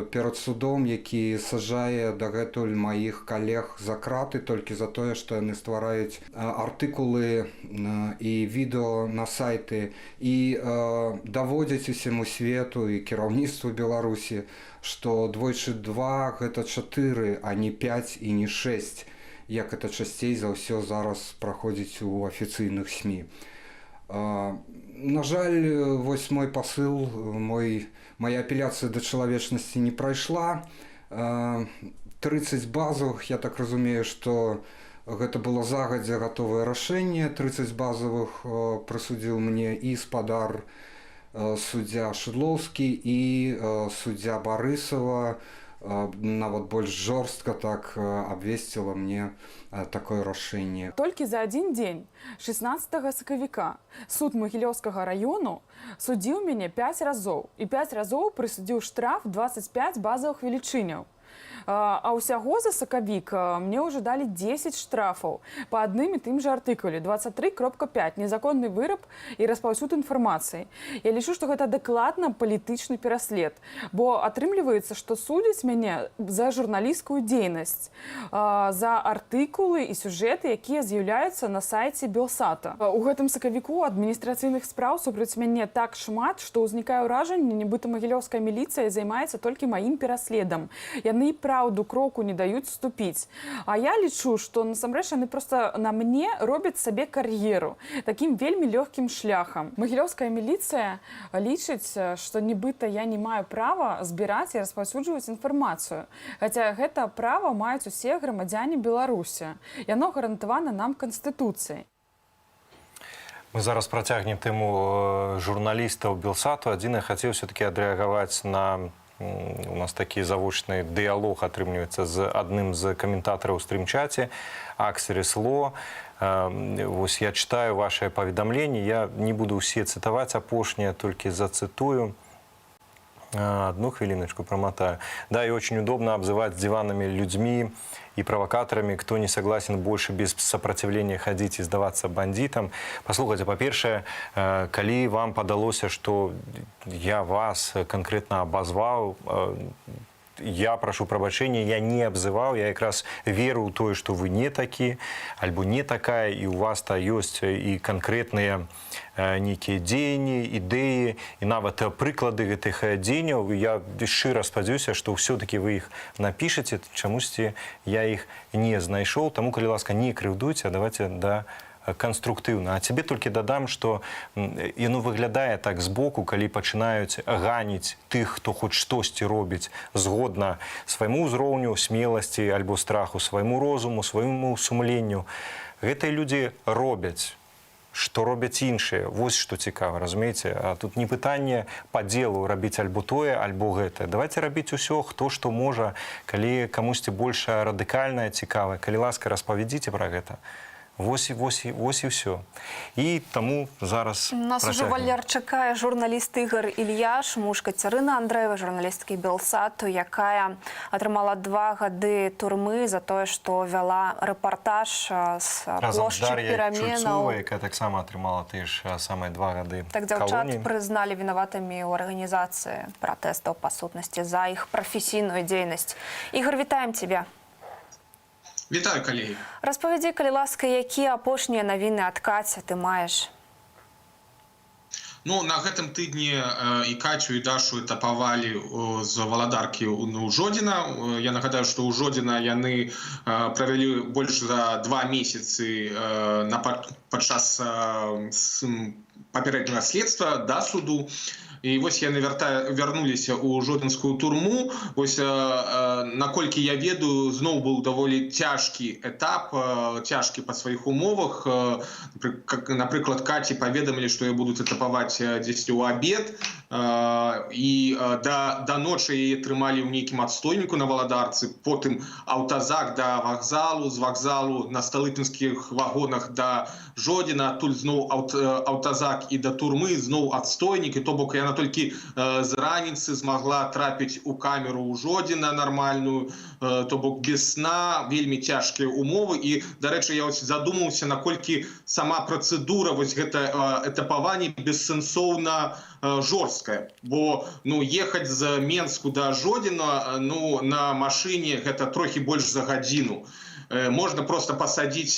перад судом, які сажае дагэтуль маіх калег за краты толькі за тое, што яны ствараюць артыкулы і відэо на сайты і даводзяць усяму свету і кіраўніцтву Беларусі, што двойчы 2 гэта 4, а не 5 і не 6, як это часцей за ўсё зараз праходзіць у афіцыйных СМІ. На жаль, вось мой посыл, моя апеляцыя да чалавечнасці не прайшла. 30 базовых, я так разумею, што гэта было загадзя гатовае рашэнне. 30 базовых прысудзіў мне і спадар суддзя Шыдлоўскі і суддзя Барысава. Нават больш жорстка так абвесціла мне такое рашэнне. Толькі за адзін дзень, 16 сакавіка, суд Магілёўскага раёну судзіў мяне 5 разоў і 5 разоў прысудзіў штраф 25 базовых велічыняў. А ўсяго за сакавік мне ўжо далі 10 штрафаў па адным і тым жа артыкуле 23.5 незаконны выраб і распаўсюд інфармацыі. Я лічу, што гэта дакладна палітычны пераслед, бо атрымліваецца, што судзяць мяне за журналісцкую дзейнасць, за артыкулы і сюжэты, якія з'яўляюцца на сайце Белсата. У гэтым сакавіку адміністрацыйных спраў супраць мяне так шмат, што ўзнікае ўражанне, нібыта магілёўская міліцыя займаецца толькі маім пераследам. Яны і праўду кроку не даюць ступіць. А я лічу, што насамрэч яны проста на мне робяць сабе кар'еру такім вельмі лёгкім шляхам. Магілёўская міліцыя лічыць, што нібыта я не маю права збіраць і распаўсюджваць інфармацыю. Хаця гэта права маюць усе грамадзяне Беларусі. Яно гарантавана нам Канстытуцыяй. Мы зараз працягнем тэму журналістаў Белсату. Адзін я хацеў все-таки адрэагаваць на у нас такі завочны дыялог атрымліваецца з адным з каментатараў у стрім-чаце, Аксель Сло. Вось я читаю ваши паведамленні, я не буду ўсе цытаваць, апошнія толькі зацытую. Одну хвилиночку промотаю. Да, и очень удобно обзывать диванными людьми и провокаторами, кто не согласен больше без сопротивления ходить и сдаваться бандитам. Послухайте, по-перше, коли вам подалося, что я вас конкретно обозвал, я прошу прабачэння, я не абзываў, я якраз веру ў тое, што вы не такі, альбо не такая, і у вас-то ёсць і канкрэтныя нейкія дзеянні, ідэі, і нават прыклады гэтых дзеянняў. Я шчыра спадзяюся, што ўсё-такі вы іх напішаце, чамусьці я іх не знайшоў. Таму, калі ласка, не крыўдуйце, а давайте да канструктыўна. А цябе толькі дадам, што яно выглядае так збоку, калі пачынаюць ганіць тых, хто хоць штосьці робіць згодна свайму ўзроўню смеласці альбо страху, свайму розуму, свайму сумленню. Гэтыя людзі робяць, што робяць іншыя. Вось што цікава, разумееце? А тут не пытанне па дзелу рабіць альбо тое, альбо гэтае. Давайце рабіць усё, хто што можа, калі камусьці больш радыкальнае, цікавае. Калі ласка, распавядзіце пра гэта. Вось і ўсё. І таму зараз Нас уже Валер чакае журналіст Ігор Ільяш, муж Кацярыны Андрэевай, журналісткі Белсату, якая атрымала 2 гады турмы за тое, што вяла рэпартаж з плошчы пераменаў. Чульцовай, якая таксама атрымала тыя ж самыя 2 гады Так дзяўчат прызналі вінаватымі ў арганізацыі пратэстаў па сутнасці за іх прафесійную дзейнасць. Ігор, вітаем цябе. Вітаю, калегі. Распавядзі, калі ласка, якія апошнія навіны ад Каця ты маеш? Ну, на гэтым тыдні і Кацю, і Дашу этапавалі з Валадаркі ў Жодзіна. Я нагадаю, што ў Жодзіна яны правялі больш за 2 месяцы падчас папярэдняга следства да суду. І вось яны вярнуліся ў жодзінскую турму. Вось, наколькі я ведаю, зноў быў даволі цяжкі этап, цяжкі па сваіх умовах. Напрыклад, Каці паведамілі, што яе будуць этапаваць дзесьці ў абед. І да ночы яе трымалі ў нейкім адстойніку на Валадарцы. Потым аўтазак да вакзалу, з вакзалу на сталыпінскіх вагонах да Жодзіна. Адтуль зноў аўтазак і да турмы, зноў адстойнік. І то бок яна толькі з раніцы змагла трапіць у камеру ў Жодзіна нармальную, то бок без сна, вельмі цяжкія умовы. І, дарэчы, я задумаўся, наколькі сама працэдура вось гэта этапавання бессэнсоўна жорсткая. Бо ехаць з Менску да Жодзіна на машыне гэта трохі больш за гадзіну. Можна просто пасадзіць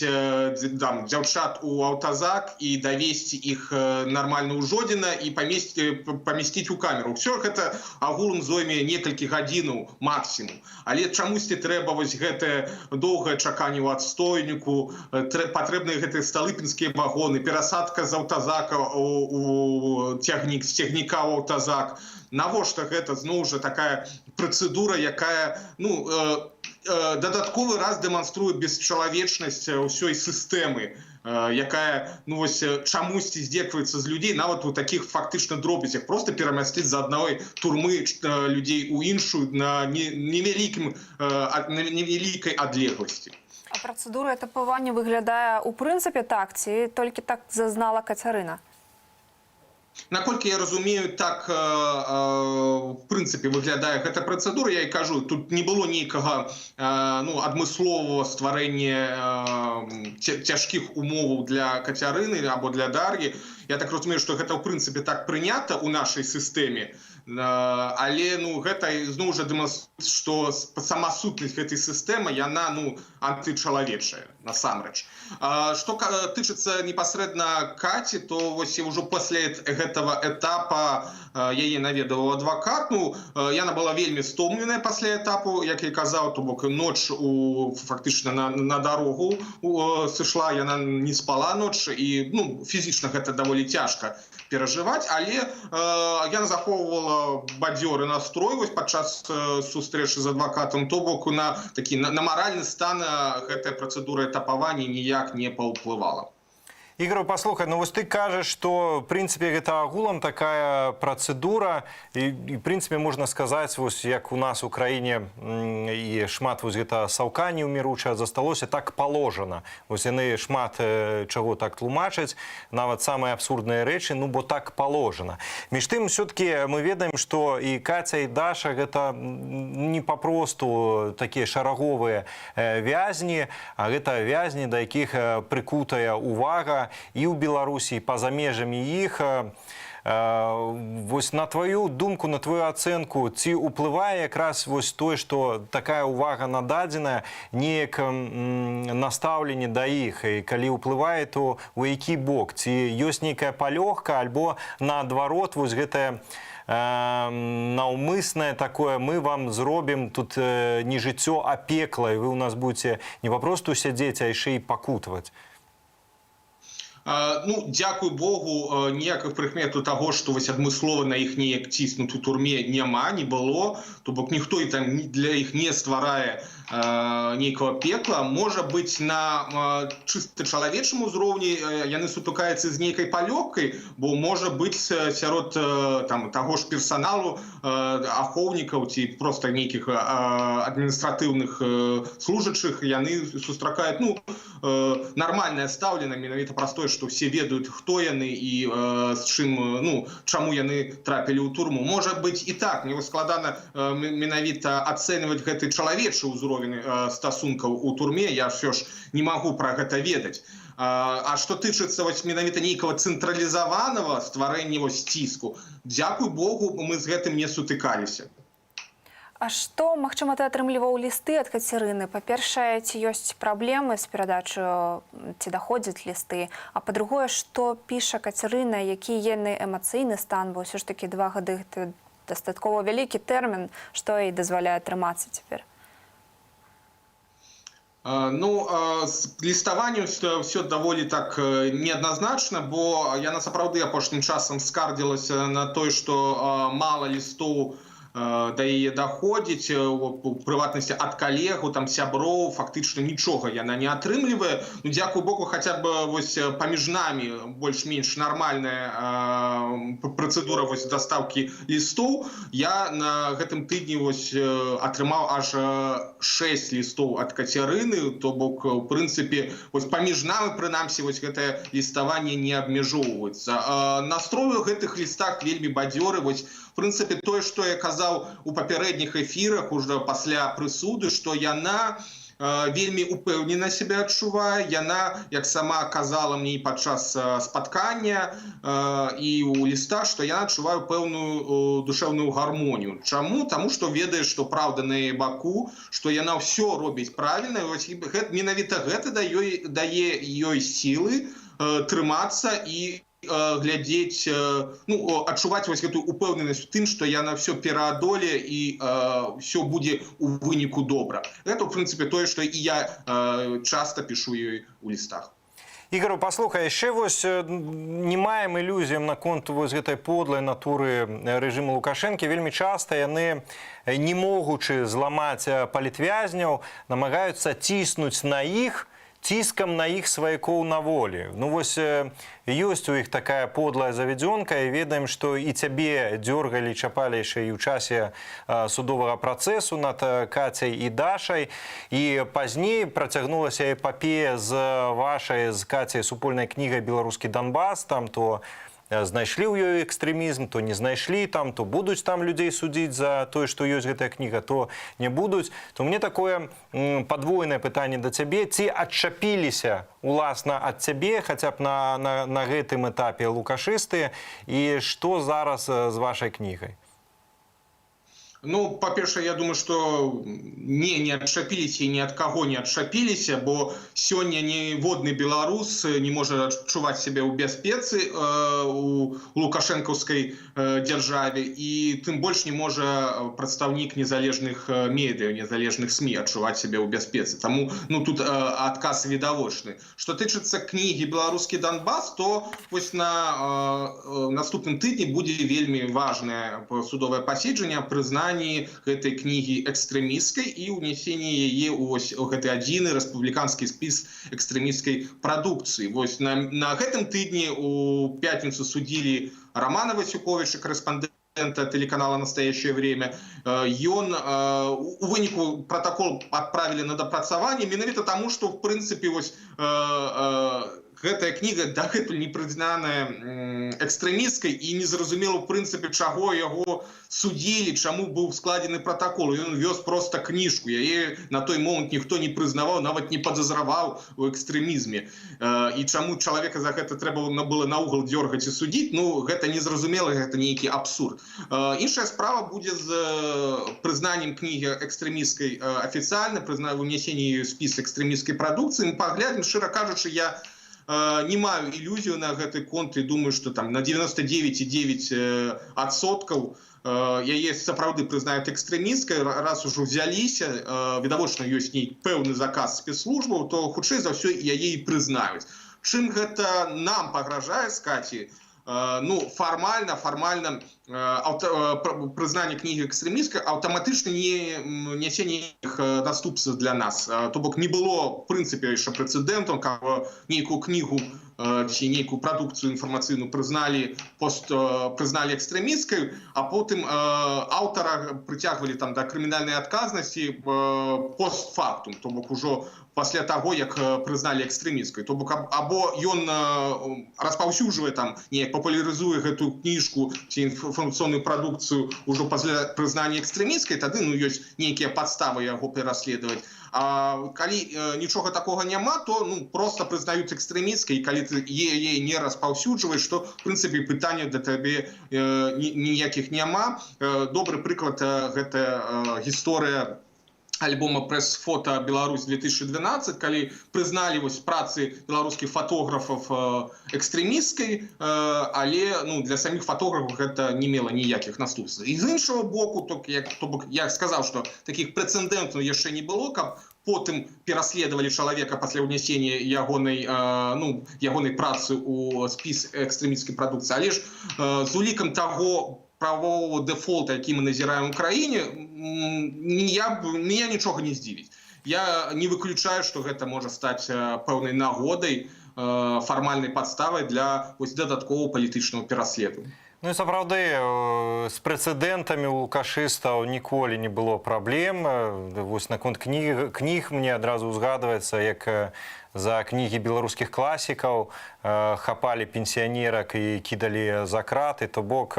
дзяўчат у аўтазак і давесці іх нармальна ў Жодзіна і памясціць у камеру. Усё гэта агулам зойме некалькі гадзінаў максімум. Але чамусьці трэба вось гэтае доўгае чаканне ў адстойніку, патрэбныя гэтыя сталыпінскія вагоны, перасадка з аўтазака ў цягнік, з цягніка ў аўтазак. Навошта гэта зноў жа такая працэдура, якая дадатковы раз дэманструе бесчалавечнасць ўсёй сістэмы, якая чамусьці здзекваецца з людзей нават у такіх фактычна дробязях. Проста перамясціць з адной турмы людзей у іншую на невялікай адлегласці. А працэдура этапавання выглядае ў прынцыпе так, ці толькі так зазнала Кацярына? Наколькі я разумею, так в прынцыпе выглядае гэта працэдура. Я і кажу, тут не было нейкага адмысловага стварэння цяжкіх умоваў для Кацярыны або для Дар'і. Я так разумею, што гэта ў прынцыпе так прынята ў нашай сістэме. Але гэта зноў жа дэманструе, што сама сутнасць гэтай сістэмы, яна антычалавечая насамрэч. Што тычыцца непасрэдна Каці, то вось ўжо пасля гэтага этапа яе наведаў адвакат. Яна была вельмі стомленая пасля этапу, як я казаў, то бок ноч фактычна на дарогу сышла, яна не спала ноч, і фізічна гэта даволі цяжка перажываць, але яна захоўвала бадзёры настрой падчас сустрэчы з адвакатам, то бок на маральны стан гэтая працэдура этапавання ніяк не паўплывала. Ігор, паслухай, вось ты кажаш, што, в прынцыпе, гэта агулам такая працэдура, і, в прынцыпе, можна сказаць, вось, як у нас у краіне і шмат вось гэта саўканняў міруча засталося, так паложана. Вось яны шмат чаго так тлумачаць, нават самыя абсурдныя рэчы, бо так паложана. Між тым, все-таки мы ведаем, што і Каця, і Даша гэта не папросту такія шараговыя вязні, а гэта вязні, да якіх прыкутая увага і ў Беларусі, і па-за межамі іх. Вось на твою думку, на твою ацэнку, ці ўплывае якраз вось тое, што такая ўвага нададзеная, неяк настаўленне да іх, і калі ўплывае, то у які бок? Ці ёсць нейкая палёгка, альбо наадварот, вось гэтае наўмыснае такое, мы вам зробім тут не жыццё, а пекла, і вы ў нас будзеце не папросту сядзець, а яшчэ і пакутаваць? Ну, дзякуй Богу, ніяких прыкметаў таго, што вось адмыслова на іх неяк ціснуць у турме няма, не было. То бок ніхто і там для іх не стварае нейкага пекла. Можа быць, на чыста чалавечым узроўні яны сутыкаюцца з нейкай палёгкай, бо можа быць сярод там таго ж персаналу, ахоўнікаў ці проста нейкіх адміністратыўных служачых яны сустракаюць, ну, нармальнае стаўленне, менавіта праз тое, што все ведаюць, хто яны і з чым, ну, чаму яны трапілі ў турму. Можа быць і так, мне складана менавіта ацэньваць гэты чалавечы ўзровень стасункаў у турме, я ўсё ж не магу пра гэта ведаць. А што тычыцца вось менавіта нейкага цэнтралізаванага стварэння вось ціску, дзякуй Богу, мы з гэтым не сутыкаліся. А што, магчыма, ты атрымліваў лісты ад Кацярыны? Па-першае, ці ёсць праблемы з перадачаю, ці даходзяць лісты? А па-другое, што піша Кацярына, які яны эмацыйны стан, бо ўсё ж такі 2 гады гэта дастаткова вялікі тэрмін, што і дазваляе трымацца цяпер? Ну, з ліставаннем все даволі так неадназначна, бо яна сапраўды апошнім часам скардзілася на тое, што мала лістоў да яе даходзіць, у прыватнасці ад калегаў, там сяброў, фактычна нічога яна не атрымлівае. Ну, дзякуй Богу, хаця б вось паміж намі больш-менш нармальная працэдура вось дастаўкі лістоў. Я на гэтым тыдні вось атрымаў аж 6 лістоў ад Кацярыны, то бок, у прынцыпе, вось паміж намі, прынамсі, вось гэтае ліставанне не абмяжоўваецца. Настрой у гэтых лістах вельмі бадзёры, вось, в прынцыпе, тое, што я казаў у папярэдніх эфірах уже пасля прысуды, што яна вельмі упэўнена сябе адчувае. Яна, як сама казала мне падчас спаткання і ў ліста, што яна адчувае пэўную душэўную гармонію. Чаму? Таму што ведае, што праўда на яе баку, што яна ўсё робіць правільна. Менавіта гэта дае ёй сілы трымацца і глядзець, ну, адчуваць вось гэтую упэўненасць у тым, што яна ўсё пераадолее і ўсё будзе у выніку добра. Гэта, у прынцыпе, тое, што і я часта пішу ёй у лістах. Ігору, паслухай, яшчэ вось не маем ілюзіям наконт вось гэтай подлай натуры рэжыму Лукашэнкі. Вельмі часта яны, не могучы зламаць палітвязняў, намагаюцца ціснуць на іх, ціскам на іх сваякоў на волі. Ну вось ёсць у іх такая подлая заведзёнка, і ведаем, што і цябе дзёргалі, чапалі яшчэ і ў часе судовага працэсу над Кацяй і Дашай, і пазней працягнулася эпапея з вашай, з Кацяй, супольнай кнігай «Беларускі Донбас», там то знайшлі ў ёй экстрэмізм, то не знайшлі там, то будуць там людзей судзіць за тое, што ёсць гэтая кніга, то не будуць. То мне такое падвойнае пытанне да цябе. Ці адчапіліся, уласна, ад цябе, хаця б на гэтым этапе лукашысты, і што зараз з вашай кнігай? Ну, па-першае, я думаю, што не адчапіліся і ні ад каго не адчапіліся, бо сёння ніводны беларус не можа адчуваць сябе ў бяспецы у лукашэнкаўскай дзяржаве, і тым больш не можа прадстаўнік незалежных медыяў, незалежных СМІ адчуваць сябе ў бяспецы. Таму, ну, тут адказ відавочны. Што тычыцца кнігі «Беларускі Донбас», то вось на наступным тыдні будзе вельмі важнае судовае паседжанне, прызнанне гэтай кнігі экстрэмісцкай і ўнесенне яе ў гэты адзіны рэспубліканскі спіс экстрэмісцкай прадукцыі. Вось на гэтым тыдні у пятніцу судзілі Романа Васюковіча, корэспандэнта телеканала «Настоящее время». Ён у выніку протакол адправілі на дапрацаванне менавіта таму, што в прынцыпе вось гэтая кніга дагэтуль не прызнаная экстрэмісцкай і незразумела ў прынцыпе, чаго яго судзілі, чаму быў складзены протакол. Ён вёз проста кніжку, яе на той момант ніхто не прызнаваў, нават не падазраваў у экстрэмізме. І чаму чалавека за гэта трэба было наогул дзёргаць і судзіць, ну гэта незразумела, гэта нейкі абсурд. Іншая справа будзе з прызнаннем кнігі экстрэмісцкай афіцыяльна, ўнесенне яе ў спіс экстрэмісцкай прадукцыі. Мы паглядзім, шчыра кажучы, я не маю ілюзію на гэты конт і думаю, што там на 99,9% яе сапраўды прызнаюць экстрэмісцкай, раз ужо взяліся, відавочна ёсць нейкі пэўны заказ спецслужбаў, то хутчэй за ўсё яе і прызнаюць. чым гэта нам пагражае з Каці, ну, фармальна прызнанне кнігі экстрэмісцкай аўтаматычна не нясе ніякіх наступстваў для нас. То бок не было, в прынцыпе, яшчэ прэцэдэнтам, каб нейкую кнігу ці нейкую прадукцыю інфармацыйную прызналі экстрэмісцкай, а потым аўтара прыцягвалі там да крымінальнай адказнасці постфактум, то бок ужо пасля таго, як прызналі экстрэмісцкай. То бок або ён распаўсюджвае там, неяк папулярызуе гэтую кніжку ці інфармацыйную прадукцыю ўжо пасля прызнання экстрэмісцкай, тады ну ёсць нейкія падставы яго пераследаваць. А калі нічога такога няма, то ну проста прызнаюць экстрэмісцкай, і калі ты яе не распаўсюджваеш, то в прынцыпе пытання да табе ніякіх няма. Добры прыклад гэта гісторыя альбома «Прэс-фота Беларусь 2012», калі прызналі вось працы беларускіх фотографаў экстрэмісцкай, але ну, для саміх фотографаў гэта не мела ніякіх наступстваў. І з іншого боку, я сказаў, што такіх прэцэдэнтаў яшчэ не было, каб потым пераследавалі чалавека пасля ўнясення ягонай працы ў спіс экстрэмісцкай прадукцыі. Але ж з улікам таго правового дефолта, які ми назираємо в Україні, меня нічого не здзівіць. Я не выключаю, што гэта можа стаць пэўнай нагодай, фармальнай падставай для дадаткового палітычнага пераследавання. Ну і сапраўды, з прэцэдэнтамі у лукашыстаў ніколі не было праблем. Вось наконт кніг мне адразу узгадваецца, як за кнігі беларускіх класікаў хапалі пенсіянерак і кідалі за краты, то бок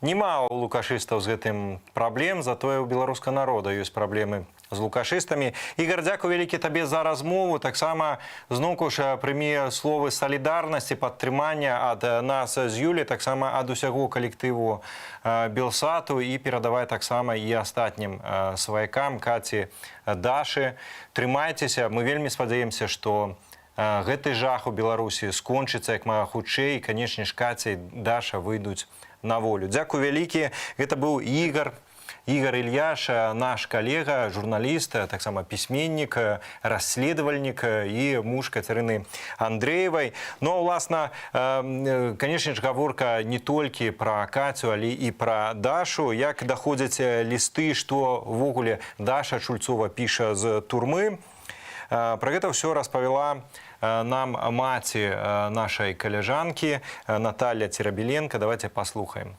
няма у лукашыстаў з гэтым праблем, затое у беларускага народа ёсць праблемы з лукашыстамі. Ігор, дзякуй вялікі табе за размову. Таксама зноўку ж прымі словы салідарнасці, падтрымання ад нас з Юлі, таксама ад усяго калектыву Белсату, і перадавай таксама і астатнім сваякам Каці, Дашы. Трымайцеся, мы вельмі спадзяемся, што гэты жах у Беларусі скончыцца як мага хутчэй, і, канечне ж, Каця і Даша выйдуць на волю. Дзякуй вялікі. Гэта быў Ігор Ільяш, наш калега, журналіст, таксама пісьменнік, расследавальнік і муж Кацярыны Андрэевай. Ну, а ўласна, канечне ж, гаворка не толькі пра Кацю, але і пра Дашу. Як даходзяць лісты, што ўвогуле Даша Шульцова піша з турмы. Пра гэта ўсё распавяла нам маці нашай каляжанкі Наталья Терабеленко. Давайте послухаем.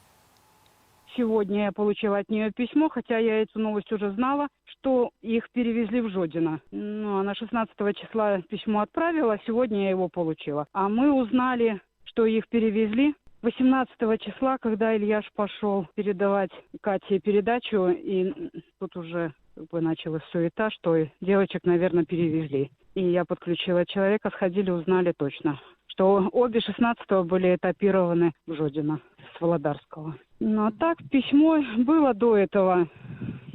Сегодня я получила от нее письмо, хотя я эту новость уже знала, что их перевезли в Жодино. Ну, она 16 числа письмо отправила, сегодня я его получила. А мы узнали, что их перевезли 18 числа, когда Ильяш пошел передавать Кате передачу, и тут уже началась суета, что девочек, наверное, перевезли. И я подключила человека, сходили, узнали точно, что обе 16-го были этапированы в Жодино с Володарского. Ну а так, письмо было до этого,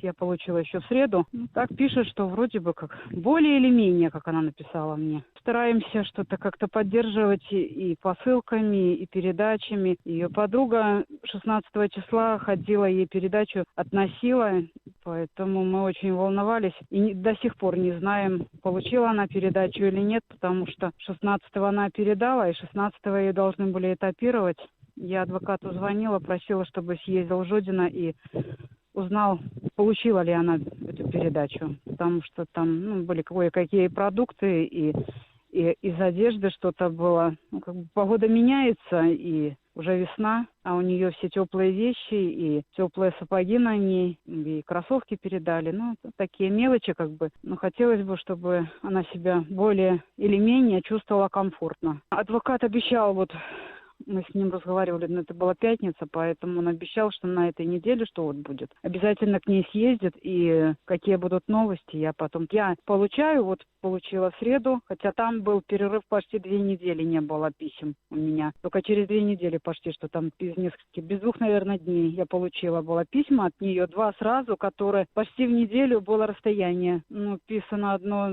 я получила еще в среду. Ну, так пишет, что вроде бы как более или менее, как она написала мне. Стараемся что-то как-то поддерживать и посылками, и передачами. Ее подруга 16 числа ходила, ей передачу относила, поэтому мы очень волновались. И до сих пор не знаем, получила она передачу или нет, потому что 16-го она передала, и 16-го ее должны были этапировать. Я адвокату звонила, просила, чтобы съездил в Жодино и узнал, получила ли она эту передачу. Потому что там были кое-какие продукты, и из одежды что-то было. Ну, как бы погода меняется, и уже весна, а у нее все теплые вещи, и теплые сапоги на ней, и кроссовки передали. Ну, такие мелочи как бы. Но хотелось бы, чтобы она себя более или менее чувствовала комфортно. Адвокат обещал мы с ним разговаривали, но это была пятница, поэтому он обещал, что на этой неделе, что вот будет, обязательно к ней съездит, и какие будут новости, я получаю, получила в среду, хотя там был перерыв почти 2 недели, не было писем у меня. Только через 2 недели почти, что там без 2, наверное, дней я было письма от нее, 2 сразу, которые почти в неделю было расстояние. Ну, писано одно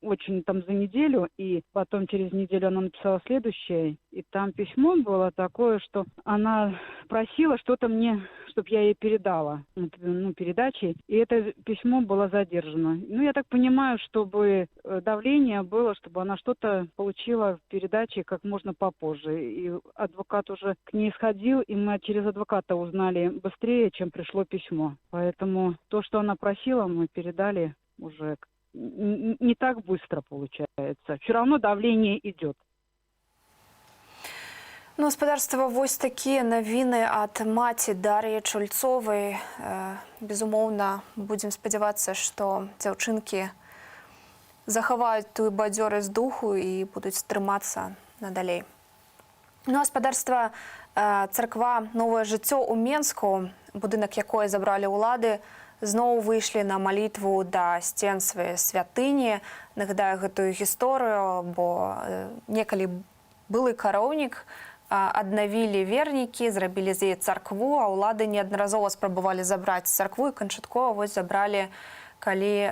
очень там за неделю, и потом через неделю она написала следующее, И там письмо было такое, что она просила что-то мне, чтобы я ей передала, передачей. И это письмо было задержано. Я так понимаю, чтобы давление было, чтобы она что-то получила в передаче как можно попозже. И адвокат уже к ней сходил, и мы через адвоката узнали быстрее, чем пришло письмо. Поэтому то, что она просила, мы передали уже не так быстро, получается. Все равно давление идет. Гаспадарства, вось такія навіны ад маці Дар'і Чульцовай. Безумоўна, будзем спадзявацца, што дзяўчынкі захаваюць тую бадзёрасць духу і будуць трымацца надалей. Гаспадарства, царква «Новае жыццё» ў Менску, будынак якой забралі ўлады, зноў выйшлі на малітву да сцен сваёй святыні. Нагадаю гэтую гісторыю, бо некалі былы кароўнік аднавілі вернікі, зрабілі з яе царкву, а ўлады неаднаразова спрабавалі забраць царкву і канчаткова вось забралі, калі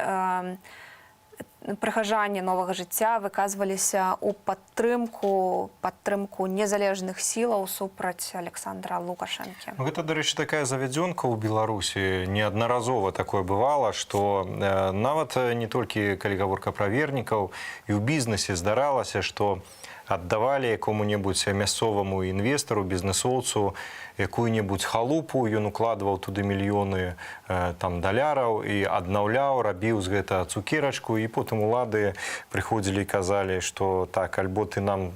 прыхажане новага жыцця выказваліся ў падтрымку незалежных сілаў супраць Александра Лукашэнкі. Гэта, дарэчы, такая завядзёнка ў Беларусі. Неаднаразова такое бывала, што нават не толькі калі гаворка пра вернікаў, і ў бізнесе здаралася, што аддавалі якому-небудзь мясцоваму інвестару, бізнесоўцу якую-небудзь халупу, ён укладваў туды мільёны даляраў і аднаўляў, рабіў з гэта цукерачку, і потым улады прыходзілі і казалі, што так, альбо ты нам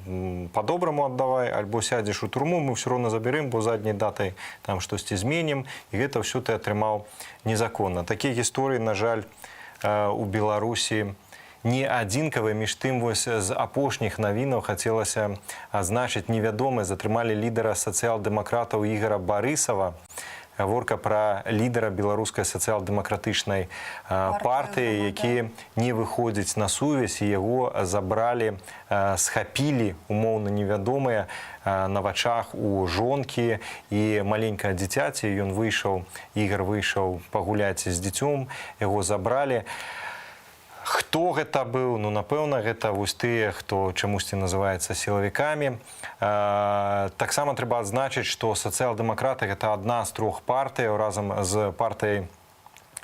по-добраму аддавай, альбо сядзеш у турму, мы ўсё роўна забярэм, бо задняй датай там штосьці зменім, і гэта ўсё ты атрымаў незаконна. Такія гісторыі, на жаль, у Беларусі не адзінкавыя. Між тым, вось з апошніх навінаў хацелася адзначыць невядомыя. Затрымалі лідара сацыял-дэмакратаў Ігора Барысава. Гаворка пра лідара беларускай сацыял-дэмакратычнай партыі, які не выходзіць на сувязь, і яго забралі, схапілі умоўна невядомыя на вачах у жонкі і маленькае дзіцяці. Ён выйшаў, Ігар выйшаў пагуляць з дзіцём, яго забралі. Хто гэта быў? Напэўна, гэта вось тыя, хто чамусьці называецца сілавікамі. Таксама трэба адзначыць, што сацыял-дэмакраты – гэта адна з трох партый разам з партыяй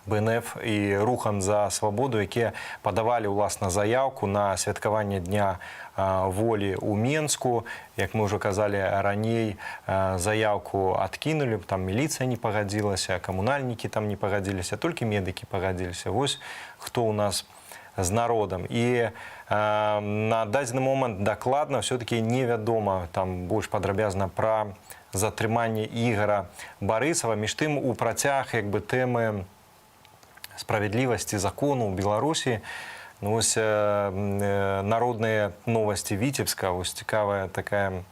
БНФ і рухам за свабоду, якія падавалі ўласна заяўку на святкаванне Дня волі ў Менску. Як мы ўжо казалі раней, заяўку адкінулі, там міліцыя не пагадзілася, камунальнікі там не пагадзіліся, толькі медыкі пагадзіліся. Вось хто ў нас з народам. І на дадзены момант дакладна все-таки невядома, там больш падрабязна пра затрыманне Ігора Барысава. Між тым, у працяг тэмы справядлівасці закону ў Беларусі, ось народныя новасці Віцебска, ось цікавая такая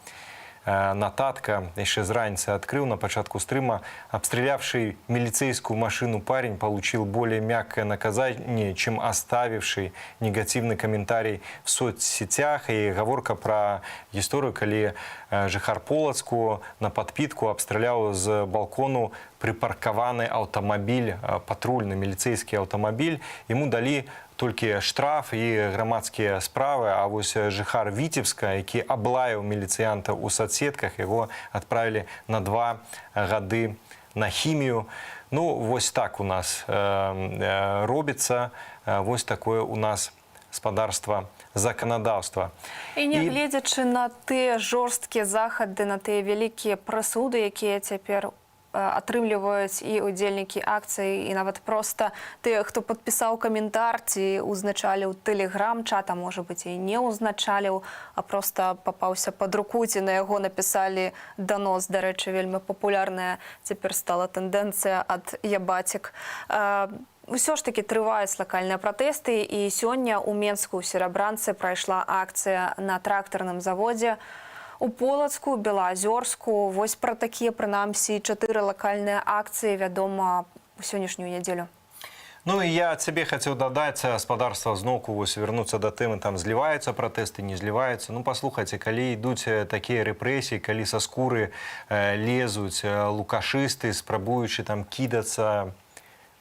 нотатка, еще с раницы открыл на початку стрима. Обстрелявший милицейскую машину парень получил более мягкое наказание, чем оставивший негативный комментарий в соцсетях. И говорка про историю, когда жыхар Полацку на подпитку обстрелял с балкону припаркованный автомобиль, патрульный милицейский автомобиль. Ему дали толькі штраф і грамадскія справы, а вось жыхар Віцебска, які аблаяў міліцыянта ў соцсетках, яго адправілі на 2 гады на хімію. Вось так у нас робіцца, вось такое у нас гаспадарства заканадаўства. І нягледзячы на тыя жорсткія захады, на тыя вялікія прысуды, якія цяпер атрымліваюць і удзельнікі акцыі, і нават проста тыя, хто падпісаў каментар ці ўзначаліў тэлеграм-чат, а можа быць і не ўзначаліў, а проста папаўся пад руку, ці на яго напісалі данос. Дарэчы, вельмі папулярная цяпер стала тэндэнцыя ад ябацік. Усё ж такі трываюць лакальныя пратэсты, і сёння ў Менску ў Серабранцы прайшла акцыя на трактарным заводзе. У Полацку, Белаазёрску, вось пра такія, прынамсі, 4 лакальныя акцыі вядома у сённяшнюю нядзелю. І я цябе хацеў дадаць, гаспадарства зноўку вярнуцца да тэмы, там зліваюцца пратэсты, не зліваюцца. Паслухайце, калі ідуць такія рэпрэсіі, калі са скуры лезуць лукашысты, спрабуючы там кідацца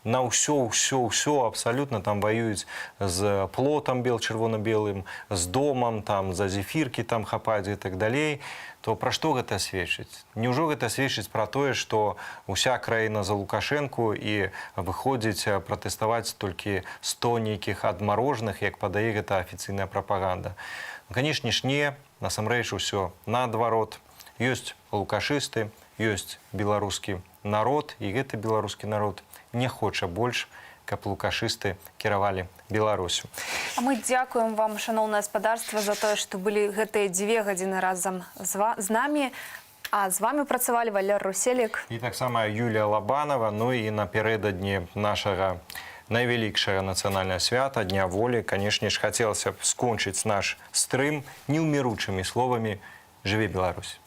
на ўсё абсолютно там воююць з плотам чырвона-белым, з домам, там за зефіркі там хапаць і так далей, то пра што гэта сведчыць? Няўжо гэта сведчыць пра тое, што ўся краіна за Лукашэнку і выходзіць пратэставаць толькі 100 нейкіх адмарожных, як падае гэта афіцыйная прапаганда? Канешне ж не, насамрэч усё наадварот. Ёсць лукашысты, ёсць беларускі народ, і гэты беларускі народ не хоча больш, каб лукашысты кіравалі Беларусю. А мы дзякуем вам, шаноўнае гаспадарства, за тое, што былі гэтыя 2 гадзіны разам з намі. А з вами працавалі Валер Руселік. І таксама Юлія Лабанова. Ну і напярэдадні нашага найвялікшага нацыянальнага свята, Дня волі, канешне ж, хацелася б скончыць наш стрым неўміручымі словамі «Жыве Беларусь».